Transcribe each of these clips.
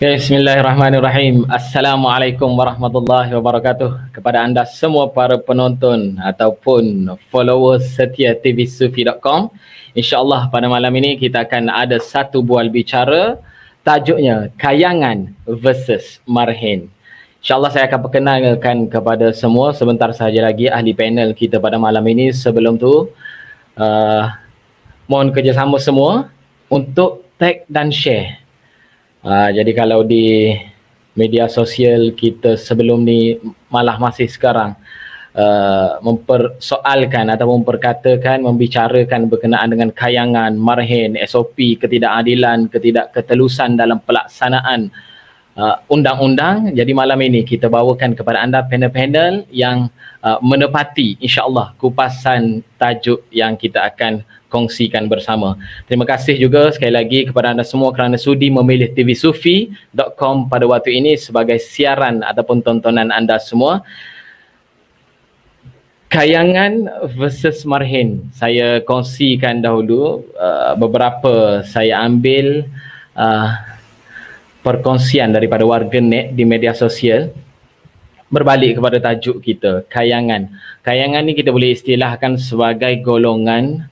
Okay, Bismillahirrahmanirrahim. Assalamualaikum warahmatullahi wabarakatuh kepada anda semua para penonton ataupun followers setia tvsufi.com. InsyaAllah pada malam ini kita akan ada satu bual bicara, tajuknya Kayangan versus Marhen. InsyaAllah saya akan perkenalkan kepada semua sebentar sahaja lagi ahli panel kita pada malam ini. Sebelum tu mohon kerjasama semua untuk tag dan share. Jadi kalau di media sosial kita sebelum ni malah masih sekarang mempersoalkan atau memperkatakan, membicarakan berkenaan dengan kayangan, marhen, SOP, ketidakadilan, ketidakketelusan dalam pelaksanaan undang-undang. Jadi malam ini kita bawakan kepada anda panel-panel yang menepati insya-Allah kupasan tajuk yang kita akan kongsikan bersama. Terima kasih juga sekali lagi kepada anda semua kerana sudi memilih tvsufi.com pada waktu ini sebagai siaran ataupun tontonan anda semua. Kayangan versus marhen. Saya kongsikan dahulu beberapa saya ambil perkongsian daripada warganet di media sosial. Berbalik kepada tajuk kita, kayangan. Kayangan ni kita boleh istilahkan sebagai golongan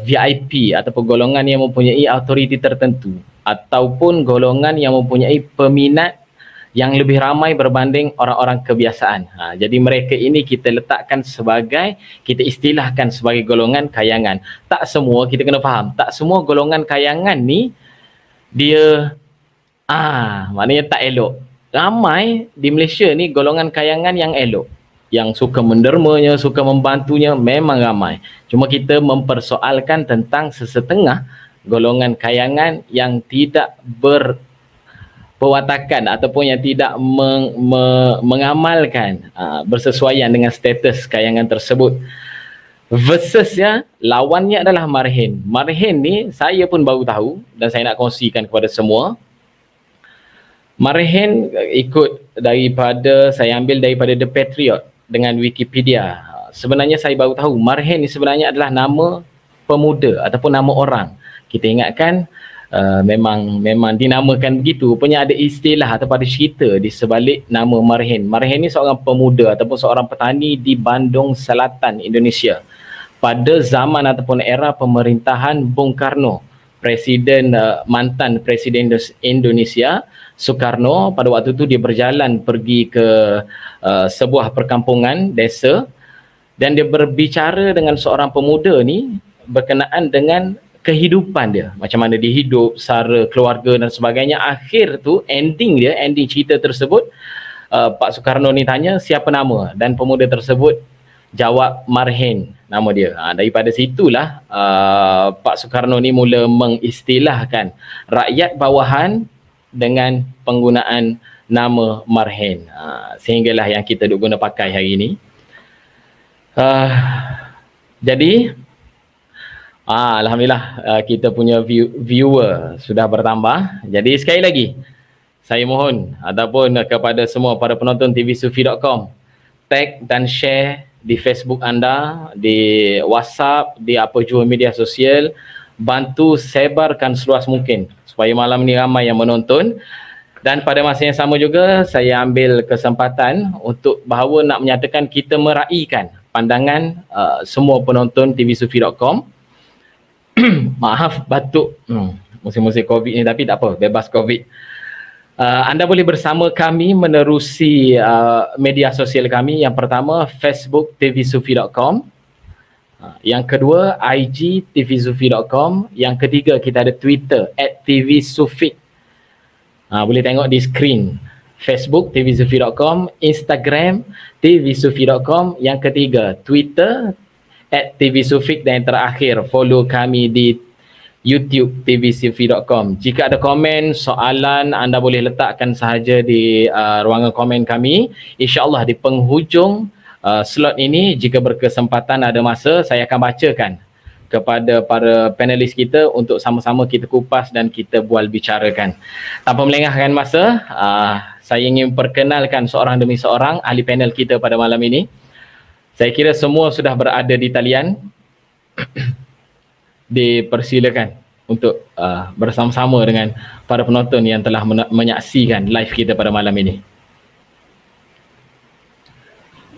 VIP ataupun golongan yang mempunyai autoriti tertentu ataupun golongan yang mempunyai peminat yang lebih ramai berbanding orang-orang kebiasaan. Jadi mereka ini kita letakkan sebagai, kita istilahkan sebagai golongan kayangan. Tak semua, kita kena faham, tak semua golongan kayangan ni dia maknanya tak elok. Ramai di Malaysia ni golongan kayangan yang elok, yang suka mendermanya, suka membantunya, memang ramai. Cuma kita mempersoalkan tentang sesetengah golongan kayangan yang tidak berperwatakan ataupun yang tidak mengamalkan bersesuaian dengan status kayangan tersebut. Versusnya, lawannya adalah marhen. Marhen ni saya pun baru tahu dan saya nak kongsikan kepada semua. Marhen ikut daripada, saya ambil daripada The Patriot dengan Wikipedia. Sebenarnya saya baru tahu marhen ni sebenarnya adalah nama pemuda ataupun nama orang. Kita ingatkan memang dinamakan begitu. Rupanya ada istilah atau ada cerita di sebalik nama marhen. Marhen ni seorang pemuda ataupun seorang petani di Bandung Selatan, Indonesia. Pada zaman ataupun era pemerintahan Bung Karno, mantan Presiden Indonesia Soekarno. Pada waktu itu dia berjalan pergi ke sebuah perkampungan desa dan dia berbicara dengan seorang pemuda ni berkenaan dengan kehidupan dia, macam mana dia hidup, sara keluarga dan sebagainya. Akhir tu ending cerita tersebut, Pak Soekarno ni tanya siapa nama dan pemuda tersebut jawab marhen nama dia. Daripada situlah Pak Soekarno ni mula mengistilahkan rakyat bawahan dengan penggunaan nama marhen. Sehinggalah yang kita duk guna pakai hari ini. Jadi alhamdulillah kita punya viewer sudah bertambah. Jadi sekali lagi saya mohon ataupun kepada semua para penonton tvsufi.com, tag dan share di Facebook anda, di WhatsApp, di apa jua media sosial. Bantu sebarkan seluas mungkin supaya malam ni ramai yang menonton. Dan pada masa yang sama juga saya ambil kesempatan untuk bahawa nak menyatakan kita meraihkan pandangan semua penonton tvsufi.com. Maaf batuk musim-musim Covid ni, tapi tak apa, bebas Covid. Anda boleh bersama kami menerusi media sosial kami. Yang pertama Facebook tvsufi.com, yang kedua IG tvsufi.com, yang ketiga kita ada Twitter @tvsufi. Boleh tengok di screen. Facebook tvsufi.com, Instagram tvsufi.com, yang ketiga Twitter @tvsufi, dan yang terakhir follow kami di YouTube tvsufi.com. Jika ada komen, soalan, anda boleh letakkan sahaja di ruangan komen kami. InsyaAllah di penghujung slot ini, jika berkesempatan ada masa, saya akan bacakan kepada para panelis kita untuk sama-sama kita kupas dan kita bual bicarakan. Tanpa melengahkan masa, saya ingin perkenalkan seorang demi seorang ahli panel kita pada malam ini. Saya kira semua sudah berada di talian. Dipersilakan. untuk bersama-sama dengan para penonton yang telah menyaksikan live kita pada malam ini.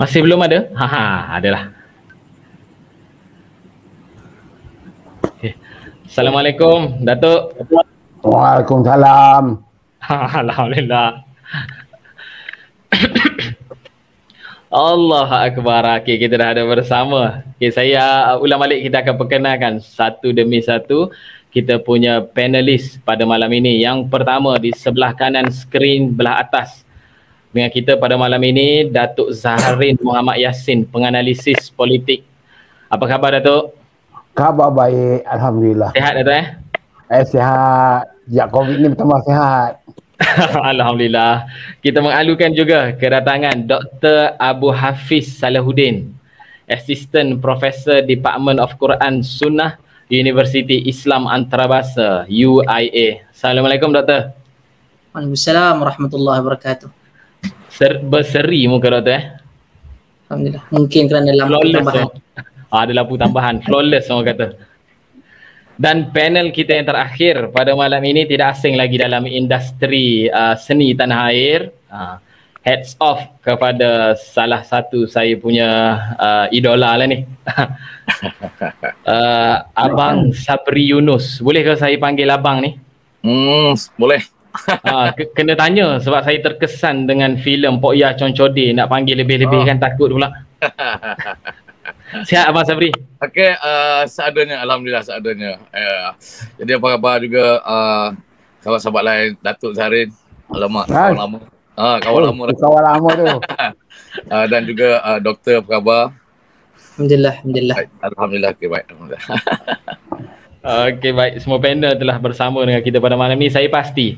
Masih belum ada? Adalah. Okay. Assalamualaikum, Datuk. Waalaikumsalam. Alhamdulillah. Allah Akbar. Okay, kita dah ada bersama. Okay, saya ulang balik, kita akan perkenalkan satu demi satu kita punya panelis pada malam ini. Yang pertama di sebelah kanan skrin belah atas dengan kita pada malam ini, Datuk Zahrin Muhammad Yassin, penganalisis politik. Apa khabar, Datuk? Khabar baik, alhamdulillah. Sihat, Datuk? Sihat. Sejak Covid ni bertambah sihat. Alhamdulillah. Kita mengalukan juga kedatangan Dr. Abu Hafiz Salahuddin, Assistant Professor Department of Quran Sunnah, Universiti Islam Antarabangsa, UIA. Assalamualaikum, Doktor. Waalaikumsalam warahmatullahi wabarakatuh. Berseri muka, Doktor. Alhamdulillah. Mungkin kerana lampu tambahan. Ada lampu tambahan. Flawless orang kata. Dan panel kita yang terakhir pada malam ini tidak asing lagi dalam industri seni tanah air. Heads off kepada salah satu saya punya idola lah ni. Abang Sabri Yunus. Boleh ke saya panggil abang ni? Boleh. Kena tanya sebab saya terkesan dengan filem Pok Ya Concode, nak panggil lebih-lebih kan takut pula. Sihat Abang Sabri? Okey, seadanya, alhamdulillah seadanya. Jadi apa khabar juga sahabat-sahabat lain, Datuk Zahrin. Alamak, kawan lama. Kawan lama. Kawan lama tu. Dan juga doktor, apa khabar? Alhamdulillah, alhamdulillah. Alhamdulillah, okey baik. Alhamdulillah. Okey, baik, semua panel telah bersama dengan kita pada malam ini. Saya pasti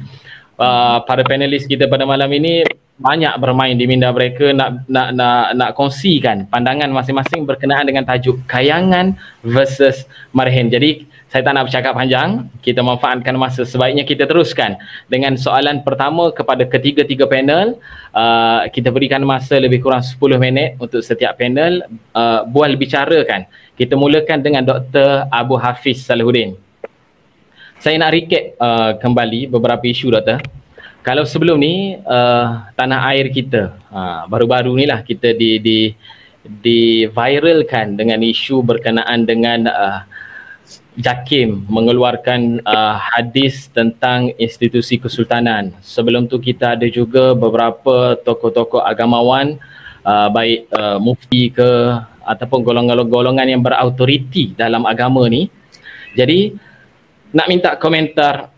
para panelis kita pada malam ini banyak bermain di minda mereka nak kongsikan pandangan masing-masing berkenaan dengan tajuk Kayangan versus Marhen. Jadi saya tak nak bercakap panjang, kita manfaatkan masa. Sebaiknya kita teruskan dengan soalan pertama kepada ketiga-tiga panel. Kita berikan masa lebih kurang 10 minit untuk setiap panel bual bicarakan. Kita mulakan dengan Dr. Abu Hafiz Salahuddin. Saya nak recap kembali beberapa isu, Doktor. Kalau sebelum ni tanah air kita baru-baru ni lah kita di viralkan dengan isu berkenaan dengan JAKIM mengeluarkan hadis tentang institusi kesultanan. Sebelum tu kita ada juga beberapa tokoh-tokoh agamawan baik mufti ke ataupun golongan-golongan yang berautoriti dalam agama ni. Jadi nak minta komentar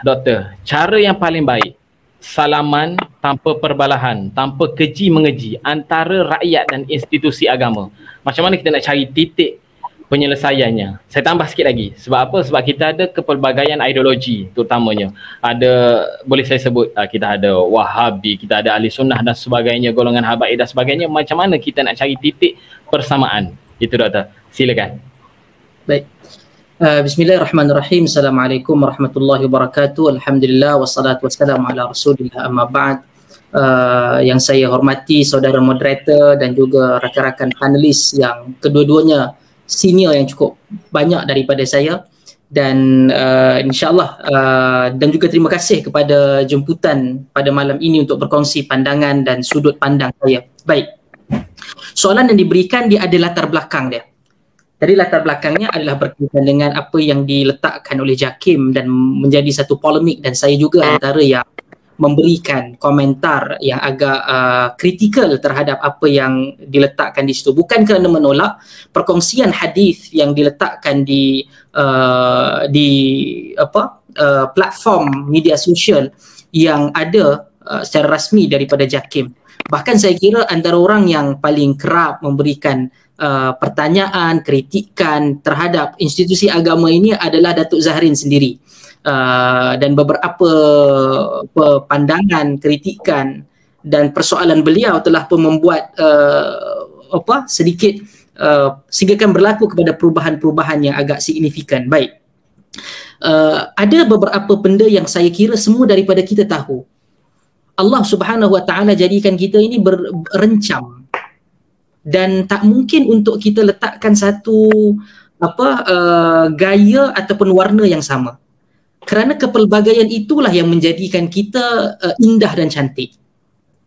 Doktor, cara yang paling baik salaman tanpa perbalahan, tanpa keji mengeji antara rakyat dan institusi agama. Macam mana kita nak cari titik penyelesaiannya? Saya tambah sikit lagi. Sebab apa? Sebab kita ada kepelbagaian ideologi terutamanya. Ada, boleh saya sebut, kita ada Wahabi, kita ada Ahli Sunnah dan sebagainya, golongan Habaib dan sebagainya. Macam mana kita nak cari titik persamaan? Itu, Doktor. Silakan. Baik. Bismillahirrahmanirrahim. Assalamualaikum warahmatullahi wabarakatuh. Alhamdulillah wassalatu wassalamu ala Rasulillah, amma ba'd. Yang saya hormati saudara moderator dan juga rakan-rakan panelis yang kedua-duanya senior yang cukup banyak daripada saya, dan insyaAllah dan juga terima kasih kepada jemputan pada malam ini untuk berkongsi pandangan dan sudut pandang saya. Baik, soalan yang diberikan dia ada latar belakang dia. Jadi latar belakangnya adalah berkaitan dengan apa yang diletakkan oleh JAKIM dan menjadi satu polemik, dan saya juga antara yang memberikan komentar yang agak kritikal terhadap apa yang diletakkan di situ. Bukan kerana menolak perkongsian hadis yang diletakkan di platform media sosial yang ada secara rasmi daripada JAKIM. Bahkan saya kira antara orang yang paling kerap memberikan pertanyaan, kritikan terhadap institusi agama ini adalah Datuk Zahrin sendiri. Dan beberapa pandangan, kritikan dan persoalan beliau telah pun membuat sedikit sehingga kan berlaku kepada perubahan-perubahan yang agak signifikan. Baik, ada beberapa benda yang saya kira semua daripada kita tahu. Allah Subhanahu Wa Taala jadikan kita ini berencam, dan tak mungkin untuk kita letakkan satu gaya ataupun warna yang sama. Kerana kepelbagaian itulah yang menjadikan kita indah dan cantik.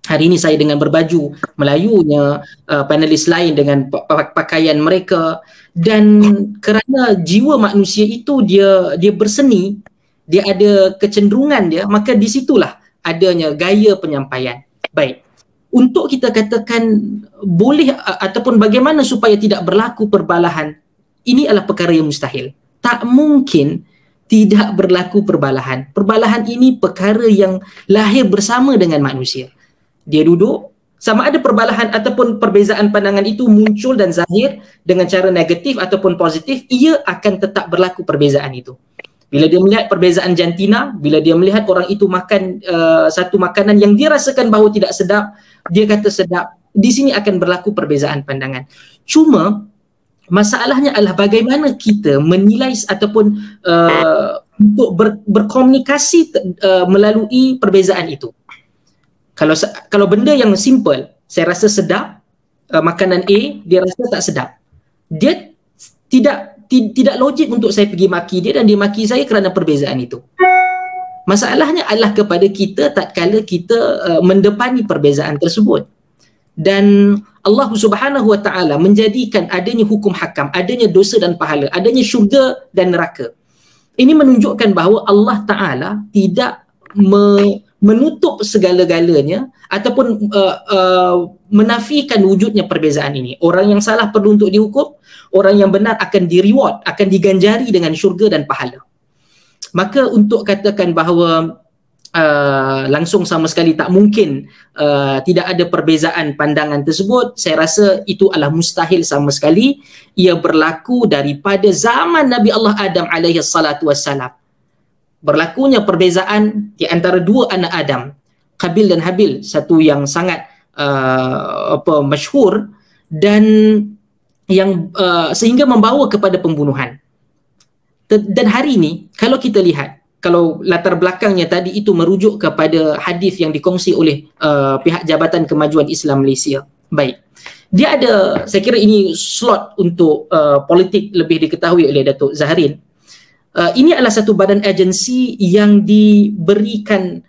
Hari ini saya dengan berbaju Melayunya, panelis lain dengan pakaian mereka, dan kerana jiwa manusia itu dia berseni, dia ada kecenderungan dia, maka di situlah adanya gaya penyampaian. Baik. Untuk kita katakan boleh ataupun bagaimana supaya tidak berlaku perbalahan, ini adalah perkara yang mustahil. Tak mungkin tidak berlaku perbalahan. Perbalahan ini perkara yang lahir bersama dengan manusia. Dia duduk, sama ada perbalahan ataupun perbezaan pandangan itu muncul dan zahir dengan cara negatif ataupun positif, ia akan tetap berlaku perbezaan itu. Bila dia melihat perbezaan jantina, bila dia melihat orang itu makan satu makanan yang dia rasakan bahawa tidak sedap, dia kata sedap, di sini akan berlaku perbezaan pandangan. Cuma masalahnya adalah bagaimana kita menilai ataupun untuk berkomunikasi melalui perbezaan itu. Kalau benda yang simple, saya rasa sedap, makanan A, dia rasa tak sedap. Dia tidak logik untuk saya pergi maki dia dan dia maki saya kerana perbezaan itu. Masalahnya adalah kepada kita tatkala kita mendepani perbezaan tersebut. Dan Allah Subhanahu wa taala menjadikan adanya hukum hakam, adanya dosa dan pahala, adanya syurga dan neraka. Ini menunjukkan bahawa Allah Taala tidak menutup segala-galanya ataupun menafikan wujudnya perbezaan ini. Orang yang salah perlu untuk dihukum, orang yang benar akan di-reward, akan diganjari dengan syurga dan pahala. Maka untuk katakan bahawa langsung sama sekali tak mungkin tidak ada perbezaan pandangan tersebut, saya rasa itu adalah mustahil sama sekali. Ia berlaku daripada zaman Nabi Allah Adam alaihi salatu wassalam. Berlakunya perbezaan di antara dua anak Adam, Qabil dan Habil, satu yang sangat masyhur dan yang sehingga membawa kepada pembunuhan. Dan hari ini kalau kita lihat, kalau latar belakangnya tadi itu merujuk kepada hadis yang dikongsi oleh pihak Jabatan Kemajuan Islam Malaysia. Baik. Dia ada, saya kira ini slot untuk politik lebih diketahui oleh Datuk Zahrin. Ini adalah satu badan agensi yang diberikan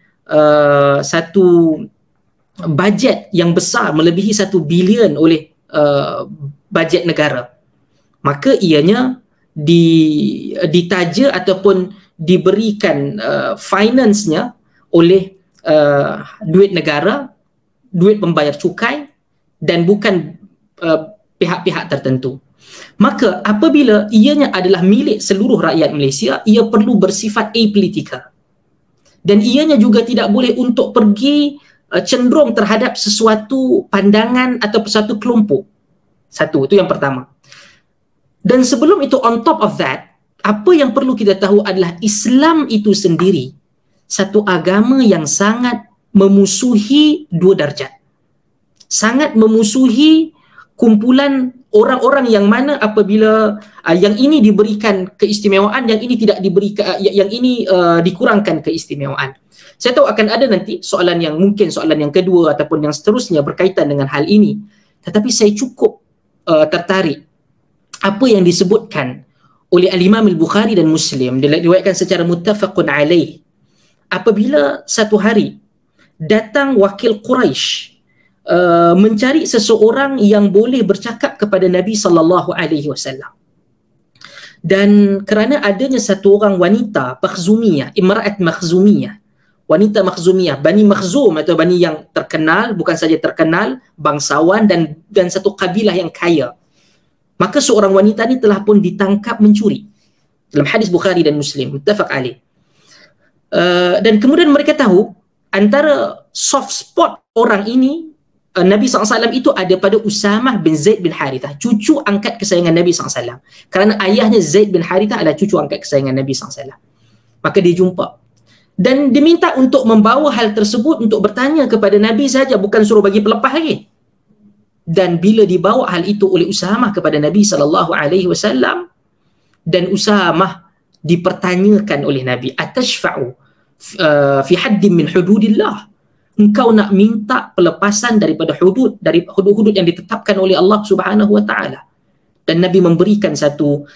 satu bajet yang besar melebihi 1 bilion oleh bajet negara. Maka ianya ditaja ataupun diberikan finance-nya oleh duit negara, duit pembayar cukai dan bukan pihak-pihak tertentu. Maka apabila ianya adalah milik seluruh rakyat Malaysia, ia perlu bersifat apolitikal. Dan ianya juga tidak boleh untuk pergi cenderung terhadap sesuatu pandangan atau satu kelompok. Satu, itu yang pertama. Dan sebelum itu, on top of that, apa yang perlu kita tahu adalah Islam itu sendiri satu agama yang sangat memusuhi dua darjat. Sangat memusuhi kumpulan orang-orang yang mana apabila yang ini diberikan keistimewaan, yang ini tidak diberikan, yang ini dikurangkan keistimewaan. Saya tahu akan ada nanti soalan yang mungkin soalan yang kedua ataupun yang seterusnya berkaitan dengan hal ini. Tetapi saya cukup tertarik apa yang disebutkan oleh Al-Imam Al-Bukhari dan Muslim, diriwayatkan secara muttafaqun alaih. Apabila satu hari datang wakil Quraisy mencari seseorang yang boleh bercakap kepada Nabi SAW. Dan kerana adanya satu orang wanita Makhzumiyah, Imra'at Makhzumiyah, wanita Makhzumiyah, Bani Makhzum atau Bani yang terkenal, bukan saja terkenal, bangsawan dan satu kabilah yang kaya. Maka seorang wanita ni telah pun ditangkap mencuri. Dalam hadis Bukhari dan Muslim, muttafaq alaih. Dan kemudian mereka tahu antara soft spot orang ini, Nabi SAW itu ada pada Usamah bin Zaid bin Harithah, cucu angkat kesayangan Nabi SAW. Kerana ayahnya Zaid bin Harithah adalah cucu angkat kesayangan Nabi SAW. Maka dia jumpa. Dan diminta untuk membawa hal tersebut untuk bertanya kepada Nabi saja, bukan suruh bagi pelepah lagi. Dan bila dibawa hal itu oleh Usamah kepada Nabi SAW, dan Usamah dipertanyakan oleh Nabi, atashfa'u fi haddin min hududillah, engkau nak minta pelepasan daripada hudud, dari hudud-hudud yang ditetapkan oleh Allah Subhanahu wa taala. Dan Nabi memberikan satu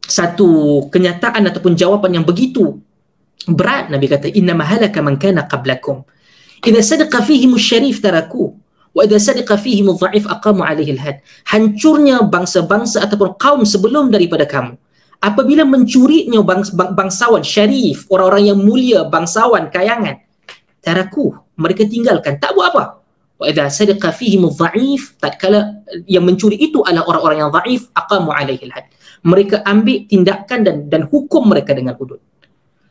satu kenyataan ataupun jawapan yang begitu berat. Nabi kata, innama halaka man kana qablakum idza sadaqa fihim asy-syarif taraku wa idza sadaqa fihim adh-dha'if aqamu 'alaihi al-had. Hancurnya bangsa-bangsa ataupun kaum sebelum daripada kamu apabila mencurinya bangsawan syarif, orang-orang yang mulia, bangsawan, kayangan, taraku, mereka tinggalkan, tak buat apa. Wa idza sadaqa fihim adh-dha'if, tatkala yang mencuri itu adalah orang-orang yang dhaif, aqamu 'alaihi al-had, mereka ambil tindakan dan hukum mereka dengan hudud.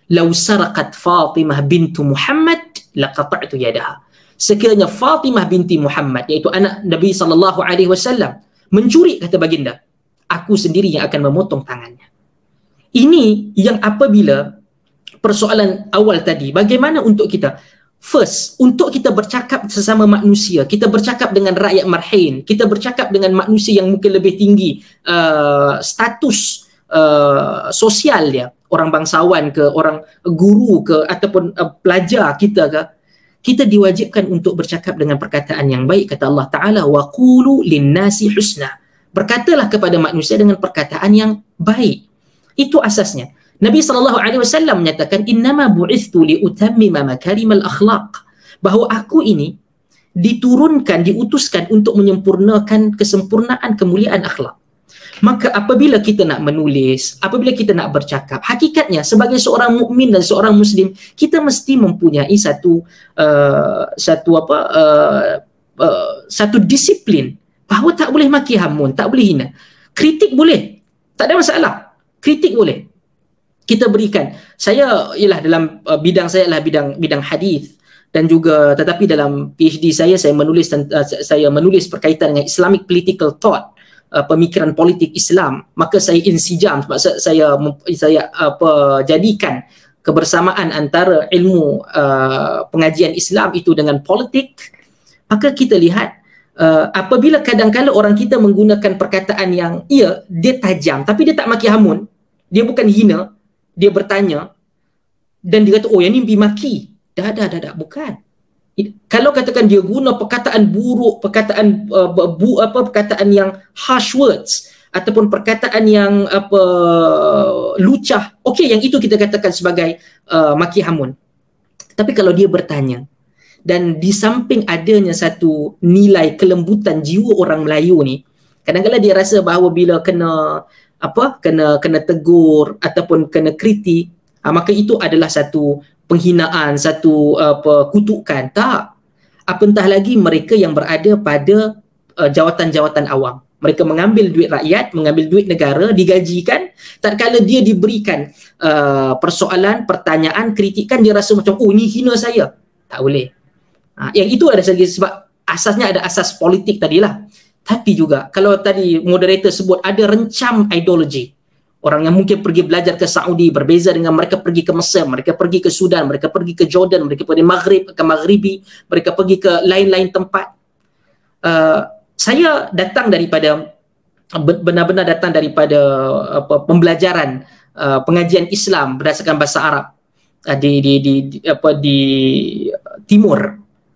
Lau saraqat Fatimah bintu Muhammad laqata'tu yadaha. Sekiranya Fatimah binti Muhammad, iaitu anak Nabi SAW, mencuri, kata baginda, aku sendiri yang akan memotong tangannya. Ini yang apabila persoalan awal tadi, bagaimana untuk kita first, untuk kita bercakap sesama manusia, kita bercakap dengan rakyat marhain, kita bercakap dengan manusia yang mungkin lebih tinggi status sosial dia, orang bangsawan ke, orang guru ke, ataupun pelajar kita ke, kita diwajibkan untuk bercakap dengan perkataan yang baik. Kata Allah Ta'ala, wa qulu linnasi husna, berkatalah kepada manusia dengan perkataan yang baik. Itu asasnya. Nabi SAW menyatakan, innama bu'ithtu liutammima makarimal akhlaq, bahawa aku ini diturunkan, diutuskan untuk menyempurnakan kesempurnaan kemuliaan akhlak. Maka apabila kita nak menulis, apabila kita nak bercakap, hakikatnya sebagai seorang mukmin dan seorang muslim, kita mesti mempunyai satu disiplin bahawa tak boleh maki hamun, tak boleh hina. Kritik boleh, tak ada masalah. Kritik boleh kita berikan. Saya ialah dalam bidang saya adalah bidang hadis, dan juga tetapi dalam PhD saya menulis berkaitan dengan Islamic political thought, pemikiran politik Islam. Maka saya insijam, saya jadikan kebersamaan antara ilmu pengajian Islam itu dengan politik. Maka kita lihat apabila kadang-kala orang kita menggunakan perkataan yang dia tajam tapi dia tak maki hamun, dia bukan hina, dia bertanya dan dia kata, oh yang ni maki. Dah, bukan. Kalau katakan dia guna perkataan buruk, perkataan yang harsh words, ataupun perkataan yang lucah, okey, yang itu kita katakan sebagai maki hamun. Tapi kalau dia bertanya dan di samping adanya satu nilai kelembutan jiwa orang Melayu ni, kadang-kadang dia rasa bahawa bila kena tegur ataupun kena kritik, maka itu adalah satu penghinaan, satu kutukan. Tak. Apatah lagi mereka yang berada pada jawatan-jawatan awam. Mereka mengambil duit rakyat, mengambil duit negara, digajikan. Tatkala dia diberikan persoalan, pertanyaan, kritikan, dia rasa macam, oh ni hina saya. Tak boleh. Yang itu ada sebab asasnya ada asas politik tadilah. Tapi juga kalau tadi moderator sebut ada rencam ideologi. Orang yang mungkin pergi belajar ke Saudi berbeza dengan mereka pergi ke Mesir, mereka pergi ke Sudan, mereka pergi ke Jordan, mereka pergi ke Maghribi, mereka pergi ke lain-lain tempat. Saya datang daripada benar-benar datang daripada pembelajaran pengajian Islam berdasarkan bahasa Arab di Timur,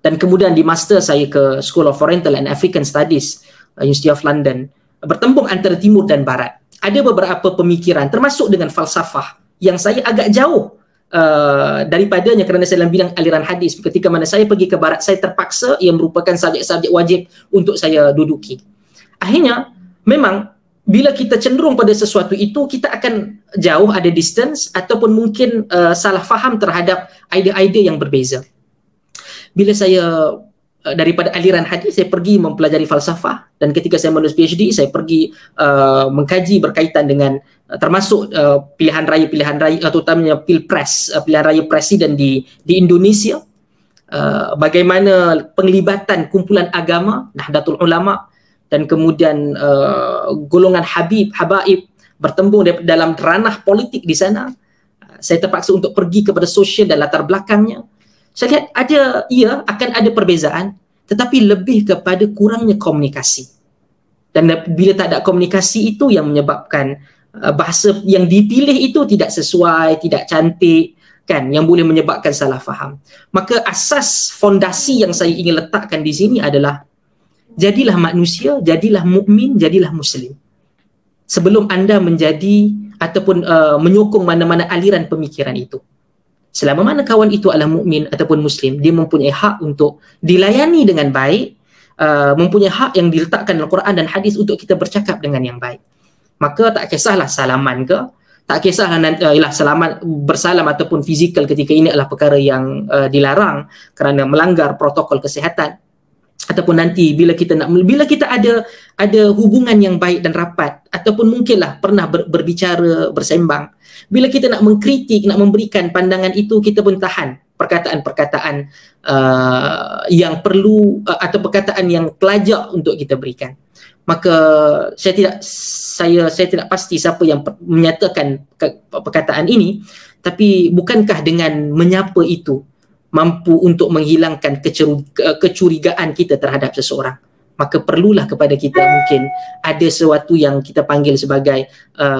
dan kemudian di master saya ke School of Oriental and African Studies, University of London, bertembung antara Timur dan Barat. Ada beberapa pemikiran termasuk dengan falsafah yang saya agak jauh daripadanya kerana saya dalam bidang aliran hadis. Ketika mana saya pergi ke Barat, saya terpaksa, ia merupakan subjek-subjek wajib untuk saya duduki. Akhirnya memang bila kita cenderung pada sesuatu itu, kita akan jauh, ada distance ataupun mungkin salah faham terhadap idea-idea yang berbeza. Bila saya daripada aliran hadis, saya pergi mempelajari falsafah, dan ketika saya menulis PhD, saya pergi mengkaji berkaitan dengan termasuk pilihan raya terutamanya pilpres, pilihan raya presiden di Indonesia, bagaimana penglibatan kumpulan agama Nahdlatul Ulama dan kemudian golongan habaib bertembung dalam ranah politik di sana. Saya terpaksa untuk pergi kepada sosial dan latar belakangnya. Saya lihat akan ada perbezaan, tetapi lebih kepada kurangnya komunikasi. Dan bila tak ada komunikasi, itu yang menyebabkan bahasa yang dipilih itu tidak sesuai, tidak cantik, kan, yang boleh menyebabkan salah faham. Maka asas fondasi yang saya ingin letakkan di sini adalah jadilah manusia, jadilah mukmin, jadilah muslim. sebelum anda menjadi ataupun menyokong mana-mana aliran pemikiran itu. Selama mana kawan itu adalah mukmin ataupun muslim, dia mempunyai hak untuk dilayani dengan baik, mempunyai hak yang diletakkan dalam Quran dan hadis untuk kita bercakap dengan yang baik. Maka tak kisahlah salaman ke, tak kisahlah salaman bersalam ataupun fizikal ketika ini adalah perkara yang dilarang kerana melanggar protokol kesihatan, ataupun nanti bila kita ada hubungan yang baik dan rapat, ataupun mungkinlah pernah berbicara, bersembang, bila kita nak mengkritik, nak memberikan pandangan itu, kita pun tahan perkataan-perkataan yang perlu atau perkataan yang kelajak untuk kita berikan. Maka saya tidak pasti siapa yang menyatakan perkataan ini, tapi bukankah dengan menyapa itu mampu untuk menghilangkan kecurigaan kita terhadap seseorang? Maka perlulah kepada kita mungkin ada sesuatu yang kita panggil sebagai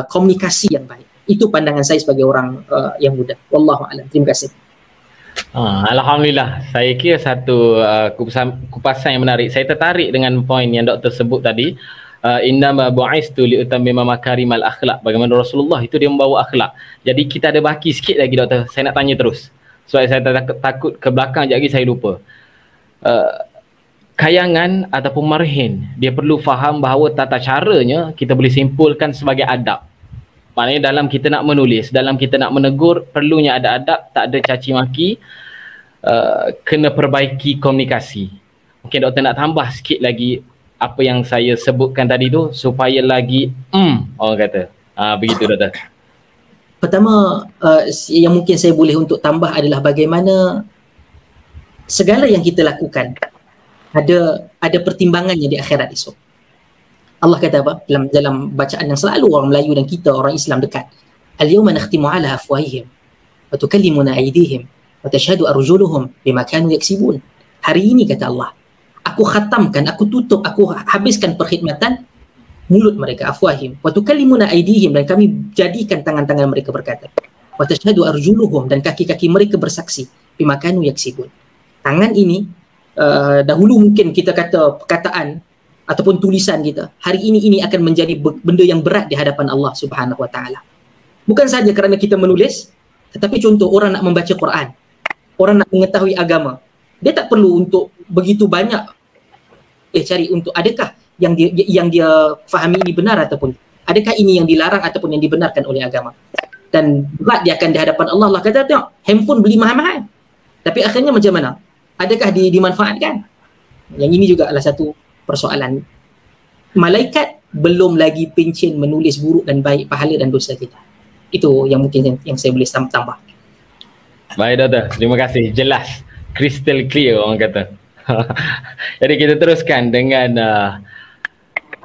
komunikasi yang baik. Itu pandangan saya sebagai orang yang muda. Wallahu a'lam. Terima kasih. Alhamdulillah, saya kira satu kupasan yang menarik. Saya tertarik dengan poin yang doktor sebut tadi, innama bu'istu liutammima makarimal akhlak. Bagaimana Rasulullah itu dia membawa akhlak. Jadi kita ada baki sikit lagi doktor, saya nak tanya terus. Sebab saya takut ke belakang sekejap lagi saya lupa. Kayangan ataupun marhin, dia perlu faham bahawa tata caranya kita boleh simpulkan sebagai adab. Maknanya dalam kita nak menulis, dalam kita nak menegur, perlunya ada adab, tak ada caci maki, kena perbaiki komunikasi. Mungkin doktor nak tambah sikit lagi apa yang saya sebutkan tadi tu supaya lagi orang kata. Begitu doktor. Pertama, yang mungkin saya boleh untuk tambah adalah bagaimana segala yang kita lakukan ada pertimbangannya di akhirat esok. Allah kata apa? Dalam bacaan yang selalu orang Melayu dan kita orang Islam dekat. Al-yawma nakhtimu ala afwahihim wa tukallimuna aydihim wa tashhadu arjuluhum bima kanu yaksibun. Hari ini kata Allah, aku khatamkan, aku tutup, aku habiskan perkhidmatan mulut mereka, afwahim, wa tukallimuna aydihim, dan kami jadikan tangan-tangan mereka berkata, wa tashhadu arjuluhum, dan kaki-kaki mereka bersaksi bima kanu yaksibun. Tangan ini dahulu mungkin kita kata perkataan ataupun tulisan kita, hari ini akan menjadi benda yang berat di hadapan Allah Subhanahu wa taala. Bukan saja kerana kita menulis, tetapi contoh orang nak membaca Quran, orang nak mengetahui agama, dia tak perlu untuk begitu banyak cari untuk adakah yang dia fahami ini benar ataupun adakah ini yang dilarang ataupun yang dibenarkan oleh agama. Dan berat dia akan di hadapan Allah. Allah kata tengok, handphone beli mahal-mahal, tapi akhirnya macam mana? Adakah dimanfaatkan? Yang ini juga adalah satu persoalan. Malaikat belum lagi pencen menulis buruk dan baik, pahala dan dosa kita. Itu yang mungkin yang saya boleh tambah. Baik doktor, terima kasih. Jelas, crystal clear orang kata. Jadi kita teruskan dengan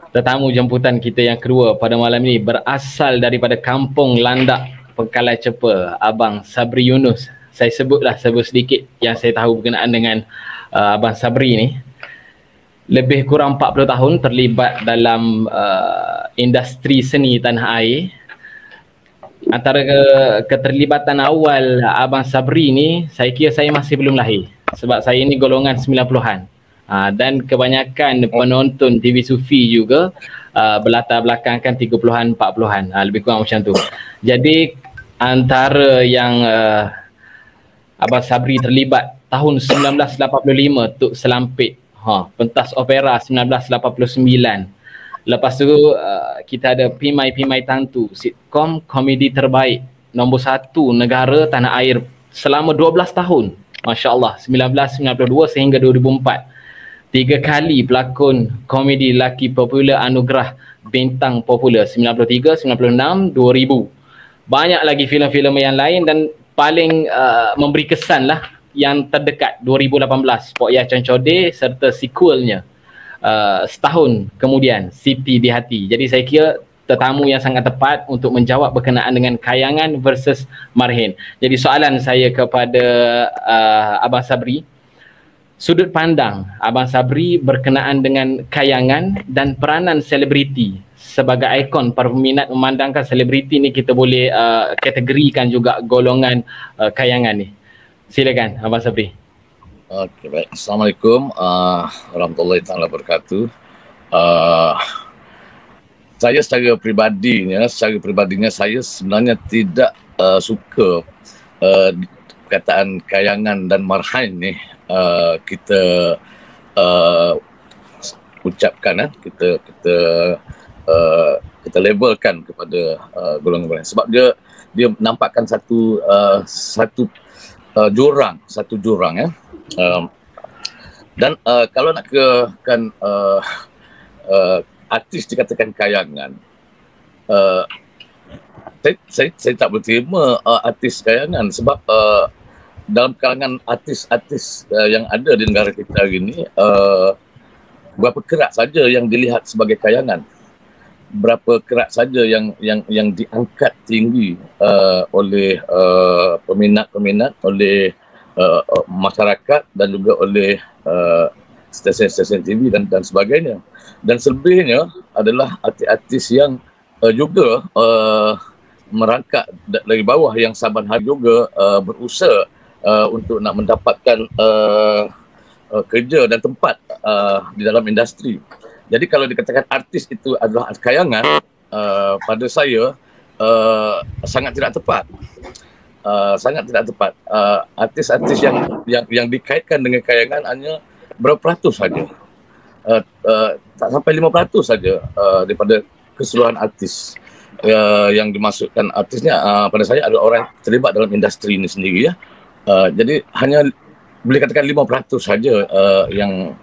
tetamu jemputan kita yang kedua pada malam ini, berasal daripada Kampung Landak, Pekalai Cepa, Abang Sabri Yunus. Saya sebut sedikit yang saya tahu berkenaan dengan Abang Sabri ni. Lebih kurang 40 tahun terlibat dalam industri seni tanah air. Antara keterlibatan awal Abang Sabri ni, saya kira saya masih belum lahir. Sebab saya ni golongan 90-an. Dan kebanyakan penonton TV Sufi juga berlatar belakangkan 30-an, 40-an. Lebih kurang macam tu. Jadi antara yang Abang Sabri terlibat tahun 1985 Tuk Selampit, pentas opera 1989. Lepas tu kita ada Pimai-Pimai Tantu, sitkom komedi terbaik nombor 1 negara tanah air selama 12 tahun. Masya Allah, 1992 sehingga 2004. 3 kali pelakon komedi lelaki popular anugerah bintang popular 93, 96, 2000. Banyak lagi filem-filem yang lain dan paling memberi kesan lah yang terdekat 2018 Pok Yah Cancode serta sequelnya setahun kemudian Siti di Hati. Jadi saya kira tetamu yang sangat tepat untuk menjawab berkenaan dengan kayangan versus marhin. Jadi soalan saya kepada Abang Sabri, sudut pandang Abang Sabri berkenaan dengan kayangan dan peranan selebriti sebagai ikon para peminat memandangkan selebriti ni kita boleh kategorikan juga golongan kayangan ni. Silakan Abang Sabri. Okey, baik. Assalamualaikum warahmatullahi taala wabarakatuh. saya secara pribadinya saya sebenarnya tidak suka perkataan kayangan dan marhain ni kita ucapkan, kita labelkan kepada golongan-golongan, sebab dia menampakkan satu jurang ya. Dan kalau nak kekan artis dikatakan kayangan, saya tak berterima artis kayangan, sebab dalam kalangan artis-artis yang ada di negara kita hari ini, berapa kerat saja yang dilihat sebagai kayangan, berapa kerat saja yang diangkat tinggi oleh peminat-peminat, oleh masyarakat dan juga oleh stesen-stesen TV dan sebagainya. Dan selebihnya adalah artis-artis yang juga merangkak dari bawah, yang saban hari juga berusaha untuk nak mendapatkan kerja dan tempat di dalam industri. Jadi kalau dikatakan artis itu adalah kayangan, pada saya sangat tidak tepat. Sangat tidak tepat. Artis-artis yang dikaitkan dengan kayangan hanya berapa peratus saja. Tak sampai 5% saja daripada keseluruhan artis yang dimasukkan. Artisnya pada saya adalah orang terlibat dalam industri ini sendiri ya. Jadi hanya boleh katakan 5% saja yang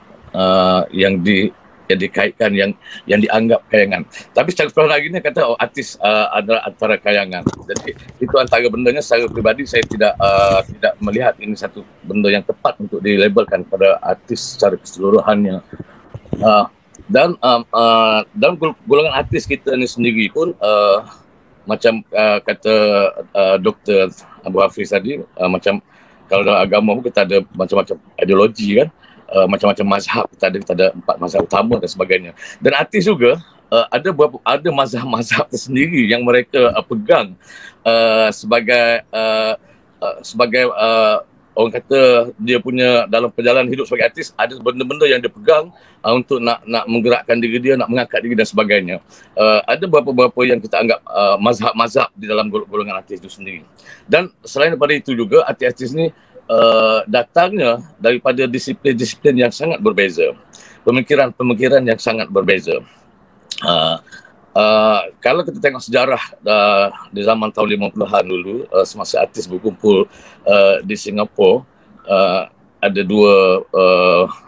dikaitkan, yang dianggap kayangan. Tapi secara perlahan lagi ni kata artis adalah antara kayangan. Jadi itu antara bendanya. Secara peribadi saya tidak melihat ini satu benda yang tepat untuk dilabelkan pada artis secara keseluruhannya. Dan dalam golongan artis kita ni sendiri pun macam kata Dr. Abu Hafiz tadi, macam kalau dalam agama pun kita ada macam-macam ideologi kan, macam-macam mazhab, kita ada 4 mazhab utama dan sebagainya. Dan artis juga ada mazhab-mazhab tersendiri yang mereka pegang sebagai orang kata dia punya dalam perjalanan hidup sebagai artis, ada benda-benda yang dia pegang untuk nak menggerakkan diri dia, nak mengangkat diri dan sebagainya. Ada beberapa yang kita anggap mazhab-mazhab di dalam golongan artis itu sendiri. Dan selain daripada itu juga, artis-artis ni datangnya daripada disiplin-disiplin yang sangat berbeza, pemikiran-pemikiran yang sangat berbeza. Kalau kita tengok sejarah di zaman tahun 50-an dulu, semasa artis berkumpul di Singapura, ada 2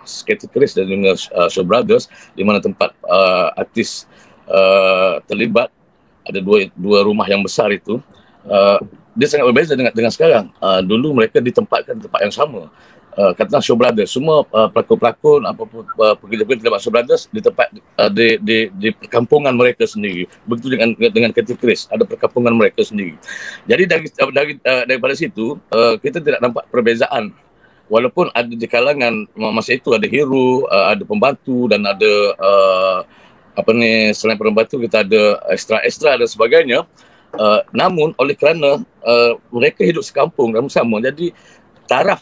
skater Chris dan juga Shaw Brothers, di mana tempat artis terlibat. Ada dua rumah yang besar itu. Dia sangat berbeza dengan sekarang. Dulu mereka ditempatkan di tempat yang sama. Katakan Shaw Brothers, semua pelakon-pelakon apapun pekerja-pekerja terlibat Shaw Brothers di tempat di perkampungan mereka sendiri. Begitu dengan Katy Chris, ada perkampungan mereka sendiri. Jadi daripada situ kita tidak nampak perbezaan. Walaupun ada di kalangan masa itu ada hero, ada pembantu dan ada selain pembantu kita ada ekstra-ekstra dan sebagainya. Namun oleh kerana mereka hidup sekampung dan bersama, jadi taraf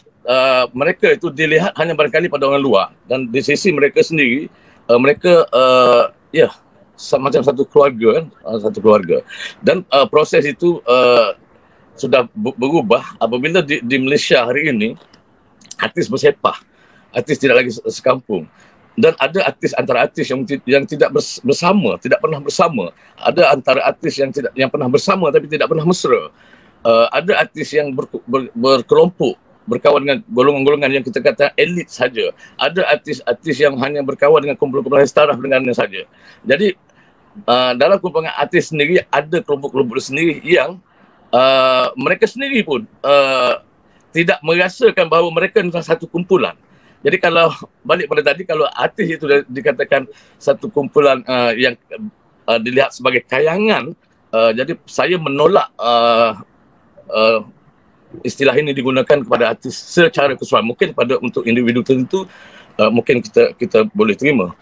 mereka itu dilihat hanya barangkali pada orang luar, dan di sisi mereka sendiri mereka macam satu keluarga kan, satu keluarga. Dan proses itu sudah berubah apabila di Malaysia hari ini artis bersepah, artis tidak lagi sekampung. Dan ada artis antara artis yang tidak bersama, tidak pernah bersama. Ada antara artis yang pernah bersama tapi tidak pernah mesra. Ada artis yang berkelompok, berkawan dengan golongan-golongan yang kita kata elit saja. Ada artis-artis yang hanya berkawan dengan kumpulan-kumpulan taraf dengannya saja. Jadi dalam kumpulan artis sendiri ada kelompok-kelompok sendiri yang mereka sendiri pun tidak merasakan bahawa mereka adalah satu kumpulan. Jadi kalau balik pada tadi, kalau artis itu dikatakan satu kumpulan yang dilihat sebagai kayangan, jadi saya menolak istilah ini digunakan kepada artis secara keseluruhan. Mungkin untuk individu tertentu mungkin kita boleh terima.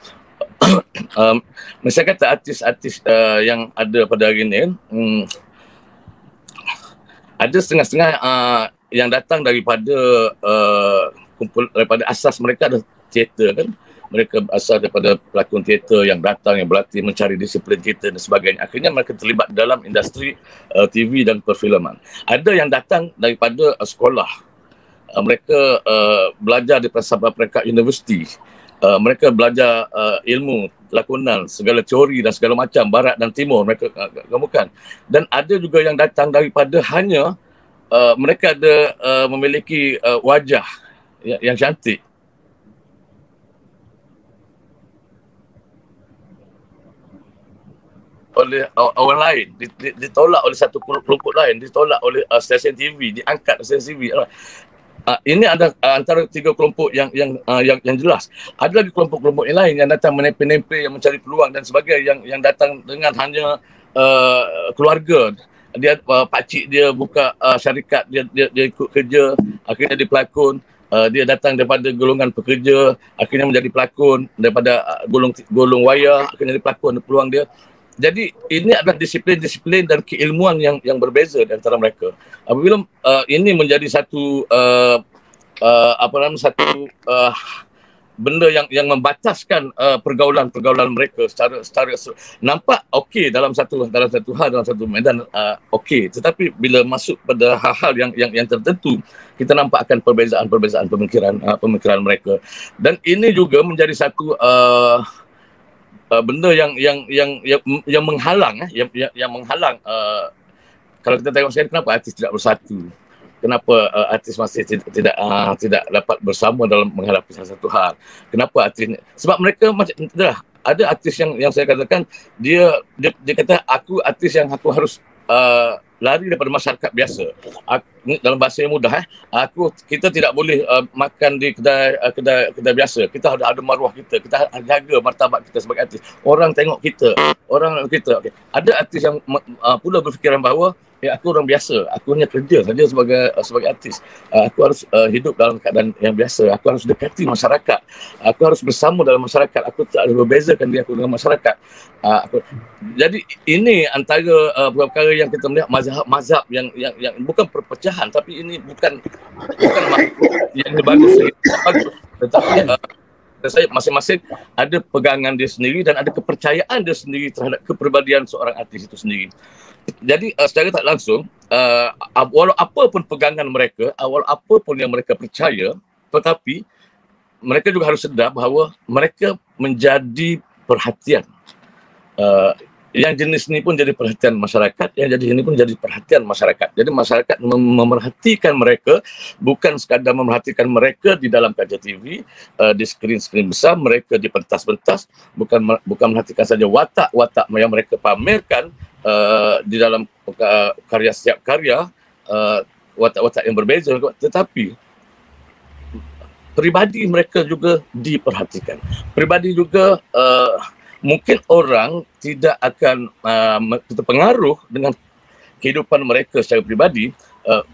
Saya kata artis-artis yang ada pada hari ini, ada setengah-setengah yang datang daripada daripada asas mereka ada teater kan. mereka berasal daripada pelakon teater yang datang, yang berlatih mencari disiplin teater dan sebagainya. Akhirnya mereka terlibat dalam industri TV dan perfilman. Ada yang datang daripada sekolah. Mereka belajar di Sabah Peringkat Universiti. Mereka belajar ilmu lakonan, segala teori dan segala macam, barat dan timur mereka kemukan. Dan ada juga yang datang daripada hanya mereka ada memiliki wajah yang cantik. Oleh orang lain, ditolak oleh satu kelompok lain, ditolak oleh stesen TV, diangkat stesen TV. Ini ada antara 3 kelompok yang jelas. Ada lagi kelompok-kelompok yang lain yang datang menempel-nempel, yang mencari peluang dan sebagainya, yang datang dengan hanya keluarga. Dia pakcik dia buka syarikat, dia ikut kerja, akhirnya dia pelakon. Dia datang daripada golongan pekerja, akhirnya menjadi pelakon, daripada golong wayar, akhirnya jadi pelakon, peluang dia. Jadi ini adalah disiplin-disiplin dan keilmuan yang berbeza di antara mereka. Apabila ini menjadi satu benda yang membataskan pergaulan mereka secara nampak okey dalam satu medan okey, tetapi bila masuk pada hal-hal yang tertentu, kita nampak akan perbezaan pemikiran mereka. Dan ini juga menjadi satu benda yang menghalang kalau kita tengok sekarang, kenapa artis tidak bersatu, kenapa artis masih tidak dapat bersama dalam menghadapi satu hal, kenapa artis, sebab mereka macam ada artis yang saya katakan dia kata aku artis yang aku harus lari daripada masyarakat biasa. Dalam bahasa yang mudah, kita tidak boleh makan di kedai biasa. Kita ada maruah kita jaga martabat kita sebagai artis. Orang tengok kita. Okay. Ada artis yang pula berfikiran bahawa aku orang biasa, aku hanya kerja saja sebagai artis. Aku harus hidup dalam keadaan yang biasa. Aku harus dekati masyarakat. Aku harus bersama dalam masyarakat. Aku tak ada berbezakan diri aku dengan masyarakat. Jadi ini antara perkara yang kita melihat mazhab yang bukan perpecahan, tapi ini bukan yang bagus, tetapi saya masing-masing ada pegangan dia sendiri dan ada kepercayaan dia sendiri terhadap kepribadian seorang artis itu sendiri. Jadi secara tak langsung, walau apa pun pegangan mereka, walau apa pun yang mereka percaya, tetapi mereka juga harus sedar bahawa mereka menjadi perhatian. Yang jenis ini pun jadi perhatian masyarakat, yang jadi ini pun jadi perhatian masyarakat. Jadi masyarakat memerhatikan mereka, bukan sekadar memerhatikan mereka di dalam kaca TV, di skrin-skrin besar, mereka di pentas-pentas, bukan merhatikan saja watak-watak yang mereka pamerkan di dalam setiap karya, watak-watak yang berbeza, tetapi peribadi mereka juga diperhatikan. Peribadi juga mungkin orang tidak akan terpengaruh dengan kehidupan mereka secara pribadi.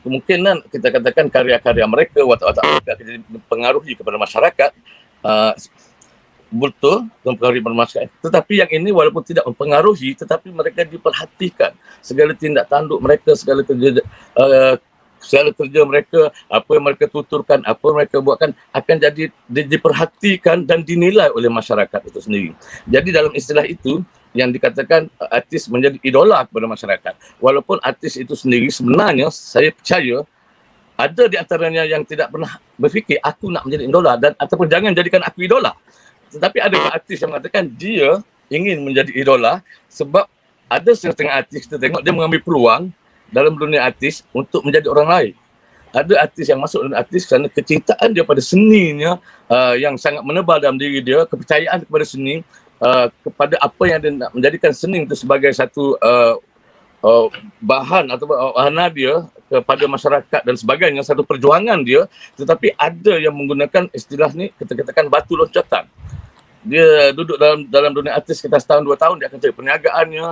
Kemungkinan kita katakan karya-karya mereka, watak-watak mereka akan dipengaruhi kepada masyarakat, betul mempengaruhi masyarakat. Tetapi yang ini walaupun tidak mempengaruhi, tetapi mereka diperhatikan. Segala tindak tanduk mereka, segala kerja mereka, apa yang mereka tuturkan, apa yang mereka buatkan akan jadi diperhatikan dan dinilai oleh masyarakat itu sendiri. Jadi dalam istilah itu yang dikatakan artis menjadi idola kepada masyarakat. Walaupun artis itu sendiri sebenarnya saya percaya ada di antaranya yang tidak pernah berfikir aku nak menjadi idola dan ataupun jangan jadikan aku idola. Tetapi ada artis yang mengatakan dia ingin menjadi idola sebab ada setengah artis kita tengok dia mengambil peluang dalam dunia artis untuk menjadi orang lain. Ada artis yang masuk dalam artis kerana kecintaan dia pada seninya yang sangat menebal dalam diri dia, kepercayaan kepada seni, kepada apa yang dia nak menjadikan seni itu sebagai satu bahan atau wahana dia kepada masyarakat dan sebagainya, satu perjuangan dia. Tetapi ada yang menggunakan istilah ni, kita katakan batu loncatan. Dia duduk dalam dunia artis sekitar setahun 2 tahun, dia akan cari perniagaannya,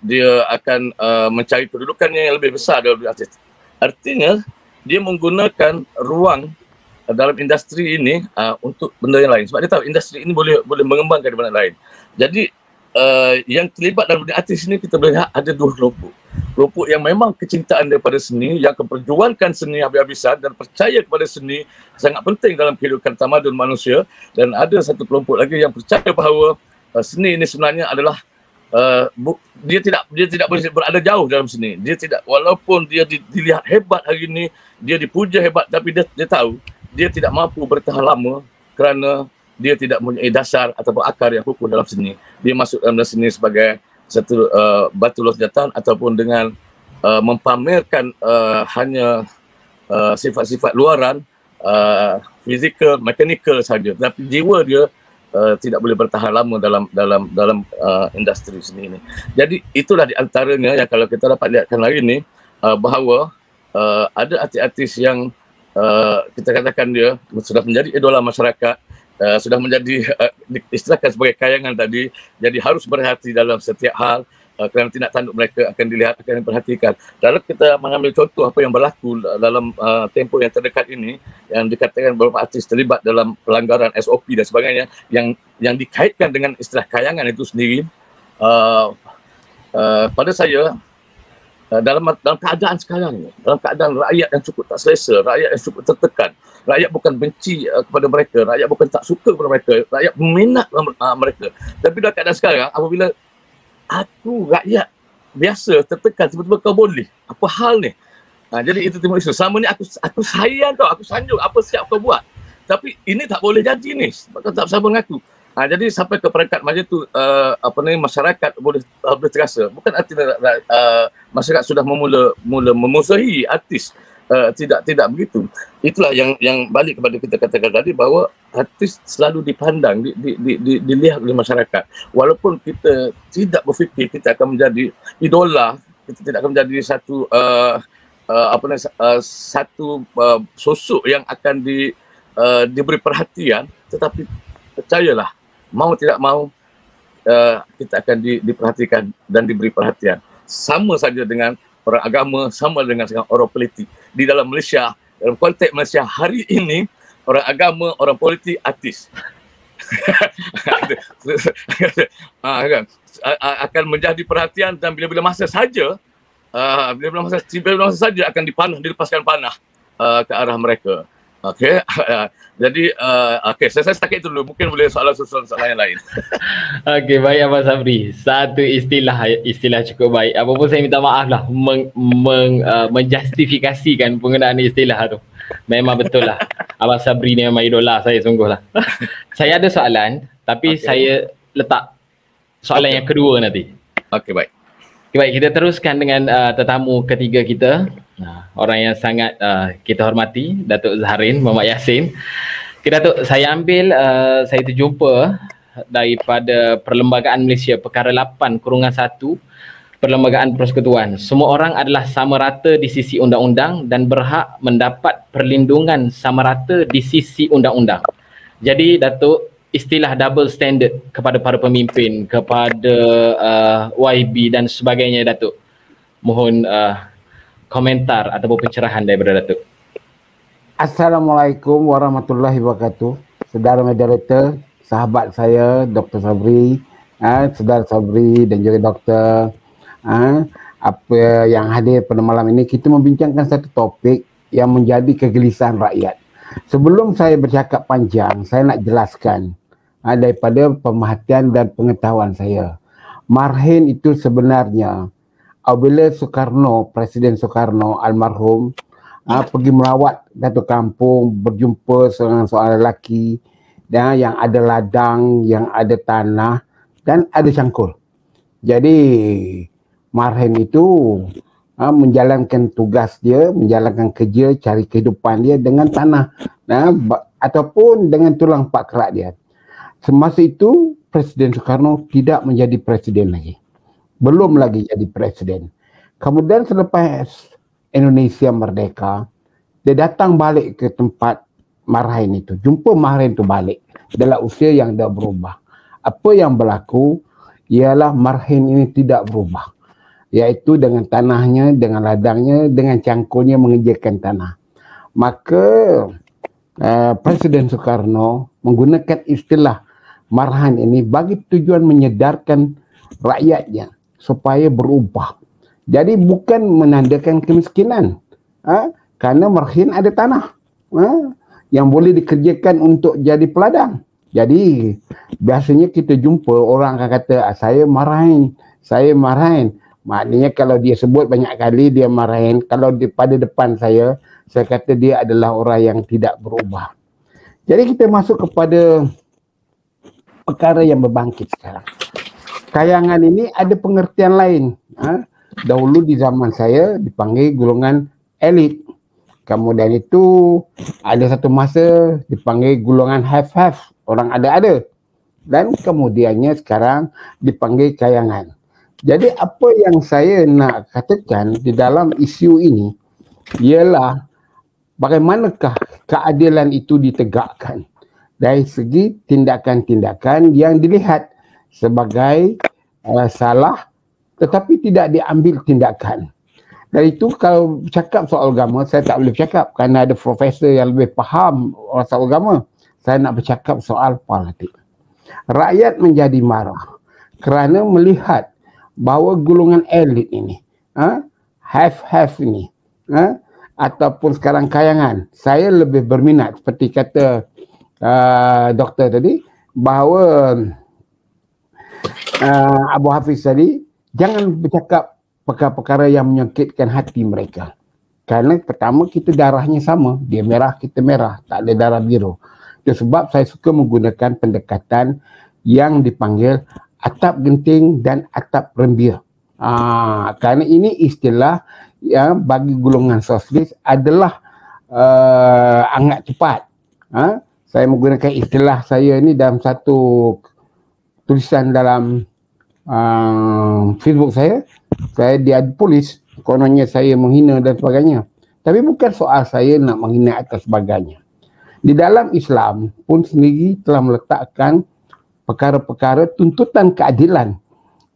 dia akan mencari kedudukannya yang lebih besar dalam dunia artis. Artinya dia menggunakan ruang dalam industri ini untuk benda yang lain. Sebab dia tahu industri ini boleh mengembangkan di benda lain. Jadi yang terlibat dalam dunia artis ini kita boleh lihat ada 2 kelompok. kelompok yang memang kecintaan daripada seni, yang memperjuangkan seni habis-habisan dan percaya kepada seni sangat penting dalam kehidupan tamadun manusia. Dan ada satu kelompok lagi yang percaya bahawa seni ini sebenarnya adalah dia tidak boleh berada jauh dalam seni. Dia tidak, walaupun dia dilihat hebat hari ini, dia dipuja hebat, tapi dia tahu dia tidak mampu bertahan lama kerana dia tidak mempunyai dasar ataupun akar yang kukuh dalam seni. Dia masuk dalam seni sebagai satu batu loncatan ataupun dengan mempamerkan hanya sifat-sifat luaran, fizikal, mekanikal saja. Tapi jiwa dia tidak boleh bertahan lama dalam industri seni ini. Jadi itulah di antaranya yang kalau kita dapat lihatkan hari ini, bahawa ada artis-artis yang kita katakan dia sudah menjadi idola masyarakat, sudah menjadi diistilahkan sebagai kayangan tadi. Jadi harus berhati dalam setiap hal, kerana tindak tanduk mereka akan dilihat, akan diperhatikan. Dalam kita mengambil contoh apa yang berlaku dalam tempoh yang terdekat ini, yang dikatakan beberapa artis terlibat dalam pelanggaran SOP dan sebagainya, yang dikaitkan dengan istilah kayangan itu sendiri, pada saya, dalam keadaan sekarang ni, dalam keadaan rakyat yang cukup tak selesa, rakyat yang cukup tertekan, rakyat bukan benci kepada mereka, rakyat bukan tak suka kepada mereka, rakyat meminat mereka. Tapi dalam keadaan sekarang, apabila aku rakyat biasa tertekan, tiba-tiba kau boleh, apa hal ni? Jadi itu timbul isu. Selama ni aku sayang kau, aku sanjung, apa siap kau buat. Tapi ini tak boleh jadi ni, sebab kau tak bersama dengan aku. Jadi sampai ke peringkat macam tu, masyarakat boleh terasa. Bukan artinya masyarakat sudah mula memusuhi artis. Tidak begitu. Itulah yang balik kepada kita katakan tadi, bahawa artis selalu dipandang, dilihat oleh masyarakat. Walaupun kita tidak berfikir kita akan menjadi idola, kita tidak akan menjadi satu sosok yang akan diberi perhatian, tetapi percayalah, mau tidak mau kita akan diperhatikan dan diberi perhatian. Sama saja dengan orang agama, sama dengan orang politik. Di dalam Malaysia, dalam konteks Malaysia hari ini, orang agama, orang politik, artis akan menjadi perhatian, dan bila-bila masa saja akan dilepaskan panah ke arah mereka. Okey, jadi saya setakat itu dulu. Mungkin boleh soalan yang lain. Okey, baik Abang Sabri. Satu istilah cukup baik. Apa pun saya minta maaf lah menjustifikasikan penggunaan istilah tu. Memang betul lah. Abang Sabri ni memang idola saya, sungguh lah. Saya ada soalan, tapi saya letak soalan yang kedua nanti. Okey, baik. Okay, baik, kita teruskan dengan tetamu ketiga kita. Orang yang sangat kita hormati, Datuk Zaharin Muhammad Yassin. Okay, Datuk, saya terjumpa daripada Perlembagaan Malaysia Perkara 8/1, Perlembagaan Persekutuan. Semua orang adalah sama rata di sisi undang-undang dan berhak mendapat perlindungan sama rata di sisi undang-undang. Jadi Datuk, istilah double standard kepada para pemimpin, kepada YB dan sebagainya, Datuk, mohon komentar ataupun pencerahan daripada Datuk. Assalamualaikum warahmatullahi wabarakatuh. Saudara moderator, sahabat saya Dr. Sabri, saudara Sabri dan juga Dr. Apa yang hadir pada malam ini, kita membincangkan satu topik yang menjadi kegelisahan rakyat. Sebelum saya bercakap panjang, saya nak jelaskan daripada pemerhatian dan pengetahuan saya. Marhen itu sebenarnya apabila Soekarno, Presiden Soekarno almarhum, pergi melawat satu kampung, berjumpa seorang lelaki yang ada ladang, yang ada tanah dan ada cangkul. Jadi Marhen itu menjalankan tugas dia, menjalankan kerja, cari kehidupan dia dengan tanah ataupun dengan tulang pak kerak dia. Semasa itu Presiden Soekarno tidak menjadi presiden lagi. Belum lagi jadi presiden. Kemudian selepas Indonesia merdeka, dia datang balik ke tempat Marhen itu. Jumpa Marhen itu balik dalam usia yang dah berubah. Apa yang berlaku ialah Marhen ini tidak berubah. Iaitu dengan tanahnya, dengan ladangnya, dengan cangkulnya mengejarkan tanah. Maka Presiden Soekarno menggunakan istilah Marhen ini bagi tujuan menyedarkan rakyatnya supaya berubah. Jadi bukan menandakan kemiskinan. Karena Merhin ada tanah yang boleh dikerjakan untuk jadi peladang. Jadi biasanya kita jumpa orang akan kata saya marahin. Maknanya kalau dia sebut banyak kali dia marahin. Kalau pada depan saya kata dia adalah orang yang tidak berubah. Jadi kita masuk kepada perkara yang berbangkit sekarang. Kayangan ini ada pengertian lain. Dahulu di zaman saya dipanggil golongan elit. Kemudian itu ada satu masa dipanggil golongan have-have. Orang ada-ada. Dan kemudiannya sekarang dipanggil kayangan. Jadi apa yang saya nak katakan di dalam isu ini ialah bagaimanakah keadilan itu ditegakkan dari segi tindakan-tindakan yang dilihat sebagai salah tetapi tidak diambil tindakan. Dari itu kalau cakap soal agama saya tak boleh bercakap kerana ada profesor yang lebih faham soal agama. Saya nak bercakap soal politik. Rakyat menjadi marah kerana melihat bahawa golongan elit ini, have ini, ataupun sekarang kayangan. Saya lebih berminat seperti kata doktor tadi bahawa Abu Hafiz tadi, jangan bercakap perkara-perkara yang menyakitkan hati mereka. Kerana pertama kita darahnya sama, dia merah kita merah, tak ada darah biru. Itu sebab saya suka menggunakan pendekatan yang dipanggil atap genting dan atap rembia. Kerana ini istilah yang bagi golongan sosialis adalah angat cepat. Saya menggunakan istilah saya ni dalam satu tulisan dalam Facebook saya diadu polis, kononnya saya menghina dan sebagainya. Tapi bukan soal saya nak menghina atau sebagainya. Di dalam Islam pun sendiri telah meletakkan perkara-perkara tuntutan keadilan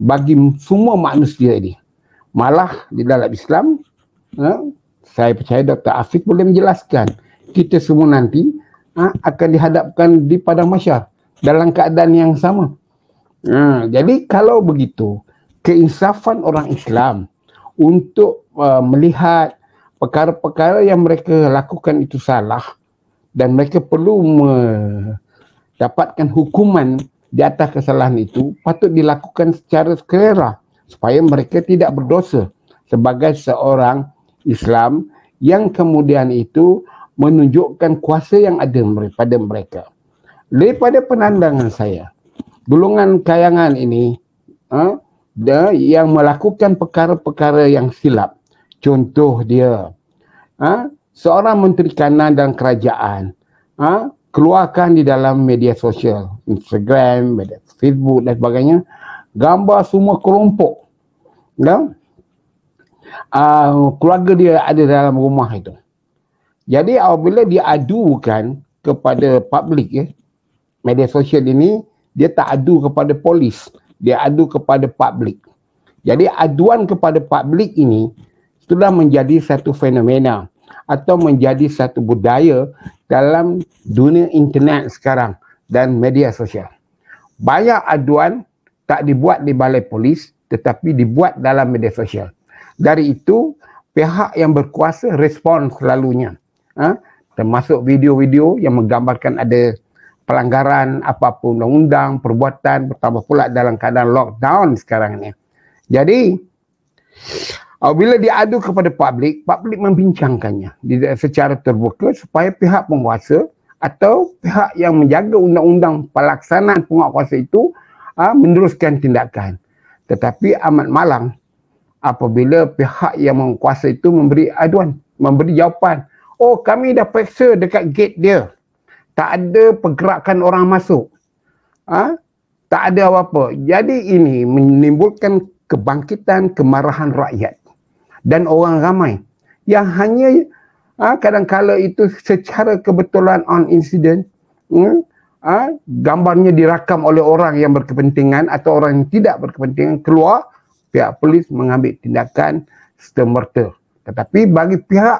bagi semua manusia ini. Malah di dalam Islam, saya percaya Dr. Afiq boleh menjelaskan, kita semua nanti akan dihadapkan di padang mahsyar dalam keadaan yang sama. Jadi kalau begitu, keinsafan orang Islam untuk melihat perkara-perkara yang mereka lakukan itu salah dan mereka perlu mendapatkan hukuman di atas kesalahan itu, patut dilakukan secara sukarela supaya mereka tidak berdosa sebagai seorang Islam yang kemudian itu menunjukkan kuasa yang ada pada mereka. Daripada penandangan saya, golongan kayangan ini yang melakukan perkara-perkara yang silap. Contoh dia, seorang menteri kanan dan kerajaan keluarkan di dalam media sosial, Instagram, media Facebook dan sebagainya, gambar semua kelompok. Keluarga dia ada dalam rumah itu. Jadi apabila dia adukan kepada publik, media sosial ini, dia tak adu kepada polis, dia adu kepada publik. Jadi aduan kepada publik ini sudah menjadi satu fenomena atau menjadi satu budaya dalam dunia internet sekarang dan media sosial. Banyak aduan tak dibuat di balai polis tetapi dibuat dalam media sosial. Dari itu, pihak yang berkuasa respon selalunya. Termasuk video-video yang menggambarkan ada pelanggaran apa-apa undang-undang, perbuatan, bertambah pula dalam keadaan lockdown sekarang ni. Jadi, apabila diadu kepada publik membincangkannya secara terbuka supaya pihak penguasa atau pihak yang menjaga undang-undang pelaksanaan penguasa itu meneruskan tindakan. Tetapi amat malang apabila pihak yang menguasai itu memberi aduan, memberi jawapan. Oh, kami dah periksa dekat gate dia. Tak ada pergerakan orang masuk. Tak ada apa-apa. Jadi ini menimbulkan kebangkitan kemarahan rakyat dan orang ramai yang hanya kadang-kala itu secara kebetulan on incident, gambarnya dirakam oleh orang yang berkepentingan atau orang yang tidak berkepentingan, keluar, pihak polis mengambil tindakan serta-merta. Tetapi bagi pihak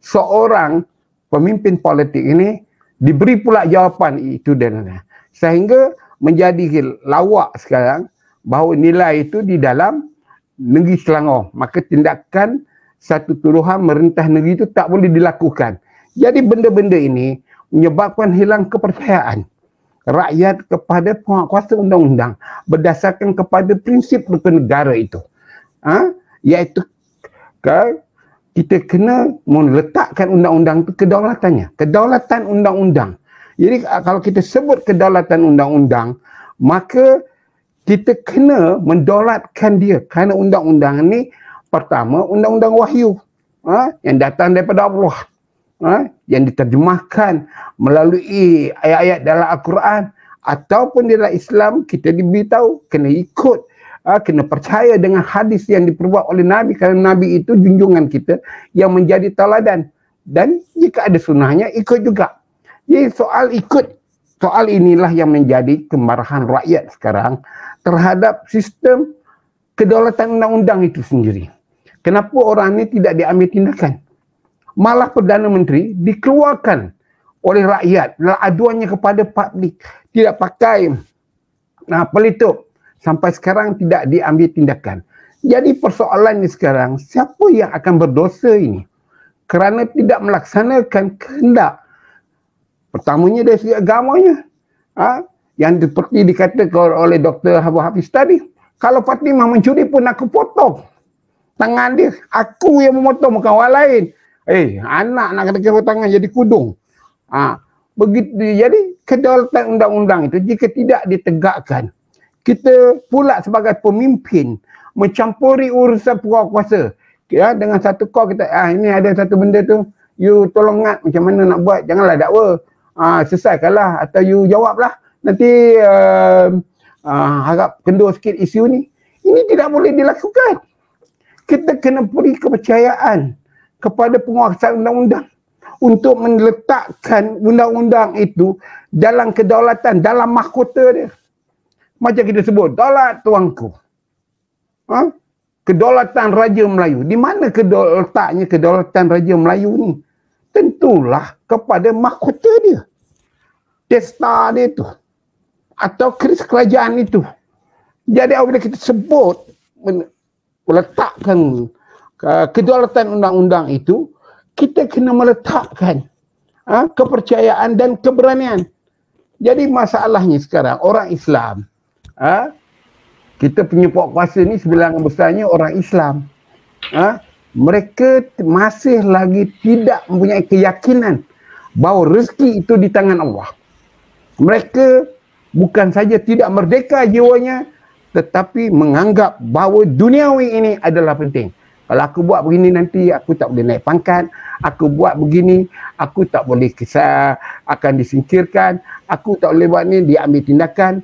seorang pemimpin politik ini diberi pula jawapan itu dan sehingga menjadi lawak sekarang bahawa nilai itu di dalam negeri Selangor, maka tindakan satu tuduhan merintah negeri itu tak boleh dilakukan. Jadi benda-benda ini menyebabkan hilang kepercayaan rakyat kepada penguatkuasa undang-undang berdasarkan kepada prinsip bernegara itu. Iaitu kita kena meletakkan undang-undang itu kedaulatannya, kedaulatan undang-undang. Jadi kalau kita sebut kedaulatan undang-undang, maka kita kena mendaulatkan dia, kerana undang-undang ni pertama undang-undang wahyu yang datang daripada Allah, yang diterjemahkan melalui ayat-ayat dalam Al-Quran ataupun dalam Islam. Kita diberitahu kena ikut, kena percaya dengan hadis yang diperbuat oleh Nabi, kerana Nabi itu junjungan kita yang menjadi tauladan, dan jika ada sunnahnya ikut juga. Jadi soal inilah yang menjadi kemarahan rakyat sekarang terhadap sistem kedaulatan undang-undang itu sendiri. Kenapa orang ini tidak diambil tindakan? Malah Perdana Menteri dikeluarkan oleh rakyat dalam aduannya kepada publik, tidak pakai pelitup. Sampai sekarang tidak diambil tindakan. Jadi persoalannya sekarang, siapa yang akan berdosa ini? Kerana tidak melaksanakan kehendak. Pertamanya dari segi agamanya. Yang seperti dikatakan oleh Dr. Abu Hafiz tadi. Kalau Fatimah mencuri pun aku potong tangan dia. Aku yang memotong, bukan orang lain. Anak nak kena kena tangan jadi kudung. Begitu. Jadi kedaulatan undang-undang itu jika tidak ditegakkan, kita pula sebagai pemimpin mencampuri urusan penguatkuasa. Dengan satu kau kita, ini ada satu benda tu, you tolong ngat macam mana nak buat, janganlah dakwa. Selesaikanlah atau you jawablah. Nanti harap kendur sikit isu ni. Ini tidak boleh dilakukan. Kita kena beri kepercayaan kepada penguasa undang-undang untuk meletakkan undang-undang itu dalam kedaulatan, dalam mahkota dia. Macam kita sebut, daulat tuanku. Kedaulatan Raja Melayu. Di mana letaknya kedaulatan Raja Melayu ni? Tentulah kepada mahkota dia. Testa dia tu. Atau keris kerajaan itu. Jadi apabila kita sebut meletakkan kedaulatan undang-undang itu, kita kena meletakkan kepercayaan dan keberanian. Jadi masalahnya sekarang orang Islam, kita punya penguasa ni sebilangan besarnya orang Islam. Mereka masih lagi tidak mempunyai keyakinan bahawa rezeki itu di tangan Allah. Mereka bukan saja tidak merdeka jiwanya, tetapi menganggap bahawa duniawi ini adalah penting. Kalau aku buat begini nanti aku tak boleh naik pangkat, aku buat begini aku tak boleh akan disingkirkan, aku tak boleh buat ni, diambil tindakan.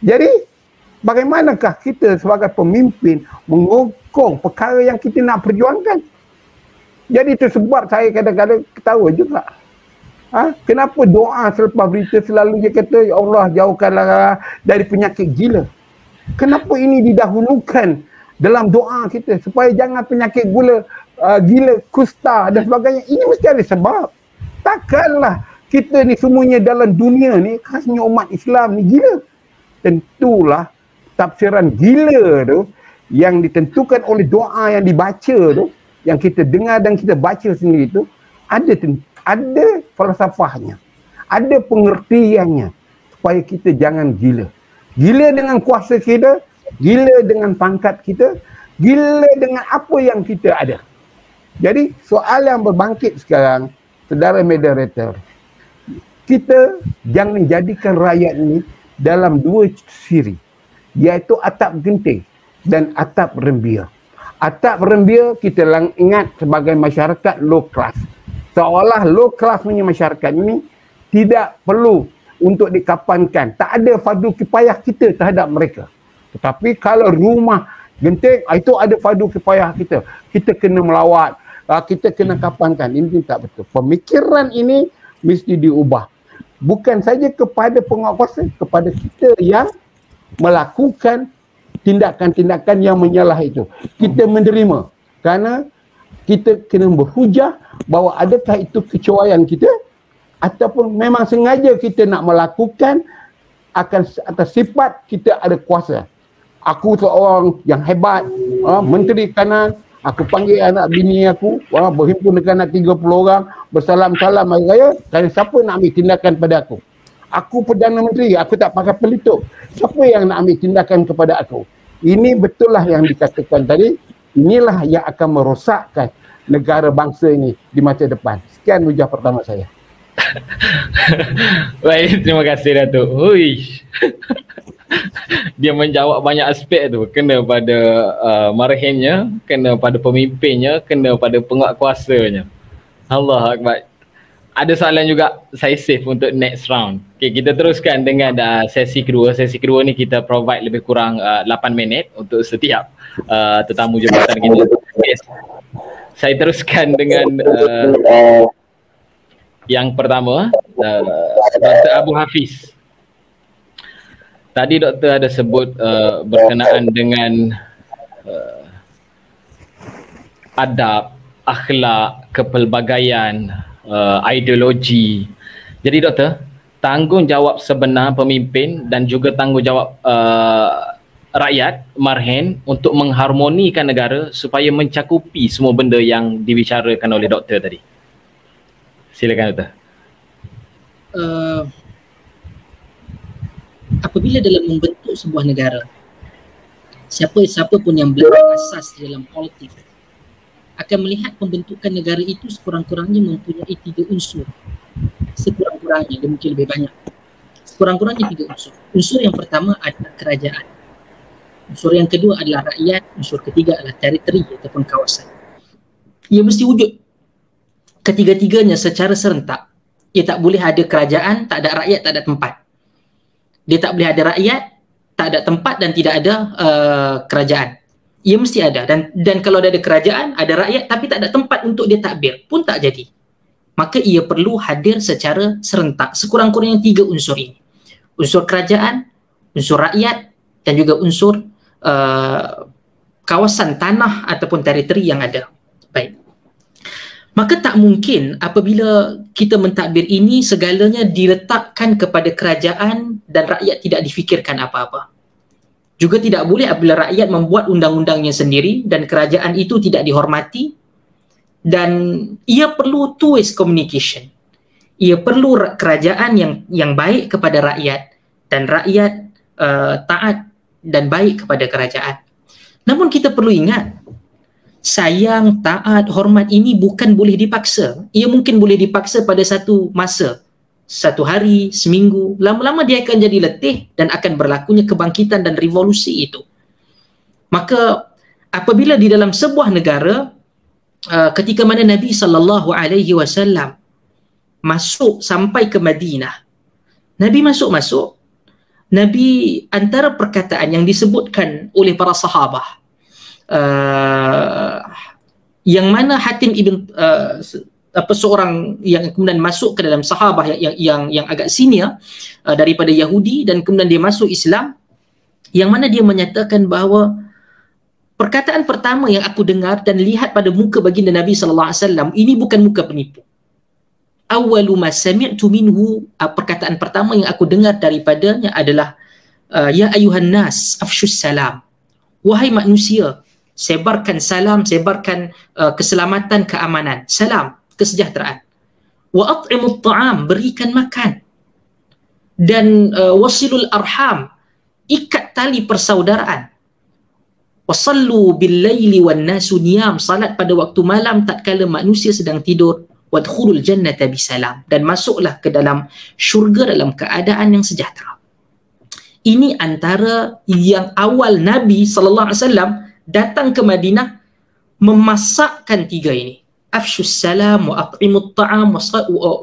Jadi bagaimanakah kita sebagai pemimpin mengokong perkara yang kita nak perjuangkan? Jadi itu sebab saya kadang-kadang ketawa juga. Kenapa doa selepas berita selalu dia kata, ya Allah jauhkanlah dari penyakit gila. Kenapa ini didahulukan dalam doa kita supaya jangan penyakit gila, kusta dan sebagainya? Ini mesti ada sebab. Takkanlah kita ni semuanya dalam dunia ni, khasnya umat Islam ni gila. Tentulah tafsiran gila tu yang ditentukan oleh doa yang dibaca tu, yang kita dengar dan kita baca sendiri tu, ada falsafahnya, ada pengertiannya supaya kita jangan gila. Gila dengan kuasa kita, gila dengan pangkat kita, gila dengan apa yang kita ada. Jadi soal yang berbangkit sekarang, saudara moderator, kita jangan jadikan rakyat ini dalam dua siri, iaitu atap genting dan atap rembia. Atap rembia kita ingat sebagai masyarakat low class. Seolah low class punya masyarakat ini tidak perlu untuk dikapankan. Tak ada fardu kifayah kita terhadap mereka. Tetapi kalau rumah genting, itu ada fardu kifayah kita. Kita kena melawat, kita kena kapankan. Ini tak betul. Pemikiran ini mesti diubah. Bukan saja kepada penguatkuasa, kepada kita yang melakukan tindakan-tindakan yang menyalah itu. Kita menerima. Kerana kita kena berhujah bahawa adakah itu kecuaian kita ataupun memang sengaja kita nak melakukan akan atas sifat kita ada kuasa. Aku seorang yang hebat, menteri kanan. Aku panggil anak bini aku, berhimpun dengan anak 30 orang, bersalam-salam hari raya. Dan siapa nak ambil tindakan pada aku? Aku Perdana Menteri, aku tak pakai pelitup. Siapa yang nak ambil tindakan kepada aku? Ini betul lah yang dikatakan tadi. Inilah yang akan merosakkan negara bangsa ini di masa depan. Sekian hujah pertama saya. Baik, terima kasih Datuk. Huish. Dia menjawab banyak aspek tu, kena pada marhemnya, kena pada pemimpinnya, kena pada penguatkuasanya. Allah Akbar. Ada soalan juga saya save untuk next round. Okay, kita teruskan dengan sesi kedua. Sesi kedua ni kita provide lebih kurang 8 minit untuk setiap tetamu jabatan kita. Okay. Saya teruskan dengan yang pertama, Dr. Abu Hafiz. Tadi doktor ada sebut berkenaan dengan adab, akhlak, kepelbagaian, ideologi. Jadi doktor, tanggungjawab sebenar pemimpin dan juga tanggungjawab rakyat marhen untuk mengharmonikan negara supaya mencakupi semua benda yang dibicarakan oleh doktor tadi. Silakan doktor. Apabila dalam membentuk sebuah negara, siapa pun yang belajar asas dalam politik akan melihat pembentukan negara itu sekurang-kurangnya mempunyai 3 unsur. Sekurang-kurangnya, dia mungkin lebih banyak. Sekurang-kurangnya 3 unsur. Unsur yang pertama adalah kerajaan. Unsur yang kedua adalah rakyat. Unsur ketiga adalah teritori ataupun kawasan. Ia mesti wujud ketiga-tiganya secara serentak. Ia tak boleh ada kerajaan, tak ada rakyat, tak ada tempat. Dia tak boleh ada rakyat, tak ada tempat dan tidak ada kerajaan. Ia mesti ada. Dan kalau ada kerajaan, ada rakyat tapi tak ada tempat untuk dia takbir, pun tak jadi. Maka ia perlu hadir secara serentak. Sekurang-kurangnya 3 unsur ini. Unsur kerajaan, unsur rakyat dan juga unsur kawasan tanah ataupun teritori yang ada. Baik. Maka tak mungkin apabila kita mentadbir ini segalanya diletakkan kepada kerajaan dan rakyat tidak difikirkan apa-apa. Juga tidak boleh apabila rakyat membuat undang-undangnya sendiri dan kerajaan itu tidak dihormati, dan ia perlu two-way communication. Ia perlu kerajaan yang baik kepada rakyat dan rakyat taat dan baik kepada kerajaan. Namun kita perlu ingat, sayang, taat, hormat ini bukan boleh dipaksa. Ia mungkin boleh dipaksa pada satu masa, 1 hari, seminggu. Lama-lama dia akan jadi letih dan akan berlakunya kebangkitan dan revolusi itu. Maka apabila di dalam sebuah negara, ketika mana Nabi SAW masuk sampai ke Madinah, Nabi masuk, Nabi antara perkataan yang disebutkan oleh para sahabah, yang mana Hatim ibn seorang yang kemudian masuk ke dalam sahabah yang agak senior daripada Yahudi dan kemudian dia masuk Islam, yang mana dia menyatakan bahawa perkataan pertama yang aku dengar dan lihat pada muka baginda Nabi SAW, ini bukan muka penipu. Awwalu ma sami'tu minhu, perkataan pertama yang aku dengar daripadanya adalah ya ayuhan nas afshus salam, wahai manusia, sebarkan salam, sebarkan keselamatan, keamanan, salam, kesejahteraan. Wa at'imut ta'am, berikan makan. Dan wasilul arham, ikat tali persaudaraan. Wasallu bil laili wan nasu niyam, salat pada waktu malam tatkala manusia sedang tidur. Wadkhulul jannata bisalam, dan masuklah ke dalam syurga dalam keadaan yang sejahtera. Ini antara yang awal Nabi SAW datang ke Madinah memasakkan 3 ini. Afshus salam wa at'imut ta'am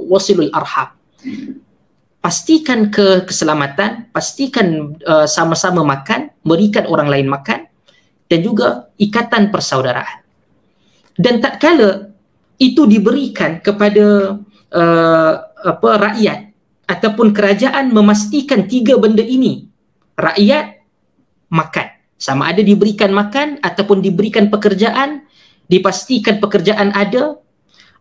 wasilul arham. Pastikan keselamatan, pastikan sama-sama makan, berikan orang lain makan, dan juga ikatan persaudaraan. Dan tak kala itu diberikan kepada rakyat ataupun kerajaan memastikan 3 benda ini. Rakyat makan, sama ada diberikan makan ataupun diberikan pekerjaan, dipastikan pekerjaan ada,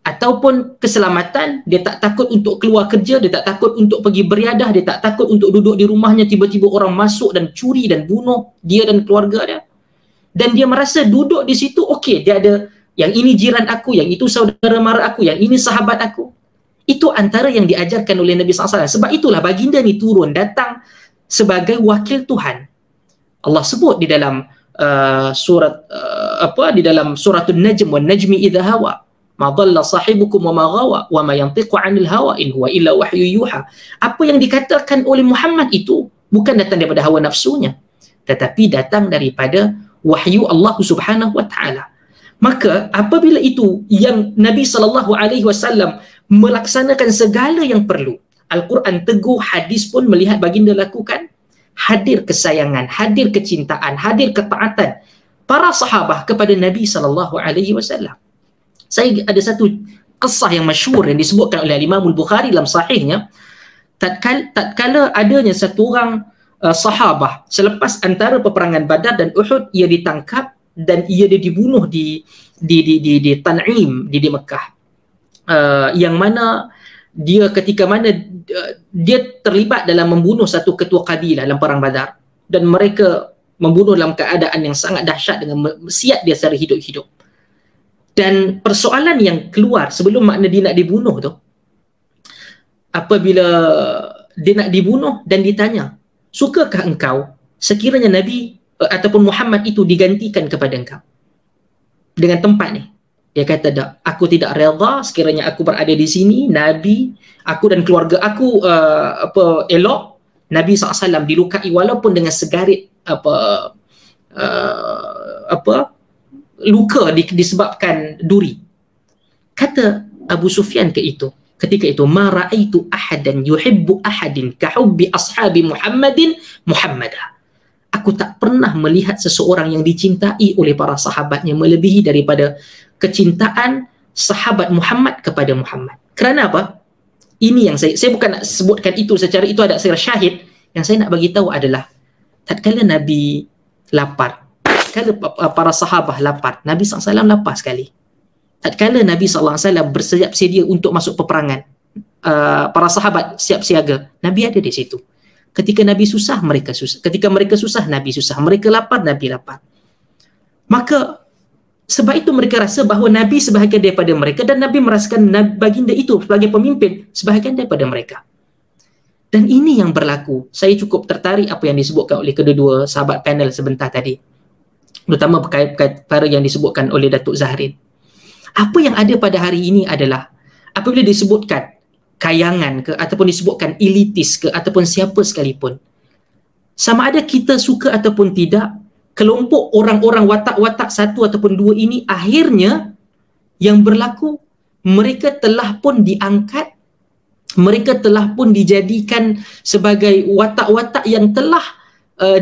ataupun keselamatan, dia tak takut untuk keluar kerja, dia tak takut untuk pergi beriadah, dia tak takut untuk duduk di rumahnya tiba-tiba orang masuk dan curi dan bunuh dia dan keluarga dia. Dan dia merasa duduk di situ, okey, dia ada yang ini jiran aku, yang itu saudara mara aku, yang ini sahabat aku. Itu antara yang diajarkan oleh Nabi SAW. Sebab itulah baginda ni turun, datang sebagai wakil Tuhan. Allah sebut di dalam di dalam suratul Najm, wan najmi idza hawa ma dhalla sahibukum wa ma ghawa wa ma yantiqu 'anil hawa in huwa illa wahyu yuha. Apa yang dikatakan oleh Muhammad itu bukan datang daripada hawa nafsunya, tetapi datang daripada wahyu Allah Subhanahu wa taala. Maka apabila itu yang Nabi SAW melaksanakan segala yang perlu, Al-Quran teguh, hadis pun melihat baginda lakukan, hadir kesayangan, hadir kecintaan, hadir ketaatan para sahabat kepada Nabi SAW. Saya ada satu kisah yang masyhur yang disebutkan oleh Imam Al-Bukhari dalam sahihnya. Tatkala adanya satu orang sahabah selepas antara peperangan Badar dan Uhud, ia ditangkap dan ia dibunuh di Tan'im di Mekah, yang mana dia ketika mana dia terlibat dalam membunuh satu ketua kabilah dalam perang Badar, dan mereka membunuh dalam keadaan yang sangat dahsyat dengan siap dia secara hidup-hidup. Dan persoalan yang keluar sebelum makna dia nak dibunuh tu, apabila dia nak dibunuh dan ditanya, sukakah engkau sekiranya Nabi ataupun Muhammad itu digantikan kepada engkau dengan tempat ni? Dia kata, tak, aku tidak redha sekiranya aku berada di sini, Nabi, aku dan keluarga aku elok, Nabi SAW dilukai walaupun dengan segarit luka disebabkan duri. Kata Abu Sufyan ketika itu, ma ra'aitu ahadan yuhibbu ahadin ka hubbi ashabi Muhammadin Muhammadah. Aku tak pernah melihat seseorang yang dicintai oleh para sahabatnya melebihi daripada kecintaan sahabat Muhammad kepada Muhammad. Kerana apa? Ini yang saya bukan nak sebutkan itu secara itu ada secara syahid. Yang saya nak bagi tahu adalah tatkala Nabi lapar, tatkala para sahabat lapar, Nabi SAW lapar sekali. Tatkala Nabi SAW bersiap sedia untuk masuk peperangan, para sahabat siap siaga, Nabi ada di situ. Ketika Nabi susah, mereka susah. Ketika mereka susah, Nabi susah. Mereka lapar, Nabi lapar. Maka sebab itu mereka rasa bahawa Nabi sebahagian daripada mereka, dan Nabi merasakan baginda itu sebagai pemimpin sebahagian daripada mereka. Dan ini yang berlaku. Saya cukup tertarik apa yang disebutkan oleh kedua-dua sahabat panel sebentar tadi, terutama perkara yang disebutkan oleh Datuk Zahrin. Apa yang ada pada hari ini adalah apabila disebutkan kayangan ke ataupun disebutkan elitis ke ataupun siapa sekalipun, sama ada kita suka ataupun tidak, kelompok orang-orang watak-watak satu ataupun dua ini akhirnya yang berlaku, mereka telah pun diangkat, mereka telah pun dijadikan sebagai watak-watak yang telah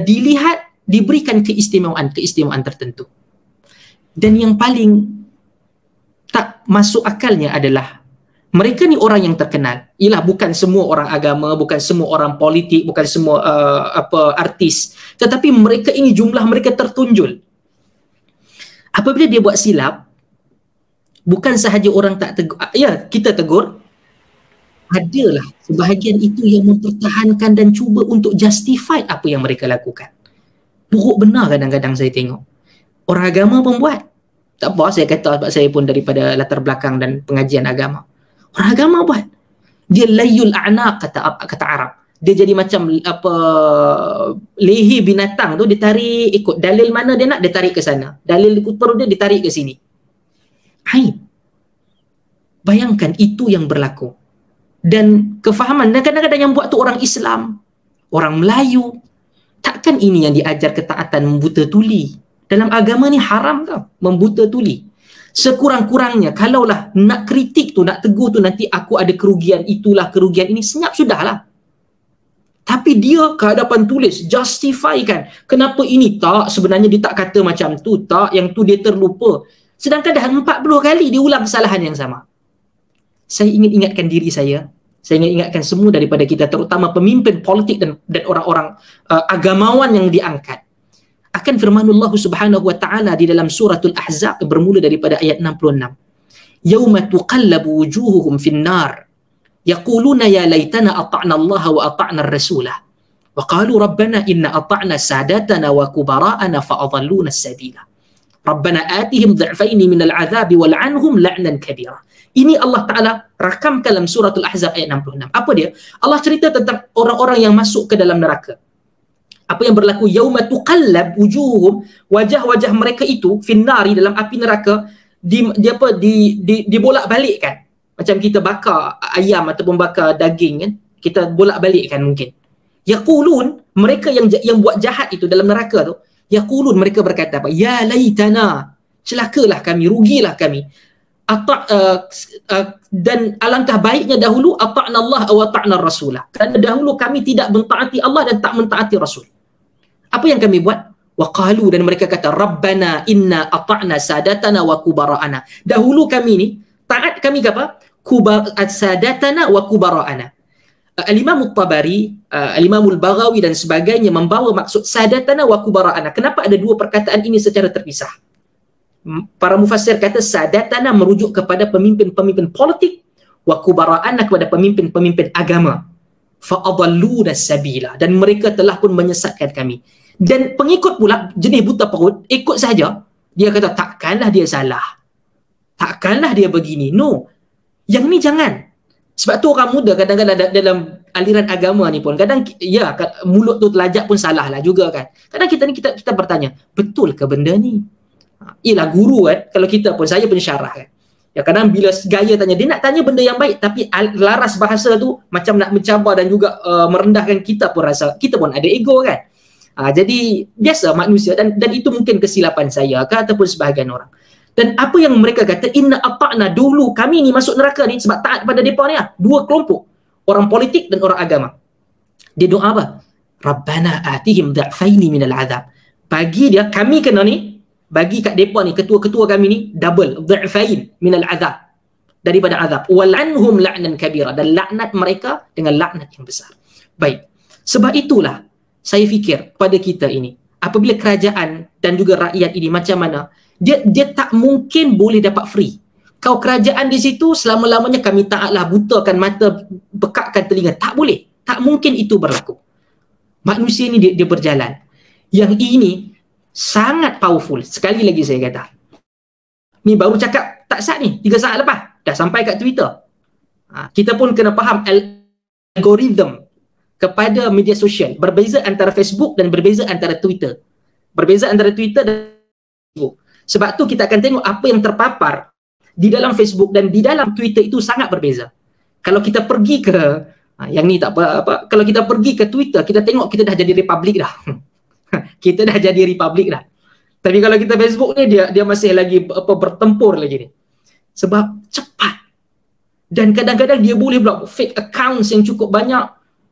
dilihat diberikan keistimewaan tertentu. Dan yang paling tak masuk akalnya adalah mereka ni orang yang terkenal. Ialah bukan semua orang agama, bukan semua orang politik, bukan semua artis, tetapi mereka ini jumlah mereka tertunjul. Apabila dia buat silap, bukan sahaja orang tak tegur, kita tegur, adalah sebahagian itu yang mempertahankan dan cuba untuk justify apa yang mereka lakukan. Buruk benar kadang-kadang saya tengok. Orang agama pun buat. Tak apa, saya kata sebab saya pun daripada latar belakang dan pengajian agama. Orang agama buat. Dia layul a'naq kata Arab. Dia jadi macam leher binatang tu, dia tarik ikut dalil mana dia nak, dia tarik ke sana. Dalil perut dia ditarik ke sini. Aib. Bayangkan itu yang berlaku. Dan kefahaman, dan kadang-kadang yang buat tu orang Islam, orang Melayu. Takkan ini yang diajar ketaatan membuta tuli? Dalam agama ni haram tau membuta tuli. Sekurang-kurangnya kalaulah nak kritik tu, nak tegur tu, nanti aku ada kerugian itulah, kerugian ini, senyap sudahlah. Tapi dia ke hadapan tulis, justify kan, kenapa ini tak, sebenarnya dia tak kata macam tu, tak, yang tu dia terlupa. Sedangkan dah 40 kali dia ulang kesalahan yang sama. Saya ingin ingatkan diri saya ingin ingatkan semua daripada kita, terutama pemimpin politik dan orang-orang agamawan yang diangkat, akan firmanullah Subhanahu wa ta'ala di dalam suratul Ahzab bermula daripada ayat 66, yauma tuqallabu wujuhuhum fin-nar yaquluna ya laitana ata'na Allah wa ata'na ar-rasulah wa qalu rabbana inna ata'na sadatana wa kubara'ana fa adalluna as-sabila rabbana atihim dhi'faini minal 'adzabi wal'anhum la'nan kabira. Ini Allah Ta'ala rakam dalam suratul Ahzab ayat 66. Apa dia? Allah cerita tentang orang-orang yang masuk ke dalam neraka. Apa yang berlaku? Yauma tuqallab wujuhum, wajah-wajah mereka itu finnari, dalam api neraka, dibolak-balikkan. Macam kita bakar ayam ataupun bakar daging kan, kita bolak-balikkan mungkin. Yaqulun, mereka yang buat jahat itu dalam neraka tu, yaqulun, mereka berkata apa? Ya laitana, celakalah kami, rugilah kami. Dan alangkah baiknya dahulu ata'na Allah wa ata'na rasulah, kerana dahulu kami tidak mentaati Allah dan tak mentaati Rasul. Apa yang kami buat? Wa qalu, dan mereka kata rabbana inna ata'na sadatana wa kubara'ana. Dahulu kami ni taat kami ke apa? Sadatana wa kubara'ana. Al-Imam At-Tabari, Al-Imam Al-Baghawi dan sebagainya membawa maksud sadatana wa kubara'ana. Kenapa ada dua perkataan ini secara terpisah? Para mufassir kata sadatana merujuk kepada pemimpin-pemimpin politik, wa kubara'ana kepada pemimpin-pemimpin agama. Fa'adalluna sabila, dan mereka telah pun menyesatkan kami. Dan pengikut pula jenis buta perut, ikut saja. Dia kata takkanlah dia salah, takkanlah dia begini. No, yang ni jangan. Sebab tu orang muda kadang-kadang dalam aliran agama ni pun kadang ya mulut tu telajak pun salah lah juga kan. Kadang kita bertanya, betul ke benda ni? Ialah guru kan, kalau kita pun, saya pensyarah kan, ya kadang bila gaya tanya, dia nak tanya benda yang baik tapi laras bahasa tu macam nak mencabar dan juga merendahkan, kita pun rasa, kita pun ada ego kan. Jadi biasa manusia, dan itu mungkin kesilapan saya ke ataupun sebahagian orang. Dan apa yang mereka kata, inna ata'na, dulu kami ni masuk neraka ni sebab taat pada mereka ni dua kelompok, orang politik dan orang agama. Dia doa apa? Rabbana atihim dha'faini minal azab, bagi dia, kami kena ni, bagi kat mereka ni, ketua-ketua kami ni double, dha'fain minal azab, daripada azab, walanhum la'nan kabira, dan laknat mereka dengan laknat yang besar. Baik, sebab itulah saya fikir pada kita ini, apabila kerajaan dan juga rakyat ini macam mana, dia tak mungkin boleh dapat free. Kau kerajaan di situ selama-lamanya kami taatlah, butakan mata, bekakkan telinga, tak boleh, tak mungkin itu berlaku. Manusia ini dia berjalan. Yang ini sangat powerful. Sekali lagi saya kata, ni baru cakap tak sat ni, 3 saat lepas dah sampai kat Twitter. Kita pun kena faham algoritma kepada media sosial. Berbeza antara Facebook dan berbeza antara Twitter. Berbeza antara Twitter dan Facebook. Sebab tu kita akan tengok apa yang terpapar di dalam Facebook dan di dalam Twitter itu sangat berbeza. Kalau kita pergi ke yang ni tak apa, kalau kita pergi ke Twitter, kita tengok kita dah jadi republik dah. Kita dah jadi republik dah. Tapi kalau kita Facebook ni, dia masih lagi bertempur lagi ni. Sebab cepat. Dan kadang-kadang dia boleh pula fake accounts yang cukup banyak,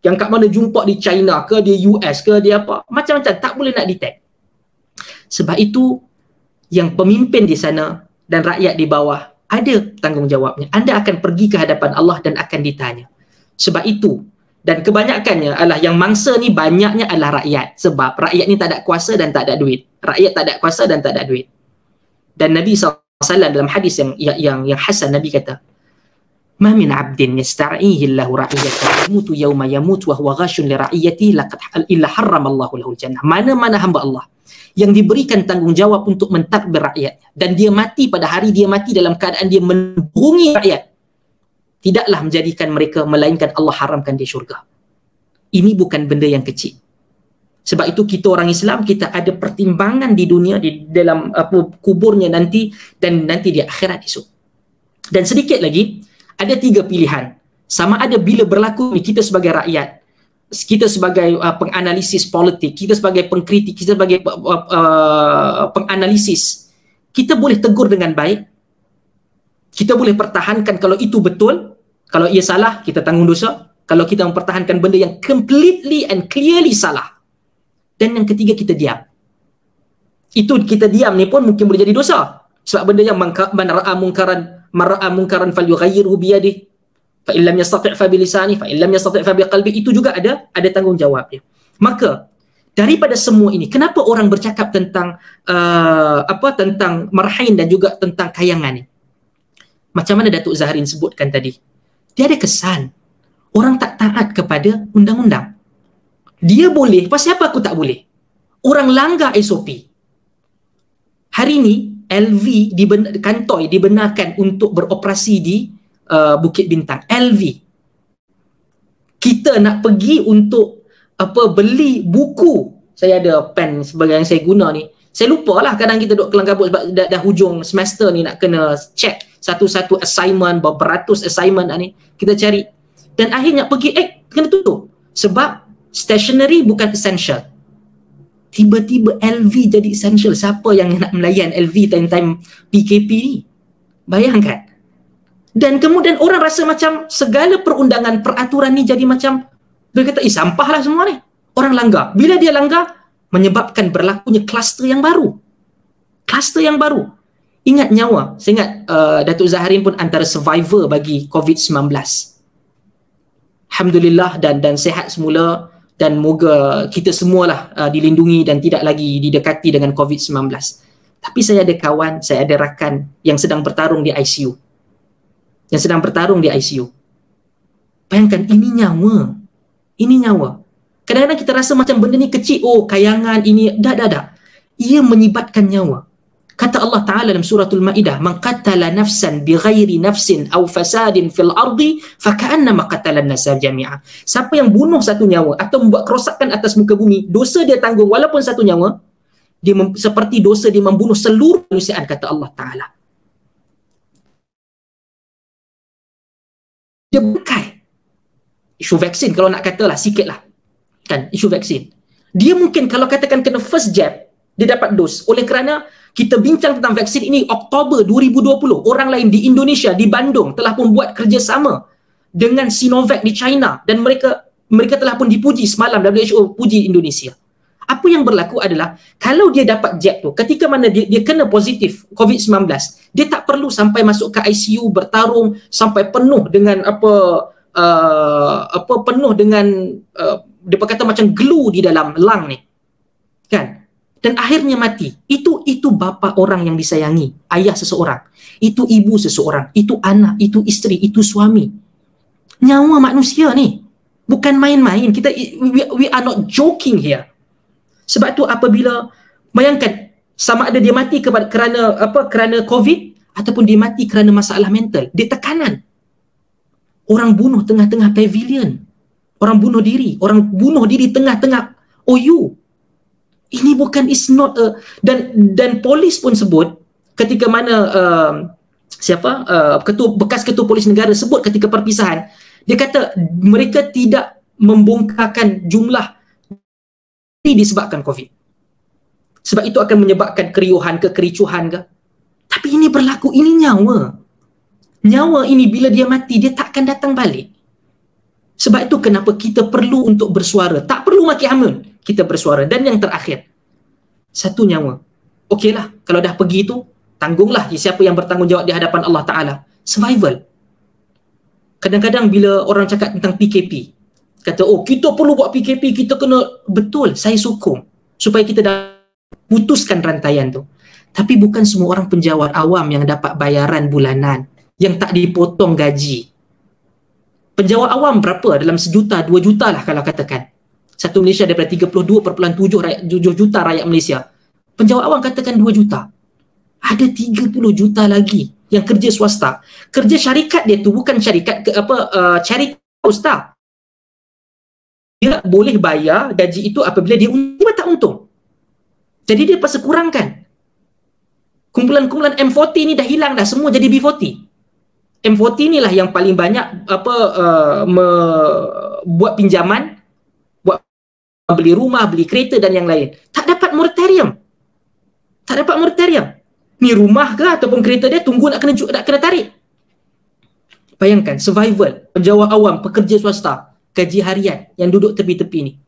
yang kat mana jumpa di China ke, di US ke, di apa, macam-macam, tak boleh nak detect. Sebab itu yang pemimpin di sana dan rakyat di bawah ada tanggungjawabnya. Anda akan pergi ke hadapan Allah dan akan ditanya. Sebab itu, dan kebanyakannya adalah yang mangsa ni banyaknya adalah rakyat. Sebab rakyat ni tak ada kuasa dan tak ada duit. Rakyat tak ada kuasa dan tak ada duit. Dan Nabi SAW dalam hadis yang hasan, Nabi kata, "Ma min 'abdin yasta'ihi Allahu ra'iyatan yamutu yawma yamut wa huwa ghashun li ra'iyati laqad illa harrama Allahu lahu al-jannah." Mana-mana hamba Allah yang diberikan tanggungjawab untuk mentadbir rakyatnya dan dia mati pada hari dia mati dalam keadaan dia membohongi rakyat, tidaklah menjadikan mereka melainkan Allah haramkan dia syurga. Ini bukan benda yang kecil. Sebab itu kita orang Islam, kita ada pertimbangan di dunia, di dalam kuburnya nanti dan nanti di akhirat esok. Dan sedikit lagi, ada 3 pilihan. Sama ada bila berlaku kita sebagai rakyat, kita sebagai penganalisis politik, kita sebagai pengkritik, kita sebagai penganalisis, kita boleh tegur dengan baik, kita boleh pertahankan kalau itu betul. Kalau ia salah, kita tanggung dosa. Kalau kita mempertahankan benda yang completely and clearly salah. Dan yang ketiga, kita diam. Itu kita diam ni pun mungkin boleh jadi dosa. Sebab benda yang man ra'a munkaran falyughayyirhu biyadihi fa illam yastati' fa bilisani fa illam yastati' fa biqalbi, itu juga ada tanggungjawab dia. Maka daripada semua ini, kenapa orang bercakap tentang tentang marhain dan juga tentang kayangan ni? macam mana Datuk Zahrin sebutkan tadi, dia ada kesan orang tak taat kepada undang-undang. Dia boleh, pasal apa aku tak boleh? Orang langgar SOP. Hari ni LV Kantoi dibenarkan untuk beroperasi di Bukit Bintang. LV. Kita nak pergi untuk beli buku. Saya ada pen sebagai yang saya guna ni. Saya lupa lah, kadang kita duduk kelang kabut sebab dah hujung semester ni, nak kena check satu-satu assignment, beratus assignment ni kita cari. Dan akhirnya pergi kena tutup sebab stationery bukan essential. Tiba-tiba LV jadi essential. Siapa yang nak melayan LV time-time PKP ni? Bayangkan. Dan kemudian orang rasa macam segala perundangan, peraturan ni jadi macam, dia kata, sampah lah semua ni. Orang langgar. Bila dia langgar, menyebabkan berlakunya kluster yang baru. Kluster yang baru. Ingat nyawa. Saya ingat Datuk Zahrin pun antara survivor bagi COVID-19. Alhamdulillah dan sihat semula, dan moga kita semualah dilindungi dan tidak lagi didekati dengan COVID-19. Tapi saya ada kawan, saya ada rakan yang sedang bertarung di ICU. Bayangkan, ini nyawa. Ini nyawa. Kadang-kadang kita rasa macam benda ni kecil, kayangan ini, dah. Ia menyibatkan nyawa. Kata Allah Ta'ala dalam suratul Ma'idah, "Man qatala nafsan bighairi nafsin aw fasadin fil ardi faka'annama qatala an-nasa jami'a." Siapa yang bunuh satu nyawa atau membuat kerosakan atas muka bumi, dosa dia tanggung walaupun satu nyawa, dia seperti dosa dia membunuh seluruh manusiaan, kata Allah Ta'ala. Dia berkai. Isu vaksin kalau nak katalah sikit lah. Kan, isu vaksin. Dia mungkin kalau katakan kena first jab, dia dapat dos. Oleh kerana kita bincang tentang vaksin ini Oktober 2020, orang lain di Indonesia, di Bandung telah pun buat kerjasama dengan Sinovac di China, dan mereka telah pun dipuji semalam, WHO puji Indonesia. Apa yang berlaku adalah kalau dia dapat jab tu, ketika mana dia kena positif COVID-19, dia tak perlu sampai masuk ke ICU, bertarung sampai penuh dengan penuh dengan dia berkata macam glue di dalam lung ni. Kan? Dan akhirnya mati. Itu bapa orang yang disayangi, ayah seseorang, itu ibu seseorang, itu anak, itu isteri, itu suami. Nyawa manusia ni bukan main-main. We are not joking here. Sebab tu apabila, bayangkan, sama ada dia mati kerana COVID ataupun dia mati kerana masalah mental, dia tekanan. Orang bunuh tengah-tengah pavilion. Orang bunuh diri tengah-tengah OU. Ini bukan, is not a, dan polis pun sebut ketika mana bekas ketua polis negara sebut ketika perpisahan, dia kata mereka tidak membongkarkan jumlah disebabkan COVID. Sebab itu akan menyebabkan keriuhan ke, kericuhan ke. Tapi ini berlaku, ini nyawa. Nyawa ini bila dia mati, dia tak akan datang balik. Sebab itu kenapa kita perlu untuk bersuara. Tak perlu maki hamun, kita bersuara. Dan yang terakhir, satu nyawa. Okeylah, kalau dah pergi tu, tanggunglah siapa yang bertanggungjawab di hadapan Allah Ta'ala. Survival. Kadang-kadang bila orang cakap tentang PKP, kata, kita perlu buat PKP, kita kena, betul, saya sokong supaya kita dah putuskan rantaian tu. Tapi bukan semua orang penjawat awam yang dapat bayaran bulanan, yang tak dipotong gaji. Penjawat awam berapa? Dalam 1 juta, 2 juta lah kalau katakan. Satu Malaysia daripada 32.7 juta rakyat Malaysia. Penjawat awam katakan 2 juta. Ada 30 juta lagi yang kerja swasta. Kerja syarikat dia tu bukan syarikat charity ustaz. Dia boleh bayar gaji itu apabila dia tak untung. Jadi dia pasal kurangkan. Kumpulan-kumpulan M40 ni dah hilang dah, semua jadi B40. M40 inilah yang paling banyak buat pinjaman, buat beli rumah, beli kereta dan yang lain. Tak dapat moratorium. Ni rumah ke ataupun kereta dia tunggu nak kena tarik. Bayangkan, survival, penjawat awam, pekerja swasta, gaji harian yang duduk tepi-tepi ni.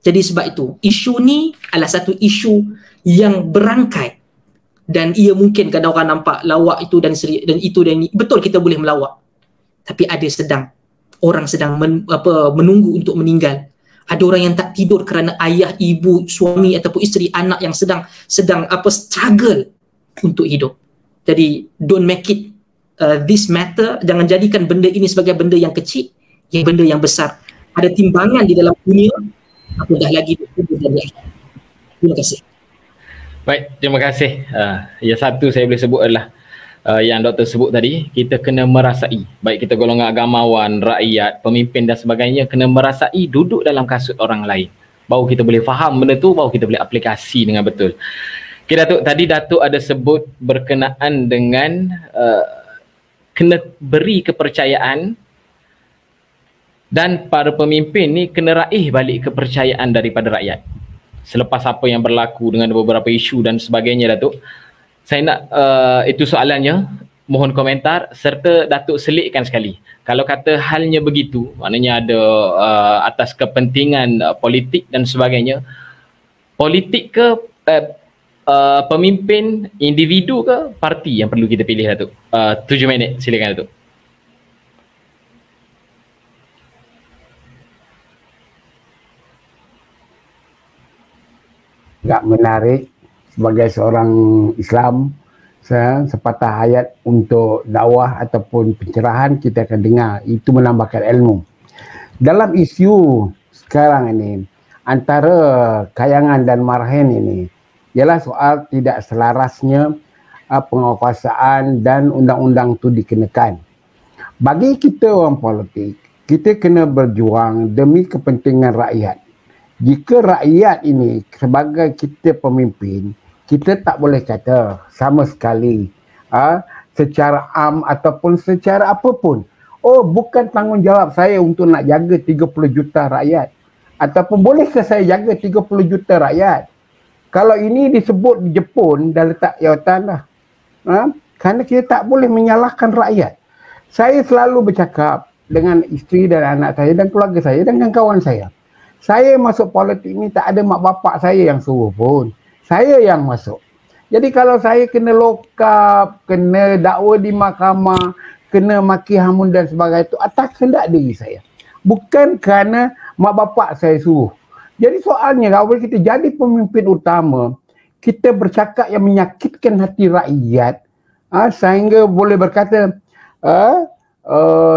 Jadi sebab itu, isu ni adalah satu isu yang berangkai. Dan ia mungkin kadang orang nampak lawak itu dan itu dan ini. Betul, kita boleh melawak. Tapi ada orang sedang menunggu untuk meninggal. Ada orang yang tak tidur kerana ayah, ibu, suami ataupun isteri, anak yang sedang struggle untuk hidup. Jadi don't make it this matter, jangan jadikan benda ini sebagai benda yang kecil, benda yang besar. Ada timbangan di dalam dunia, apatah lagi benda di akhirat. Terima kasih. Baik, terima kasih. Yang satu saya boleh sebut adalah yang doktor sebut tadi, kita kena merasai, baik kita golongan agamawan, rakyat, pemimpin dan sebagainya, kena merasai duduk dalam kasut orang lain. Baru kita boleh faham benda tu, baru kita boleh aplikasi dengan betul. Okay, Datuk, tadi Datuk ada sebut berkenaan dengan kena beri kepercayaan dan para pemimpin ni kena raih balik kepercayaan daripada rakyat. Selepas apa yang berlaku dengan beberapa isu dan sebagainya, Datuk, saya nak itu soalannya, mohon komentar serta Datuk selitkan sekali. Kalau kata halnya begitu, maknanya ada atas kepentingan politik dan sebagainya, politik ke pemimpin, individu ke parti yang perlu kita pilih, Datuk? 7 minit, silakan Datuk. Agak menarik sebagai seorang Islam, sepatah ayat untuk dakwah ataupun pencerahan kita akan dengar, itu menambahkan ilmu. Dalam isu sekarang ini antara Kayangan dan Marhen ini ialah soal tidak selarasnya penguasaan dan undang-undang itu dikenakan. Bagi kita orang politik, kita kena berjuang demi kepentingan rakyat. Jika rakyat ini sebagai kita pemimpin, kita tak boleh kata sama sekali secara am ataupun secara apapun, oh bukan tanggungjawab saya untuk nak jaga 30 juta rakyat, ataupun bolehkah saya jaga 30 juta rakyat. Kalau ini disebut di Jepun, dah letak jawatan dah. Kerana kita tak boleh menyalahkan rakyat. Saya selalu bercakap dengan isteri dan anak saya dan keluarga saya dan kawan saya. Saya masuk politik ni tak ada mak bapak saya yang suruh pun. Saya yang masuk. Jadi kalau saya kena lokap, kena dakwa di mahkamah, kena maki hamun dan sebagainya, itu atas kehendak diri saya. Bukan kerana mak bapak saya suruh. Jadi soalnya kalau kita jadi pemimpin utama, kita bercakap yang menyakitkan hati rakyat, sehingga boleh berkata,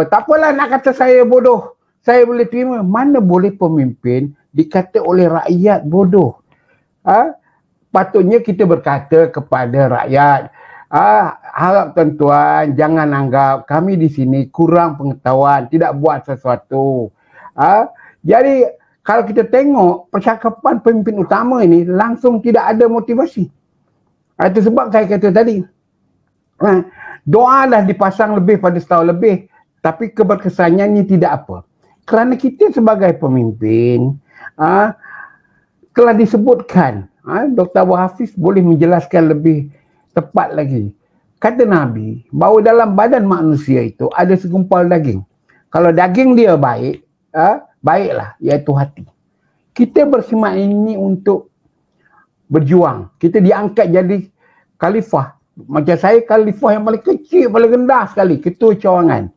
tak apalah nak kata saya bodoh, saya boleh terima. Mana boleh pemimpin dikata oleh rakyat bodoh? Patutnya kita berkata kepada rakyat, harap tuan-tuan jangan anggap kami di sini kurang pengetahuan, tidak buat sesuatu. Jadi kalau kita tengok percakapan pemimpin utama ini langsung tidak ada motivasi. Itu sebab saya kata tadi, doa dah dipasang lebih pada setahun lebih, tapi keberkesannya ini tidak apa. Kerana kita sebagai pemimpin, telah disebutkan, Dr. Abu Hafiz boleh menjelaskan lebih tepat lagi. Kata Nabi, bahawa dalam badan manusia itu ada segumpal daging. Kalau daging dia baik, baiklah, iaitu hati. Kita berkhidmat ini untuk berjuang. Kita diangkat jadi khalifah. Macam saya khalifah yang paling kecil, paling rendah sekali, ketua cawangan.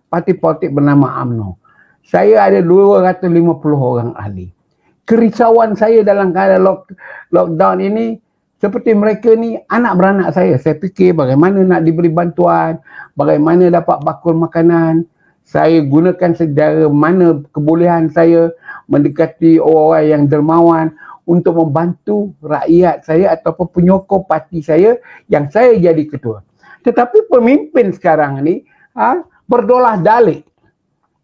Parti politik bernama UMNO. Saya ada 250 orang ahli. Kerisauan saya dalam keadaan lockdown ini, seperti mereka ni anak beranak saya. Saya fikir bagaimana nak diberi bantuan, bagaimana dapat bakul makanan. Saya gunakan sedara mana kebolehan saya mendekati orang-orang yang dermawan untuk membantu rakyat saya ataupun penyokong parti saya yang saya jadi ketua. Tetapi pemimpin sekarang ni berdolah dalik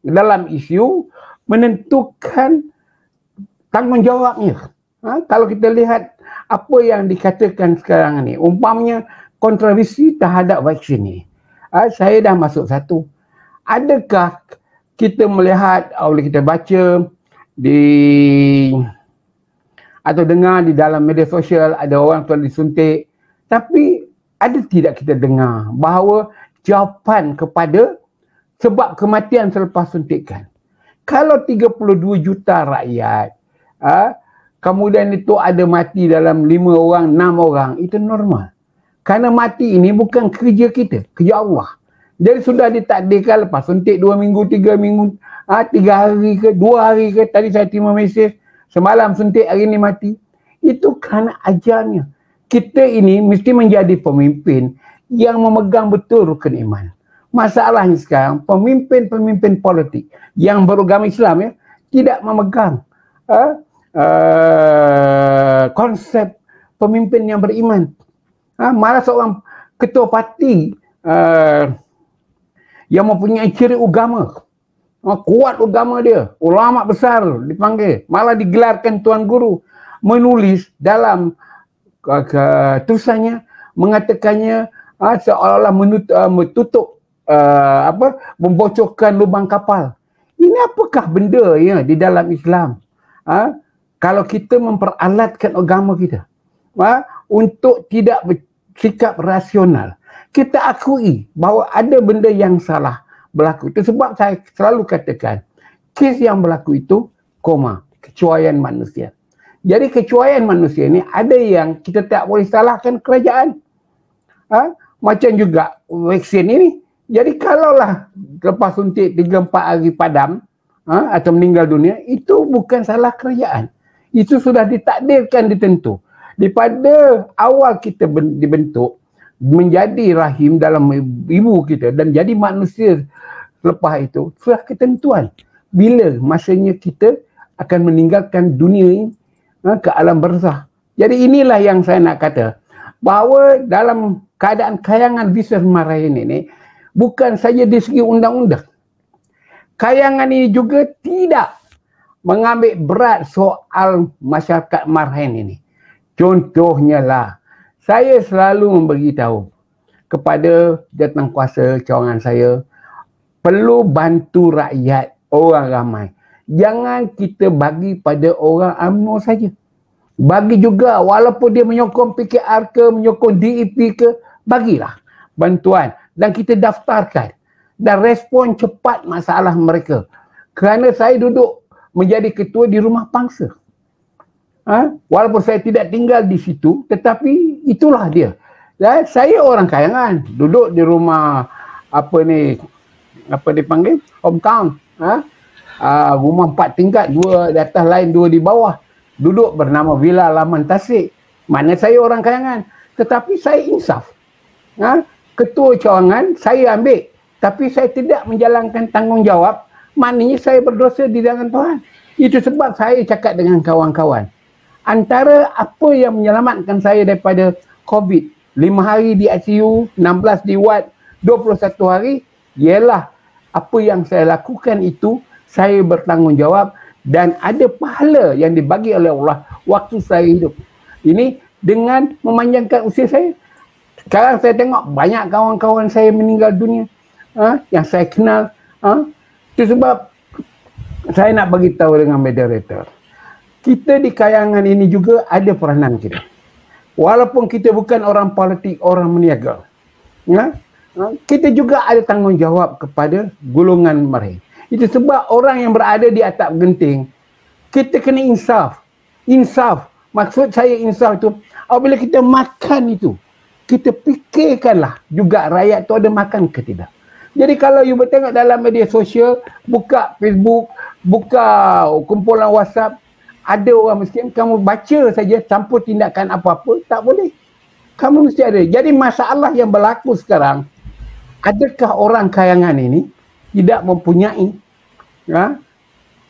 dalam isu menentukan tanggungjawabnya. Kalau kita lihat apa yang dikatakan sekarang ni, umpamanya kontroversi terhadap vaksin ni, saya dah masuk satu. Adakah kita melihat, boleh kita baca atau dengar di dalam media sosial ada orang telah disuntik, tapi ada tidak kita dengar bahawa jawapan kepada sebab kematian selepas suntikan? Kalau 32 juta rakyat, kemudian itu ada mati dalam 5 orang, 6 orang, itu normal. Kerana mati ini bukan kerja kita, kerja Allah. Jadi sudah ditakdirkan lepas suntik 2 minggu, 3 minggu, 3 hari ke, 2 hari ke, tadi saya terima mesej, semalam suntik, hari ini mati. Itu kerana ajalnya. Kita ini mesti menjadi pemimpin yang memegang betul rukun iman. Masalahnya sekarang pemimpin-pemimpin politik yang beragama Islam ya tidak memegang konsep pemimpin yang beriman. Malah seorang ketua parti yang mempunyai ciri agama, kuat agama dia, ulama besar dipanggil, malah digelarkan tuan guru, menulis dalam tulisannya mengatakannya seolah-olah menutup membocorkan lubang kapal. Ini apakah benda ya di dalam Islam? Kalau kita memperalatkan agama kita untuk tidak bersikap rasional, kita akui bahawa ada benda yang salah berlaku. Itu sebab saya selalu katakan, kes yang berlaku itu kecuaian manusia. Jadi kecuaian manusia ini ada yang kita tak boleh salahkan kerajaan. Macam juga vaksin ini. Jadi kalaulah lepas suntik 3-4 hari padam atau meninggal dunia, itu bukan salah kerajaan. Itu sudah ditakdirkan, ditentu. Daripada awal kita dibentuk menjadi rahim dalam ibu kita dan jadi manusia lepas itu, sudah ketentuan bila masanya kita akan meninggalkan dunia ini ke alam barzakh. Jadi inilah yang saya nak kata, bahawa dalam keadaan kayangan Visus Marhain ini bukan saja dari segi undang-undang, kayangan ini juga tidak mengambil berat soal masyarakat Marhain ini. Contohnya lah, saya selalu memberitahu kepada jawatankuasa cawangan saya, perlu bantu rakyat, orang ramai. Jangan kita bagi pada orang UMNO saja. Bagi juga walaupun dia menyokong PKR ke, menyokong DAP ke, bagilah bantuan. Dan kita daftarkan dan respon cepat masalah mereka. Kerana saya duduk menjadi ketua di rumah pangsa. Walaupun saya tidak tinggal di situ, tetapi itulah dia. Dan saya orang kayangan, duduk di rumah apa dipanggil? Hometown. Rumah 4 tingkat, 2 di atas lain, 2 di bawah. Duduk bernama Villa Laman Tasik. Mana saya orang kayangan. Tetapi saya insaf. Ketua cawangan saya ambil. Tapi saya tidak menjalankan tanggungjawab. Maknanya saya berdosa di hadapan Tuhan. Itu sebab saya cakap dengan kawan-kawan. Antara apa yang menyelamatkan saya daripada COVID, 5 hari di ICU, 16 di ward, 21 hari, ialah apa yang saya lakukan itu, saya bertanggungjawab dan ada pahala yang dibagi oleh Allah waktu saya hidup. Ini dengan memanjangkan usia saya. Sekarang saya tengok banyak kawan-kawan saya meninggal dunia yang saya kenal. Itu sebab saya nak bagi tahu dengan moderator. Kita di kayangan ini juga ada peranan kita. Walaupun kita bukan orang politik, orang meniaga. Kita juga ada tanggungjawab kepada golongan Marhain. Itu sebab orang yang berada di atap genting, kita kena insaf. Insaf. Maksud saya insaf itu, apabila kita makan itu, kita fikirkanlah juga rakyat tu ada makan ke tidak. Jadi kalau you bertengok dalam media sosial, buka Facebook, buka kumpulan WhatsApp, ada orang miskin, kamu baca saja campur tindakan apa-apa, tak boleh. Kamu mesti ada. Jadi masalah yang berlaku sekarang, adakah orang kayangan ini tidak mempunyai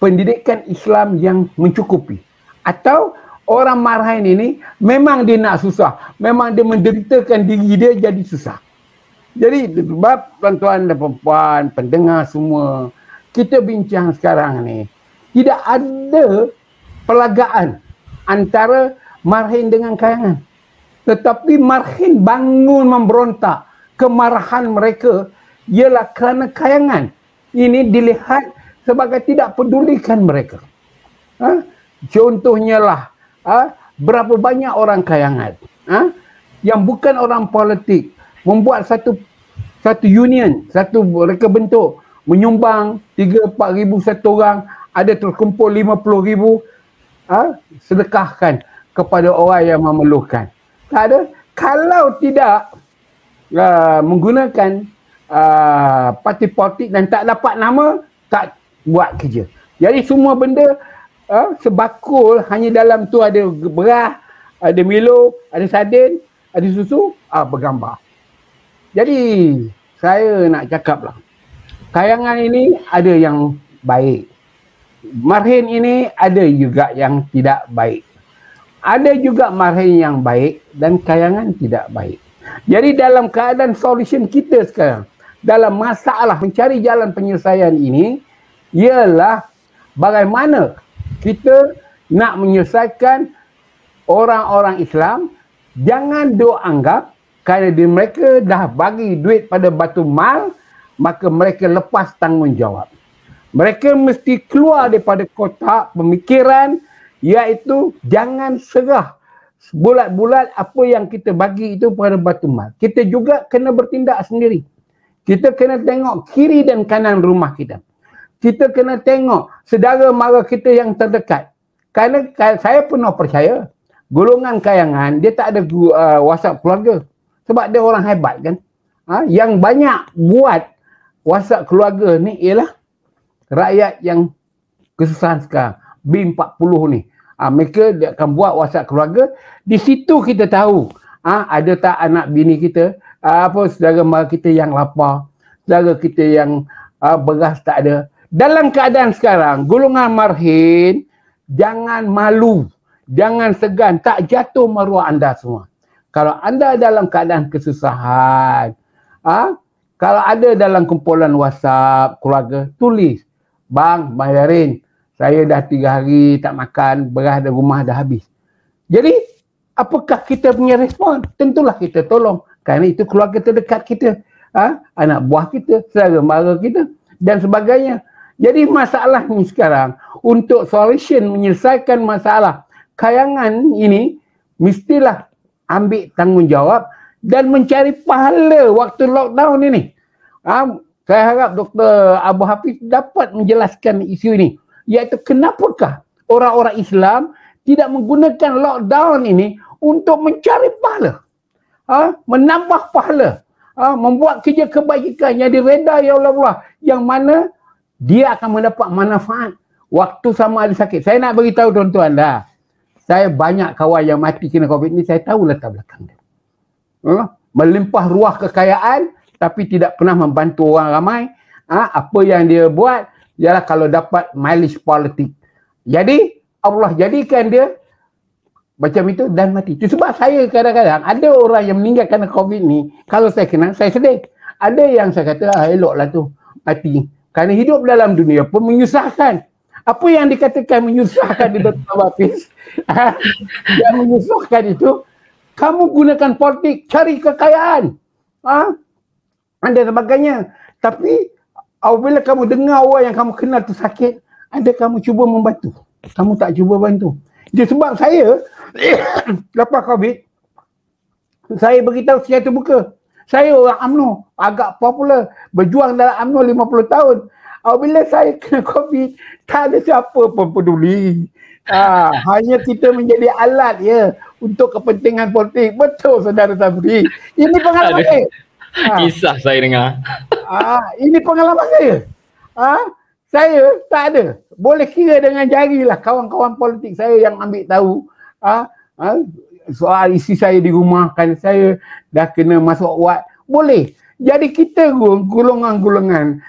pendidikan Islam yang mencukupi? Atau orang Marhain ini memang dia nak susah, memang dia menderitakan diri dia jadi susah. Jadi sebab tuan-tuan dan puan-puan, pendengar semua, kita bincang sekarang ni, tidak ada pelagaan antara Marhain dengan kayangan. Tetapi Marhain bangun memberontak. Kemarahan mereka ialah kerana kayangan ini dilihat sebagai tidak pedulikan mereka. Contohnya lah, berapa banyak orang kayangan yang bukan orang politik membuat satu union, mereka bentuk, menyumbang 3-4 ribu satu orang, ada terkumpul 50 ribu, sedekahkan kepada orang yang memerlukan. Tak ada. Kalau tidak menggunakan parti politik dan tak dapat nama, tak buat kerja. Jadi semua benda sebakul, hanya dalam tu ada beras, ada Milo, ada sardin, ada susu, bergambar. Jadi saya nak cakap lah, kayangan ini ada yang baik, marhin ini ada juga yang tidak baik. Ada juga marhin yang baik dan kayangan tidak baik. Jadi dalam keadaan solution kita sekarang, dalam masalah mencari jalan penyelesaian ini, ialah bagaimana kita nak menyelesaikan orang-orang Islam. Jangan duk anggap kerana mereka dah bagi duit pada Baitul Mal, maka mereka lepas tanggungjawab. Mereka mesti keluar daripada kotak pemikiran, iaitu jangan serah bulat-bulat apa yang kita bagi itu pada Baitul Mal. Kita juga kena bertindak sendiri. Kita kena tengok kiri dan kanan rumah kita. Kita kena tengok saudara mara kita yang terdekat. Kerana saya pernah percaya golongan kayangan dia tak ada WhatsApp keluarga. Sebab dia orang hebat kan. Yang banyak buat WhatsApp keluarga ni ialah rakyat yang kesusahan sekarang. B40 ni. Mereka dia akan buat WhatsApp keluarga. Di situ kita tahu ada tak anak bini kita, saudara mara kita yang lapar, saudara kita yang beras tak ada. Dalam keadaan sekarang, golongan marhin, jangan malu, jangan segan, tak jatuh maruah anda semua. Kalau anda dalam keadaan kesusahan, kalau ada dalam kumpulan WhatsApp keluarga, tulis, bang bayarin, saya dah 3 hari tak makan, beras di rumah dah habis. Jadi, apakah kita punya respon? Tentulah kita tolong. Kerana itu keluarga terdekat kita. Anak buah kita, saudara mara kita dan sebagainya. Jadi masalah ni sekarang, untuk solution menyelesaikan masalah kayangan ini, mestilah ambil tanggungjawab dan mencari pahala waktu lockdown ini. Saya harap Dr. Abu Hafiz dapat menjelaskan isu ini. Iaitu kenapakah orang-orang Islam tidak menggunakan lockdown ini untuk mencari pahala, menambah pahala, membuat kerja kebaikan yang direda ya Allah, yang mana dia akan mendapat manfaat waktu sama ada sakit. Saya nak beritahu tuan-tuan dah, saya banyak kawan yang mati kena COVID ni, saya tahu latar belakang dia. Melimpah ruah kekayaan tapi tidak pernah membantu orang ramai. Apa yang dia buat ialah kalau dapat mileage politik. Jadi Allah jadikan dia macam itu dan mati. Itu sebab saya kadang-kadang ada orang yang meninggal kerana COVID ni, kalau saya kenal, saya sedih. Ada yang saya kata, eloklah tu mati. Kerana hidup dalam dunia pun menyusahkan. Apa yang dikatakan menyusahkan di Dr. Hafiz, yang menyusahkan itu, kamu gunakan politik, cari kekayaan. Dan sebagainya. Tapi apabila kamu dengar orang yang kamu kenal tu sakit, ada kamu cuba membantu. Kamu tak cuba bantu. Itu sebab saya, lepas COVID, saya beritahu secara terbuka. Saya orang UMNO, agak popular, berjuang dalam UMNO 50 tahun. Apabila saya kena COVID, tak ada siapa pun peduli. Hanya kita menjadi alat ya untuk kepentingan politik. Betul saudara Sabri. Ini pengalaman saya. Kisah saya dengar. Ini pengalaman saya. Saya tak ada. Boleh kira dengan jari lah kawan-kawan politik saya yang ambil tahu soal isi saya di rumah, kan saya dah kena masuk wad. Boleh. Jadi kita golongan-golongan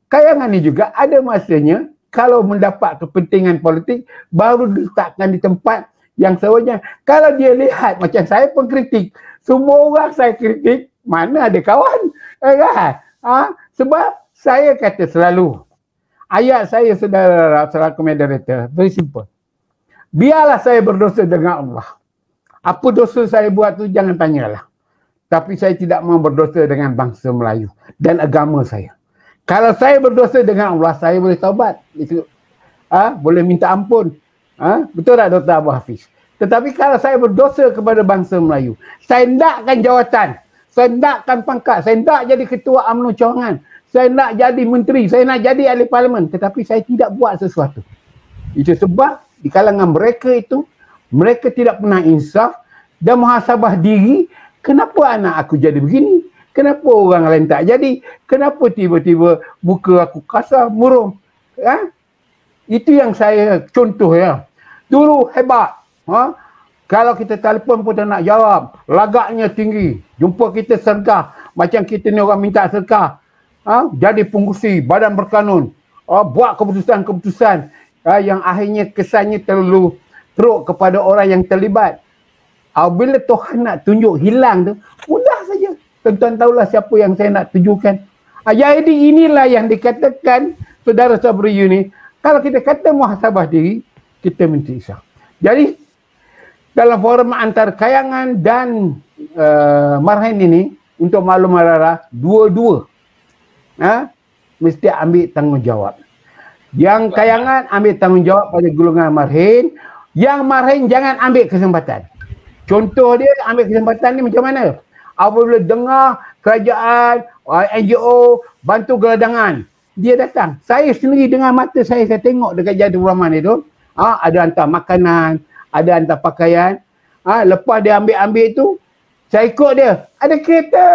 kayangan ni juga ada masanya kalau mendapat kepentingan politik baru diletakkan di tempat yang sewajarnya. Kalau dia lihat macam saya pengkritik, semua orang saya kritik, mana ada kawan, kan? Sebab saya kata selalu, ayat saya saudara selaku moderator, very simple. Biarlah saya berdosa dengan Allah. Apa dosa saya buat tu jangan tanyalah. Tapi saya tidak mau berdosa dengan bangsa Melayu dan agama saya. Kalau saya berdosa dengan Allah, saya boleh taubat. Itu boleh minta ampun. Betul tak Dr. Abu Hafiz? Tetapi kalau saya berdosa kepada bangsa Melayu, saya hendakkan jawatan, saya hendakkan pangkat, saya hendak jadi ketua UMNO cawangan, saya nak jadi menteri, saya nak jadi ahli parlimen, tetapi saya tidak buat sesuatu. Itu sebab di kalangan mereka itu, mereka tidak pernah insaf dan muhasabah diri. Kenapa anak aku jadi begini? Kenapa orang lain tak jadi? Kenapa tiba-tiba muka aku kasar, murung? Itu yang saya contoh ya. Dulu hebat. Kalau kita telefon pun tak nak jawab. Lagaknya tinggi. Jumpa kita sergah. macam kita ni orang minta sedekah, jadi pengurusi badan berkanun, buat keputusan-keputusan yang akhirnya kesannya terlalu teruk kepada orang yang terlibat. Bila Tuhan nak tunjuk hilang tu, mudah saja. Tuan-tuan tahulah siapa yang saya nak tujukan. Jadi inilah yang dikatakan saudara Sabri ni, kalau kita kata muhasabah diri, kita minta isyak. Jadi dalam forum antara Kayangan dan Marhain ini, untuk maklum Rara, dua-dua mesti ambil tanggungjawab. Yang Kayangan ambil tanggungjawab pada golongan Marhain, yang Marhain jangan ambil kesempatan. Contoh dia ambil kesempatan ni macam mana? Apabila dengar kerajaan, NGO bantu geradangan, dia datang. Saya sendiri dengan mata saya tengok dekat Jadu Rahman itu, ada hantar makanan, ada hantar pakaian. Lepas dia ambil tu, saya ikut dia. Ada kereta.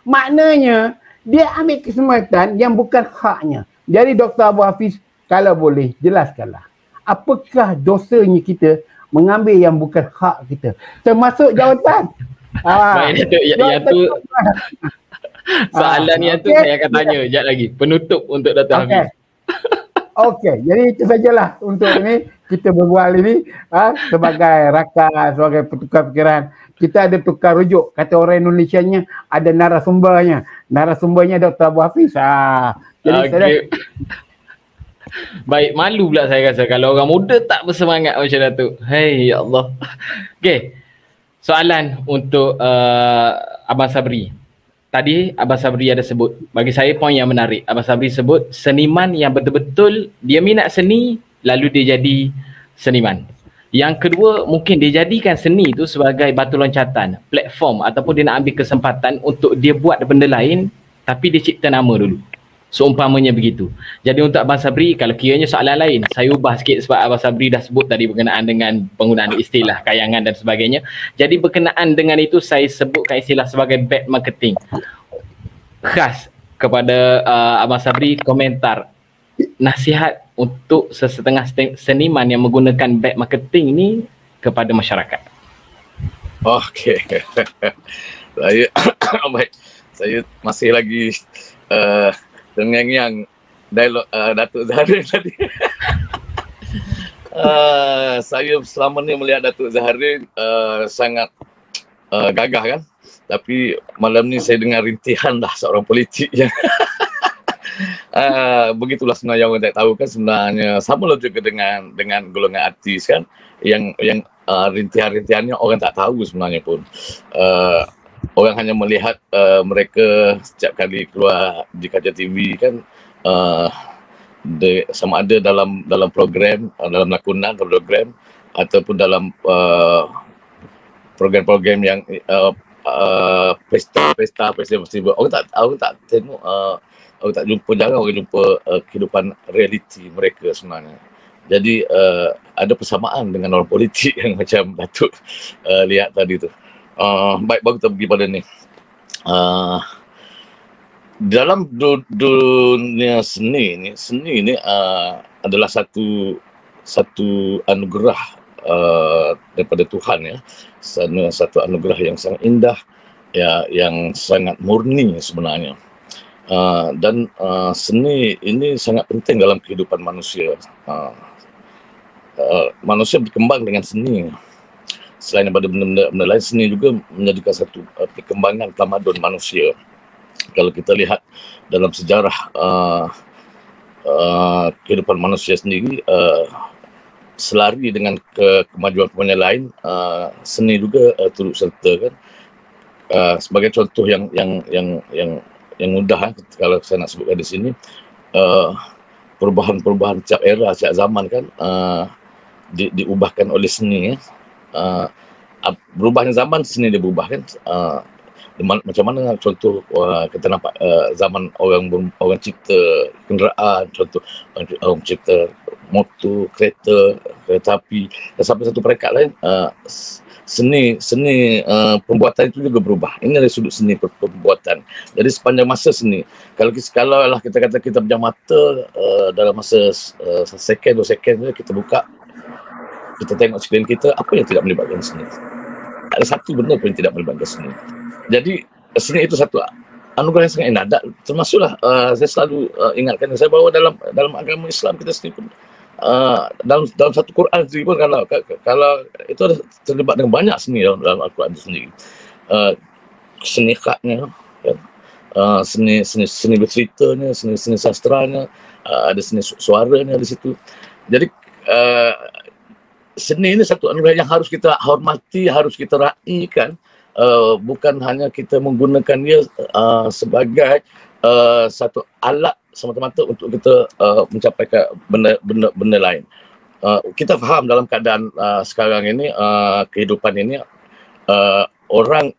Maknanya, dia ambil kesempatan yang bukan haknya. Jadi Dr. Abu Hafiz, kalau boleh, jelaskanlah. Apakah dosanya kita mengambil yang bukan hak kita? Termasuk jawatan. Baik, Datuk. Yang tu soalan yang tu saya akan tanya sekejap lagi. Penutup untuk Dr. Hafiz. Okey, jadi itu sajalah untuk ini kita berbual ini sebagai rakan, sebagai pertukar fikiran. Kita ada tukar rujuk. Kata orang Indonesianya ada narasumbernya. Narasumbernya Dr. Abu Hafiz. Jadi baik, malu pula saya rasa kalau orang muda tak bersemangat macam Datuk. Hai, ya Allah. Okey. Soalan untuk Abang Sabri. Tadi Abang Sabri ada sebut, bagi saya poin yang menarik. Abang Sabri sebut seniman yang betul-betul dia minat seni, lalu dia jadi seniman. Yang kedua, mungkin dia jadikan seni itu sebagai batu loncatan, platform, ataupun dia nak ambil kesempatan untuk dia buat benda lain, tapi dia cipta nama dulu. Seumpamanya begitu. Jadi untuk Abang Sabri, kalau kiranya soalan lain, saya ubah sikit sebab Abang Sabri dah sebut tadi berkenaan dengan penggunaan istilah kayangan dan sebagainya. Jadi berkenaan dengan itu, saya sebutkan istilah sebagai bad marketing. Khas kepada Abang Sabri, komentar nasihat untuk sesetengah seniman yang menggunakan bad marketing ni kepada masyarakat. Okey. Saya masih lagi terngiang-ngiang dialog Datuk Zahrin tadi. Saya selama ni melihat Datuk Zahrin sangat gagah kan. Tapi malam ni saya dengar rintihan dah seorang politik yang begitulah sebenarnya orang tak tahu kan, sebenarnya sama lah juga dengan golongan artis kan, yang rintihan-rintihannya orang tak tahu sebenarnya pun. Orang hanya melihat mereka setiap kali keluar di kaca TV kan, sama ada dalam program, dalam lakonan program, ataupun dalam program-program yang festival. Orang tak tengok, orang tak jumpa, jarang orang jumpa kehidupan realiti mereka sebenarnya. Jadi ada persamaan dengan orang politik yang macam Datuk lihat tadi tu. Baik, baru kita pergi pada ni. Dalam dunia seni ni adalah satu anugerah daripada Tuhan ya. Satu anugerah yang sangat indah ya, yang sangat murni sebenarnya. Dan seni ini sangat penting dalam kehidupan manusia. Manusia berkembang dengan seni. Selain daripada benda-benda lain, seni juga menjadikan satu perkembangan tamadun manusia. Kalau kita lihat dalam sejarah kehidupan manusia sendiri, selari dengan kemajuan-kemajuan lain, seni juga turut serta kan. Sebagai contoh yang mudah kalau saya nak sebutkan di sini, perubahan-perubahan setiap era, setiap zaman kan diubahkan oleh seni ya. Berubahnya zaman, seni dia berubah kan. Macam mana contoh kita nampak zaman orang cipta kenderaan, contoh orang cipta motor, kereta api, dan sampai satu peringkat lain, seni pembuatan itu juga berubah. Ini dari sudut seni pembuatan. Jadi sepanjang masa seni, kalau lah kita kata kita pejam mata dalam masa second 2 second kita buka, kita tengok sekeliling kita, apa yang tidak melibatkan seni? Tak ada satu benda pun yang tidak melibatkan seni. Jadi seni itu satu anugerah yang sangat indah. Termasuklah saya selalu ingatkan saya bahawa dalam agama Islam kita sendiri pun dalam satu Quran sendiri pun kalau itu ada terlibat dengan banyak seni dalam Al-Quran itu sendiri. Seni khaknya, seni berceritanya, seni sastranya, ada seni suaranya di situ. Jadi seni ini satu anugerah yang harus kita hormati, harus kita raikan. Bukan hanya kita menggunakan dia sebagai satu alat semata-mata untuk kita mencapai benda lain. Kita faham dalam keadaan sekarang ini, kehidupan ini, orang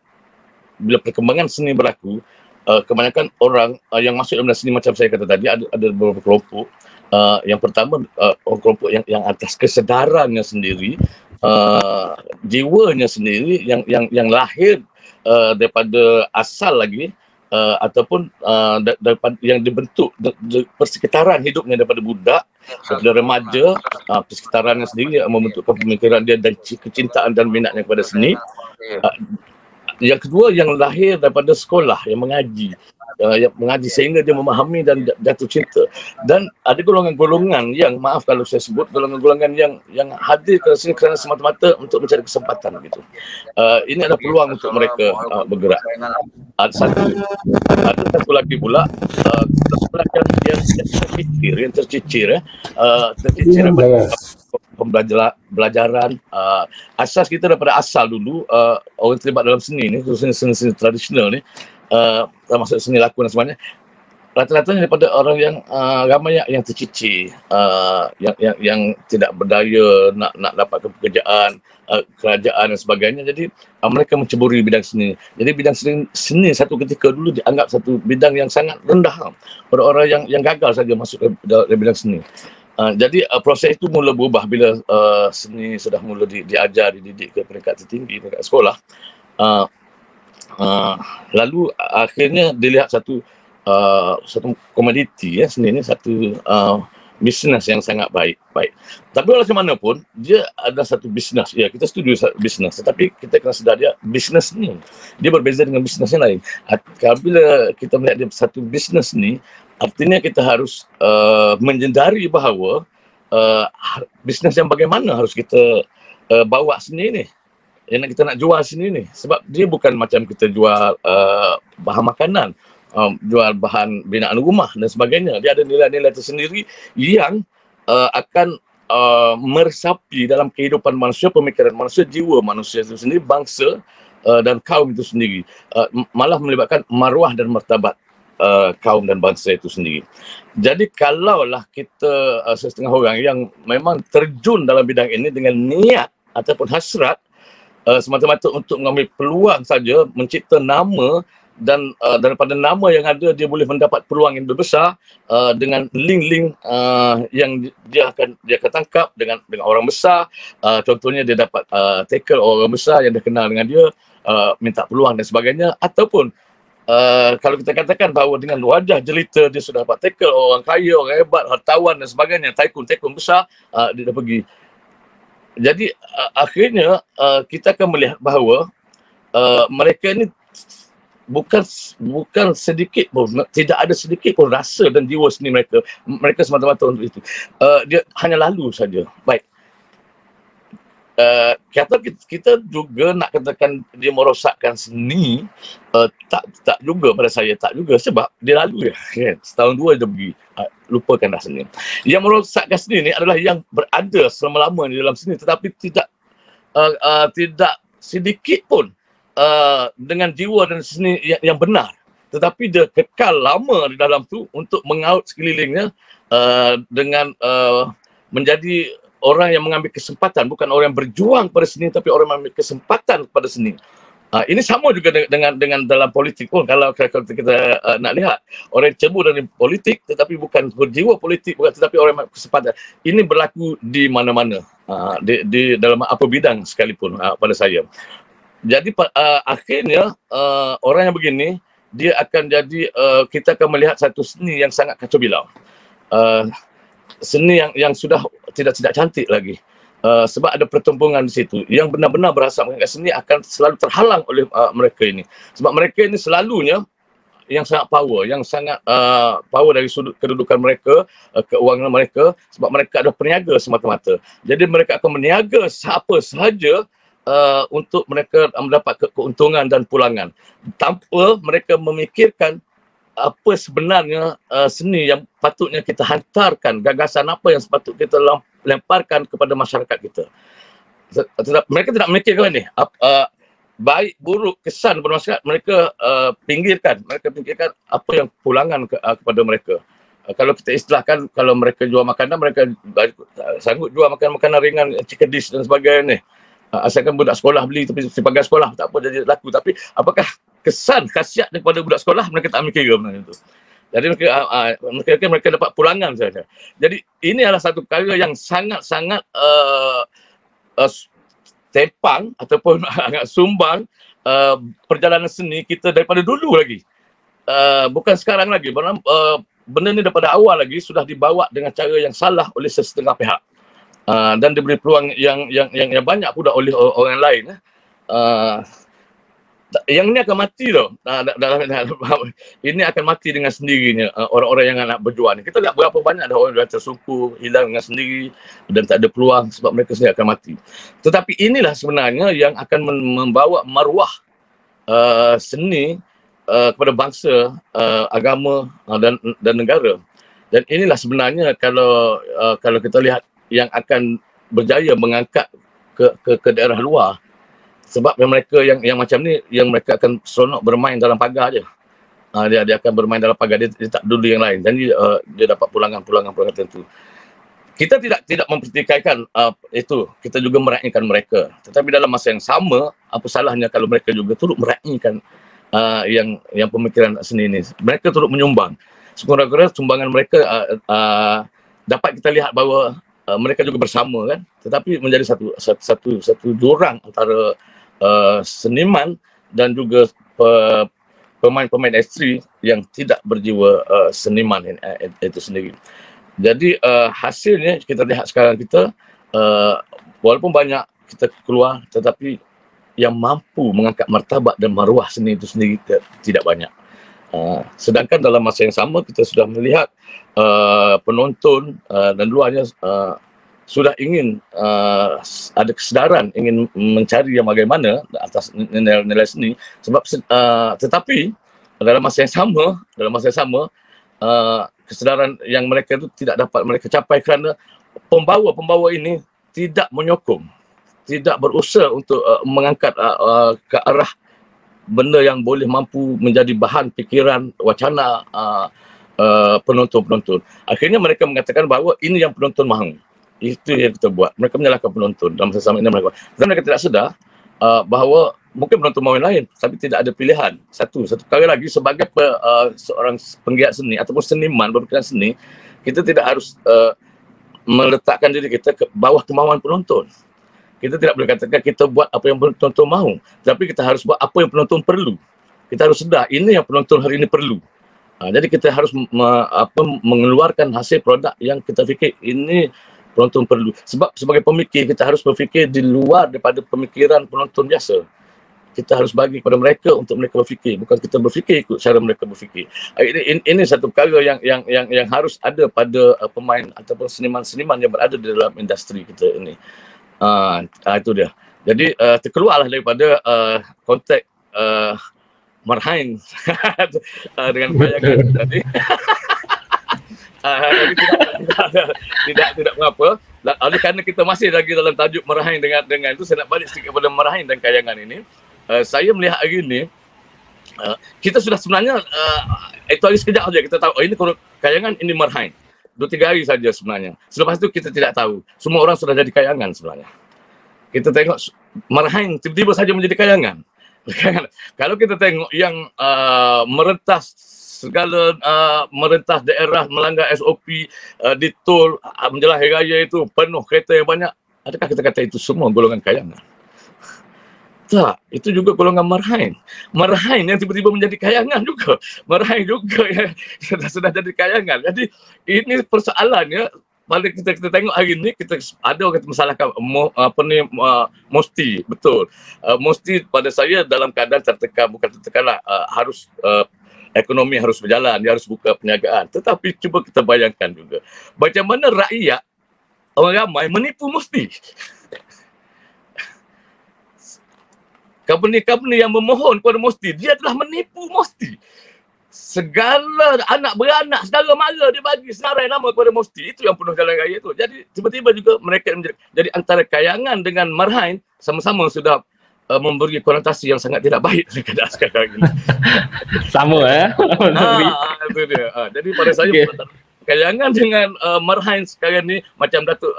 bila perkembangan seni berlaku, kebanyakan orang yang masuk dalam seni macam saya kata tadi ada beberapa kelompok. Yang pertama kelompok yang atas kesedarannya sendiri, jiwanya sendiri yang lahir daripada asal lagi, ataupun daripada yang dibentuk persekitaran hidupnya daripada budak, daripada remaja, persekitarannya sendiri yang membentukkan pemikiran dia dan kecintaan dan minatnya kepada seni. Yang kedua yang lahir daripada sekolah, yang mengaji sehingga dia memahami dan jatuh cinta. Dan ada golongan-golongan yang, maaf kalau saya sebut, golongan-golongan yang hadir ke sini kerana semata-mata untuk mencari kesempatan gitu. Ini adalah peluang untuk mereka bergerak. Ada satu lagi pula yang tercicir daripada pembelajaran asas kita daripada asal dulu. Orang terlibat dalam seni ni, seni tradisional ni, termasuk seni laku dan sebagainya, rata-ratanya daripada orang yang ramai yang tercicir, yang tidak berdaya nak dapat pekerjaan, kerajaan dan sebagainya. Jadi mereka menceburi bidang seni. Jadi bidang seni satu ketika dulu dianggap satu bidang yang sangat rendah pada orang yang gagal saja masuk ke bidang seni. Jadi proses itu mula berubah bila seni sudah mula diajar, dididik ke peringkat tertinggi, peringkat sekolah. Lalu akhirnya dilihat satu komoditi, seni ini satu bisnes yang sangat baik. Tapi walaupun mana pun dia ada satu bisnes. Ya, kita setuju bisnes, tetapi kita kena sedar dia bisnes ni dia berbeza dengan bisnes yang lain. Apabila kita melihat dia satu bisnes ni, artinya kita harus menyedari bahawa bisnes yang bagaimana harus kita bawa seni ni, yang kita nak jual seni ni. Sebab dia bukan macam kita jual bahan makanan, jual bahan binaan rumah dan sebagainya. Dia ada nilai-nilai tersendiri yang akan meresapi dalam kehidupan manusia, pemikiran manusia, jiwa manusia itu sendiri, bangsa dan kaum itu sendiri. Malah melibatkan maruah dan martabat kaum dan bangsa itu sendiri. Jadi kalaulah kita setengah orang yang memang terjun dalam bidang ini dengan niat ataupun hasrat semata-mata untuk mengambil peluang saja, mencipta nama, dan daripada nama yang ada dia boleh mendapat peluang yang lebih besar dengan link-link yang dia akan tangkap dengan orang besar. Contohnya dia dapat tackle orang besar yang dia kenal dengan dia, minta peluang dan sebagainya. Ataupun kalau kita katakan bahawa dengan wajah jelita dia sudah dapat tackle orang kaya, orang hebat, hartawan dan sebagainya, tycoon besar, dia dah pergi. Jadi akhirnya kita akan melihat bahawa mereka ini bukan sedikit pun, tidak ada sedikit pun rasa dan jiwa seni mereka semata-mata untuk itu. Dia hanya lalu saja. Baik. Kata kita juga nak katakan dia merosakkan seni, tak juga pada saya, tak juga, sebab dia lalu kan. Setahun dua dia pergi, lupakan dah seni. Yang merosakkan seni ni adalah yang berada selama-lama di dalam seni tetapi tidak sedikit pun dengan jiwa dan seni yang benar, tetapi dia kekal lama di dalam tu untuk mengaut sekelilingnya dengan menjadi orang yang mengambil kesempatan, bukan orang yang berjuang pada seni tapi orang yang mengambil kesempatan kepada seni. Ini sama juga dengan dalam politik pun. Kalau kita nak lihat orang yang cebur dalam politik tetapi bukan berjiwa politik, bukan, tetapi orang yang kesempatan. Ini berlaku di mana-mana, di dalam apa bidang sekalipun pada saya. Jadi akhirnya orang yang begini dia akan jadi, kita akan melihat satu seni yang sangat kacau bilau. Seni yang sudah tidak cantik lagi. sebab ada pertumpungan di situ. Yang benar-benar berasal mengangkat seni akan selalu terhalang oleh mereka ini. Sebab mereka ini selalunya yang sangat power, yang sangat power dari sudut kedudukan mereka, keuangan mereka, sebab mereka adalah peniaga semata-mata. Jadi mereka akan meniaga siapa sahaja untuk mereka mendapat keuntungan dan pulangan, tanpa mereka memikirkan apa sebenarnya seni yang patutnya kita hantarkan, gagasan apa yang sepatutnya kita lemparkan kepada masyarakat kita. Mereka tidak memikirkan ini, baik buruk kesan kepada masyarakat, mereka pinggirkan apa yang pulangan kepada mereka. Kalau kita istilahkan, kalau mereka jual makanan, mereka sanggup jual makanan ringan, chicken dish dan sebagainya. Asalkan budak sekolah beli, tapi sebagai sekolah tak apa jadi laku. Tapi apakah kesan, khasiat daripada budak sekolah, mereka tak mikir benda itu. Jadi mereka dapat pulangan saja. Jadi ini adalah satu perkara yang sangat-sangat tempang ataupun agak sumbang perjalanan seni kita daripada dulu lagi. Bukan sekarang lagi. Benda ni daripada awal lagi sudah dibawa dengan cara yang salah oleh sesetengah pihak. Dan diberi peluang yang banyak pula oleh orang lain. Yang ini akan mati tau. Ini akan mati dengan sendirinya orang-orang yang nak berjuang ni. Kita lihat berapa banyak dah orang yang tersungkur, hilang dengan sendiri dan tak ada peluang sebab mereka sendiri akan mati. Tetapi inilah sebenarnya yang akan membawa maruah seni kepada bangsa, agama dan negara. Dan inilah sebenarnya kalau kita lihat yang akan berjaya mengangkat ke daerah luar. Sebab mereka yang macam ni, yang mereka akan seronok bermain dalam pagar je. Dia akan bermain dalam pagar, dia tak peduli yang lain. Dan dia dapat pulangan tertentu. Kita tidak mempertikaikan itu, kita juga meraihkan mereka. Tetapi dalam masa yang sama, apa salahnya kalau mereka juga turut meraihkan yang pemikiran seni ini. Mereka turut menyumbang. Sekurang-kurangnya sumbangan mereka dapat kita lihat bahawa mereka juga bersama kan, tetapi menjadi satu jurang antara seniman dan juga pemain-pemain ekstri yang tidak berjiwa seniman itu sendiri. Jadi hasilnya kita lihat sekarang kita walaupun banyak kita keluar, tetapi yang mampu mengangkat martabat dan maruah seni itu sendiri tidak banyak. Sedangkan dalam masa yang sama kita sudah melihat penonton dan luarnya sudah ingin ada kesedaran, ingin mencari yang bagaimana atas nilai-nilai seni. Sebab tetapi dalam masa yang sama kesedaran yang mereka itu tidak dapat mereka capai kerana pembawa ini tidak menyokong, tidak berusaha untuk mengangkat ke arah benda yang boleh mampu menjadi bahan fikiran, wacana penonton-penonton. Akhirnya mereka mengatakan bahawa ini yang penonton mahu. Itu yang kita buat. Mereka menyalahkan penonton dalam masa sama ini mereka. Dan mereka tidak sedar bahawa mungkin penonton mahu yang lain, tapi tidak ada pilihan. Satu kali lagi sebagai seorang penggiat seni ataupun seniman berpikir seni, kita tidak harus meletakkan diri kita ke bawah kemauan penonton. Kita tidak boleh katakan kita buat apa yang penonton mahu, tapi kita harus buat apa yang penonton perlu. Kita harus sedar ini yang penonton hari ini perlu. Jadi kita harus mengeluarkan hasil produk yang kita fikir ini penonton perlu. Sebab sebagai pemikir kita harus berfikir di luar daripada pemikiran penonton biasa. Kita harus bagi kepada mereka untuk mereka berfikir, bukan kita berfikir ikut cara mereka berfikir. Ini satu perkara yang harus ada pada pemain ataupun seniman-seniman yang berada di dalam industri kita ini. Itu dia. Jadi terkeluarlah daripada konteks marhain dengan bayangan tadi. Tidak mengapa. Oleh kerana kita masih lagi dalam tajuk marhain dengan itu, saya nak balik sedikit kepada marhain dan kayangan ini. Saya melihat hari ini kita sudah sebenarnya itu hari sekejap saja kita tahu ini kayangan, ini marhain. 2-3 hari saja sebenarnya. Selepas itu kita tidak tahu. Semua orang sudah jadi kayangan sebenarnya. Kita tengok marhain tiba-tiba saja menjadi kayangan. Kalau kita tengok yang merentas segala merentas daerah, melanggar SOP di tol menjelang hari raya itu, penuh kereta yang banyak, adakah kita kata itu semua golongan kayangan? Tak, itu juga golongan marhain. Marhain yang tiba-tiba menjadi kayangan juga. Marhain juga yang sudah jadi kayangan. Jadi ini persoalannya pada kita tengok hari ni, kita ada orang kata masalahkan mesti betul. Mesti pada saya dalam keadaan tertekan, bukan tertekan lah, harus ekonomi harus berjalan, dia harus buka perniagaan. Tetapi cuba kita bayangkan juga macam mana rakyat, orang ramai menipu mesti. Company-company yang memohon kepada mesti, dia telah menipu mesti. Segala anak beranak, segala mara dia bagi senarai nama kepada Musti. Itu yang penuh jalan raya tu. Jadi tiba-tiba juga mereka jadi antara kayangan dengan marhain sama-sama sudah memberi konotasi yang sangat tidak baik dalam keadaan sekarang ini. Sama itu dia. Jadi pada saya kayangan dengan marhain sekarang ni, macam Datuk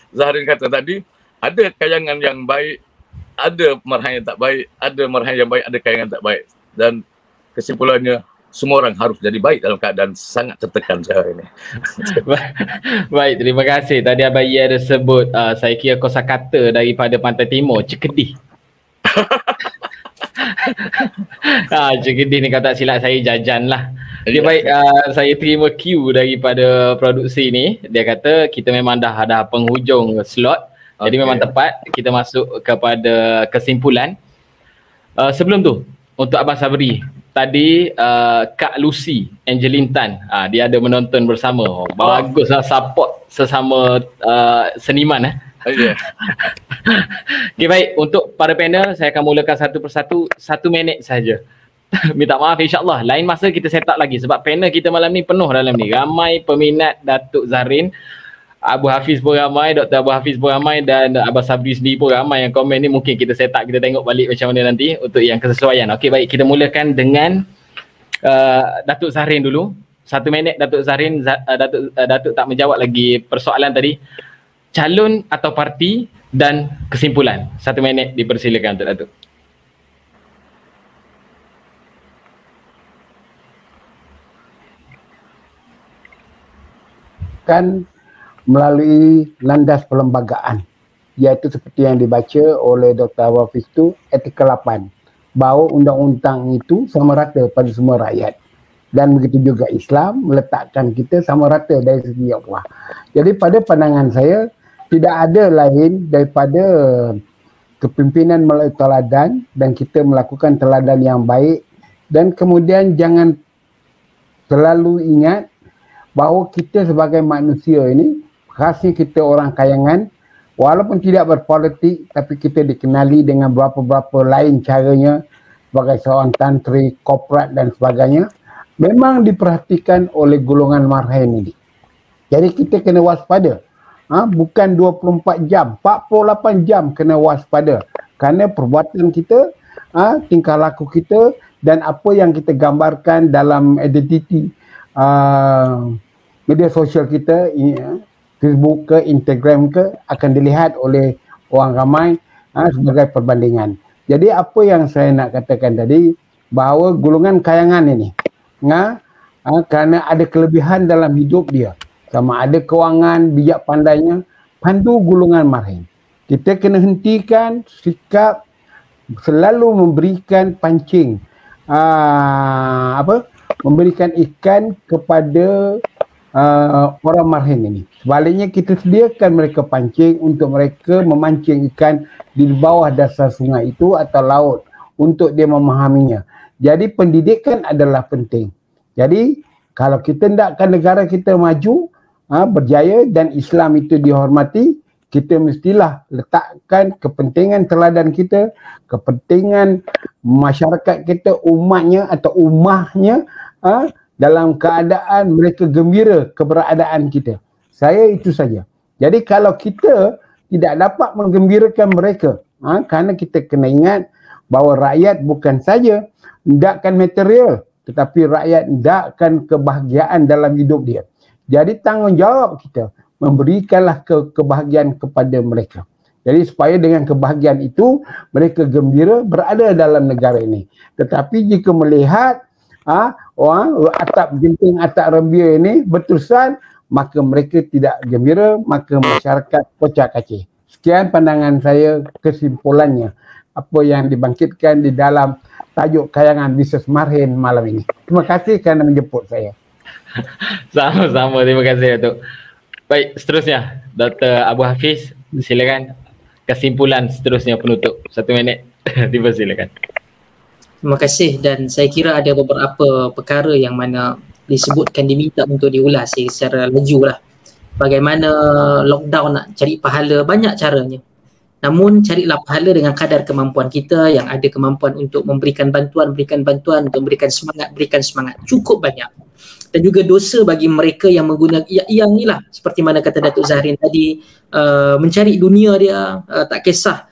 Zahrin kata tadi, ada kayangan yang baik, ada marhain yang tak baik, ada marhain yang baik, ada kayangan tak baik. Dan kesimpulannya, semua orang harus jadi baik dalam keadaan sangat tertekan sekarang ini. Baik, terima kasih. Tadi Abang Ye ada sebut, saya kira kosakata daripada Pantai Timur, Cekedih. Cekedih ni kalau tak silap saya jajan lah. Okay, baik, saya terima cue daripada produksi ni. Dia kata kita memang dah ada penghujung slot. Jadi memang tepat kita masuk kepada kesimpulan. Sebelum tu, untuk Abang Sabri, tadi Kak Lucy Angeline Tan, dia ada menonton bersama. Baguslah support sesama seniman. Okay, baik, untuk para panel saya akan mulakan satu persatu, 1 minit saja. Minta maaf, insyaAllah lain masa kita set up lagi sebab panel kita malam ni penuh dalam ni. Ramai peminat Datuk Zahrin, Abu Hafiz pun ramai, Dr. Abu Hafiz pun ramai, dan Abang Sabri sendiri pun ramai yang komen ni. Mungkin kita set up, kita tengok balik macam mana nanti untuk yang kesesuaian. Okey, baik, kita mulakan dengan Datuk Zahrin dulu. 1 minit Datuk Zahrin. Datuk tak menjawab lagi persoalan tadi. Calon atau parti dan kesimpulan. 1 minit dipersilakan untuk Datuk. Kan melalui landas perlembagaan, iaitu seperti yang dibaca oleh Dr. Hafiz itu, artikel 8, bahawa undang-undang itu sama rata pada semua rakyat, dan begitu juga Islam meletakkan kita sama rata dari segi Allah. Jadi pada pandangan saya tidak ada lain daripada kepimpinan melalui teladan, dan kita melakukan teladan yang baik, dan kemudian jangan terlalu ingat bahawa kita sebagai manusia ini, khasnya kita orang kayangan, walaupun tidak berpolitik tapi kita dikenali dengan beberapa lain caranya sebagai seorang tantri, korporat dan sebagainya, memang diperhatikan oleh golongan marhain ini. Jadi kita kena waspada. Bukan 24 jam, 48 jam kena waspada. Kerana perbuatan kita, tingkah laku kita dan apa yang kita gambarkan dalam identiti media sosial kita, Facebook ke, Instagram ke, akan dilihat oleh orang ramai sebagai perbandingan. Jadi apa yang saya nak katakan tadi, bahawa golongan kayangan ini kerana ada kelebihan dalam hidup dia, sama ada kewangan, bijak pandainya, pandu golongan marhain. Kita kena hentikan sikap selalu memberikan pancing, memberikan ikan kepada orang marhain ini. Sebaliknya kita sediakan mereka pancing untuk mereka memancing ikan di bawah dasar sungai itu atau laut untuk dia memahaminya. Jadi pendidikan adalah penting. Jadi kalau kita hendakkan negara kita maju, berjaya dan Islam itu dihormati, kita mestilah letakkan kepentingan teladan kita, kepentingan masyarakat kita, umatnya atau ummahnya dalam keadaan mereka gembira keberadaan kita. Saya itu saja. Jadi kalau kita tidak dapat menggembirakan mereka, kerana kita kena ingat bahawa rakyat bukan saja hendakkan material, tetapi rakyat hendakkan kebahagiaan dalam hidup dia. Jadi tanggungjawab kita memberikanlah kebahagiaan kepada mereka. Jadi supaya dengan kebahagiaan itu mereka gembira berada dalam negara ini. Tetapi jika melihat orang atap genting, atap rembia ini berterusan, maka mereka tidak gembira, maka masyarakat kocak-kacir. Sekian pandangan saya, kesimpulannya apa yang dibangkitkan di dalam tajuk kayangan bisnes marhain malam ini. Terima kasih kerana menjemput saya. Sama-sama, terima kasih Datuk. Baik, seterusnya Dr. Abu Hafiz, silakan kesimpulan seterusnya penutup 1 minit. Dipersilakan. Terima kasih, dan saya kira ada beberapa perkara yang mana disebutkan diminta untuk diulas secara laju lah. Bagaimana lockdown nak cari pahala, banyak caranya. Namun carilah pahala dengan kadar kemampuan kita, yang ada kemampuan untuk memberikan bantuan, untuk berikan semangat, cukup banyak. Dan juga dosa bagi mereka yang menggunakan yang inilah, seperti mana kata Datuk Zahrin tadi, mencari dunia dia, tak kisah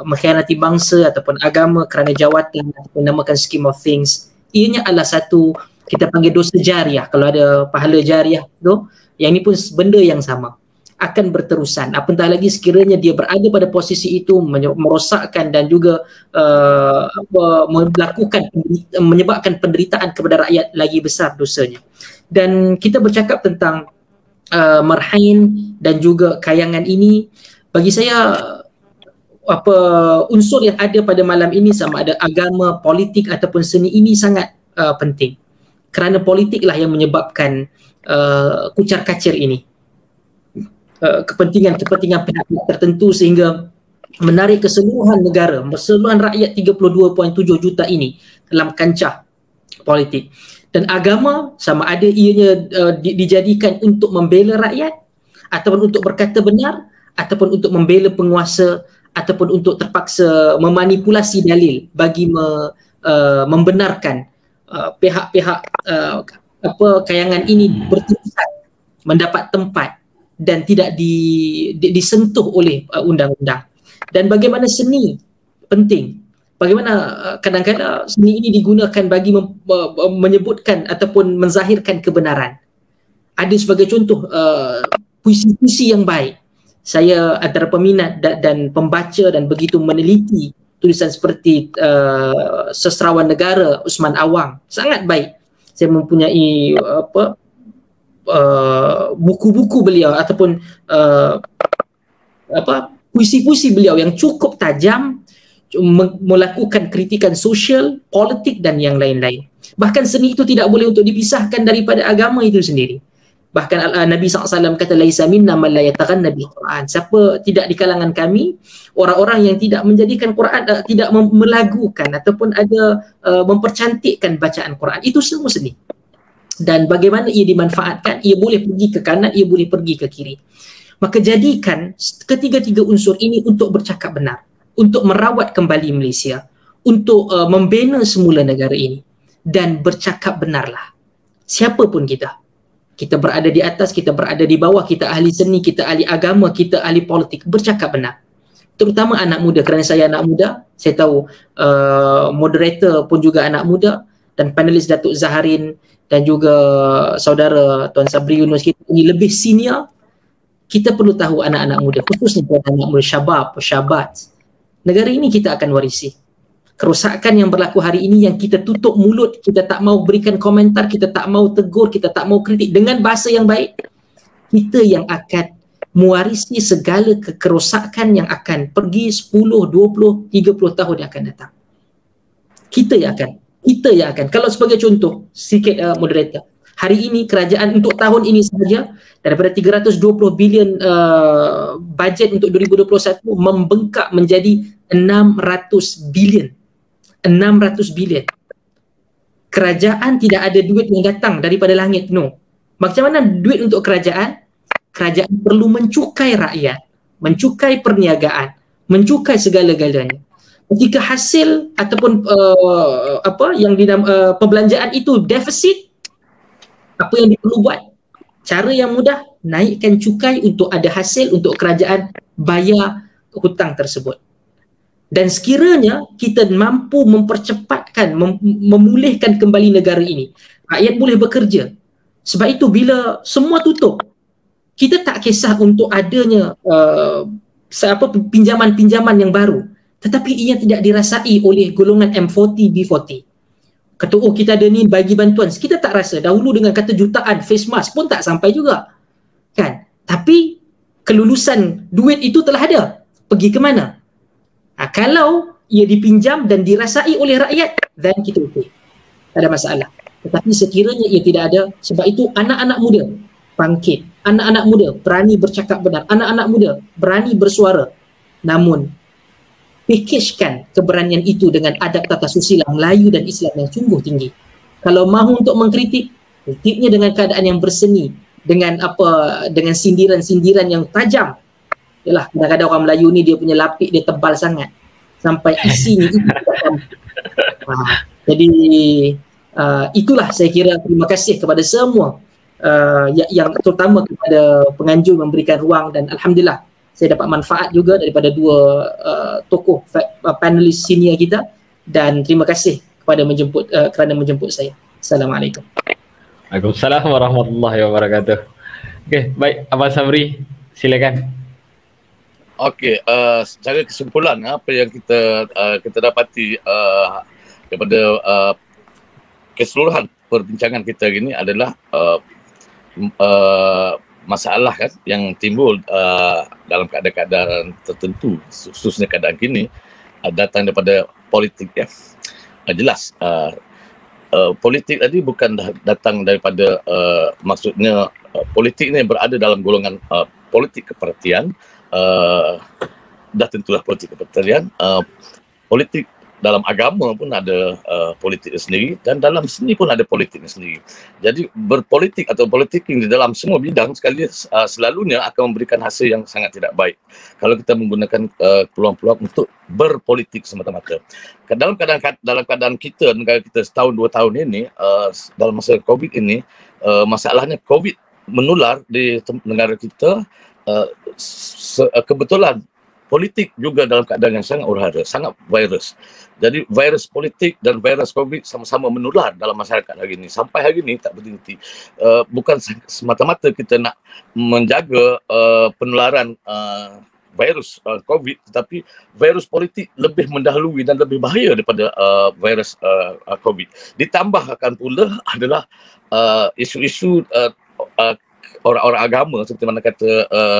mengkhianati bangsa ataupun agama kerana jawatan ataupun namakan scheme of things. Ianya adalah satu, kita panggil dosa jariah. Kalau ada pahala jariah tu, yang ini pun benda yang sama, akan berterusan. Apatah lagi sekiranya dia berada pada posisi itu, merosakkan dan juga menyebabkan penderitaan kepada rakyat, lagi besar dosanya. Dan kita bercakap tentang marhain dan juga kayangan ini, bagi saya unsur yang ada pada malam ini, sama ada agama, politik ataupun seni, ini sangat penting. Kerana politiklah yang menyebabkan kucar-kacir ini. Kepentingan pihak tertentu sehingga menarik keseluruhan negara, keseluruhan rakyat 32.7 juta ini dalam kancah politik. Dan agama, sama ada ianya dijadikan untuk membela rakyat, ataupun untuk berkata benar, ataupun untuk membela penguasa, ataupun untuk terpaksa memanipulasi dalil bagi membenarkan pihak-pihak kayangan ini berterusan mendapat tempat dan tidak disentuh oleh undang-undang. Dan bagaimana seni penting, bagaimana kadang-kadang seni ini digunakan bagi menyebutkan ataupun menzahirkan kebenaran. Ada sebagai contoh puisi-puisi yang baik. Saya antara peminat dan pembaca dan begitu meneliti tulisan seperti sastrawan negara Usman Awang, sangat baik. Saya mempunyai buku-buku beliau ataupun puisi-puisi beliau yang cukup tajam, melakukan kritikan sosial, politik dan yang lain-lain. Bahkan seni itu tidak boleh untuk dipisahkan daripada agama itu sendiri. Bahkan Nabi SAW kata, laisa minna man la yataghanna bil Quran. Siapa tidak di kalangan kami, orang-orang yang tidak menjadikan Quran, tidak melagukan ataupun ada mempercantikkan bacaan Quran. Itu semua seni. Dan bagaimana ia dimanfaatkan, ia boleh pergi ke kanan, ia boleh pergi ke kiri. Maka jadikan ketiga-tiga unsur ini untuk bercakap benar, untuk merawat kembali Malaysia, untuk membina semula negara ini. Dan bercakap benarlah. Siapapun kita berada di atas, kita berada di bawah, kita ahli seni, kita ahli agama, kita ahli politik, bercakap benar. Terutama anak muda, kerana saya anak muda, saya tahu moderator pun juga anak muda, dan panelis Datuk Zahrin dan juga saudara Tuan Sabri Yunus kita ini lebih senior. Kita perlu tahu anak-anak muda, khususnya anak muda syabat. Negara ini kita akan warisi. Kerosakan yang berlaku hari ini yang kita tutup mulut, kita tak mau berikan komentar, kita tak mau tegur, kita tak mau kritik dengan bahasa yang baik, kita yang akan mewarisi segala kerosakan yang akan pergi 10, 20, 30 tahun yang akan datang. Kita yang akan. Kalau sebagai contoh, sikit moderator, hari ini kerajaan untuk tahun ini sahaja daripada 320 bilion bajet untuk 2021 membengkak menjadi 600 bilion. 600 bilion. Kerajaan tidak ada duit yang datang daripada langit, no. Macam mana duit untuk kerajaan? Kerajaan perlu mencukai rakyat, mencukai perniagaan, mencukai segala-galanya. Ketika hasil ataupun perbelanjaan itu defisit, apa yang perlu buat? Cara yang mudah, naikkan cukai untuk ada hasil untuk kerajaan bayar hutang tersebut. Dan sekiranya kita mampu mempercepatkan, memulihkan kembali negara ini, rakyat boleh bekerja. Sebab itu bila semua tutup, kita tak kisah untuk adanya pinjaman-pinjaman yang baru, tetapi ia tidak dirasai oleh golongan M40, B40. Kata, oh kita ada ni bagi bantuan, kita tak rasa. Dahulu dengan kata jutaan face mask pun tak sampai juga, kan? Tapi kelulusan duit itu telah ada. Pergi ke mana? Kalau ia dipinjam dan dirasai oleh rakyat, then kita okey, tak ada masalah. Tetapi sekiranya ia tidak ada, sebab itu anak-anak muda bangkit. Anak-anak muda berani bercakap benar. Anak-anak muda berani bersuara. Namun, pakejkan keberanian itu dengan adab tata susila Melayu dan Islam yang sungguh tinggi. Kalau mahu untuk mengkritik, kritiknya dengan keadaan yang berseni, dengan dengan sindiran-sindiran yang tajam. Yalah, kadang-kadang orang Melayu ni dia punya lapik dia tebal sangat sampai isinya itu. Jadi itulah saya kira. Terima kasih kepada semua yang terutama kepada penganjur memberikan ruang, dan alhamdulillah saya dapat manfaat juga daripada dua tokoh panelis senior kita, dan terima kasih kepada kerana menjemput saya. Assalamualaikum. Waalaikumsalam warahmatullahi wabarakatuh. Okey, baik Abang Sabri, silakan. Okey, secara kesimpulan apa yang kita dapati daripada keseluruhan perbincangan kita ini adalah masalah kan yang timbul dalam keadaan-keadaan tertentu, khususnya keadaan kini datang daripada politik ya. Jelas politik tadi bukan datang daripada maksudnya politik ni berada dalam golongan politik kepartian, dah tentulah politik kepartian, politik dalam agama pun ada politiknya sendiri, dan dalam seni pun ada politiknya sendiri. Jadi berpolitik atau politiking di dalam semua bidang selalunya akan memberikan hasil yang sangat tidak baik kalau kita menggunakan peluang-peluang untuk berpolitik semata-mata. Dalam keadaan kita, negara kita setahun 2 tahun ini, dalam masa COVID ini, masalahnya COVID menular di negara kita, kebetulan politik juga dalam keadaan yang sangat urhara, sangat virus. Jadi virus politik dan virus COVID sama-sama menular dalam masyarakat hari ini. Sampai hari ini tak berhenti. Bukan semata-mata kita nak menjaga penularan virus COVID, tetapi virus politik lebih mendahului dan lebih bahaya daripada virus COVID. Ditambahkan pula adalah isu-isu orang-orang agama seperti mana kata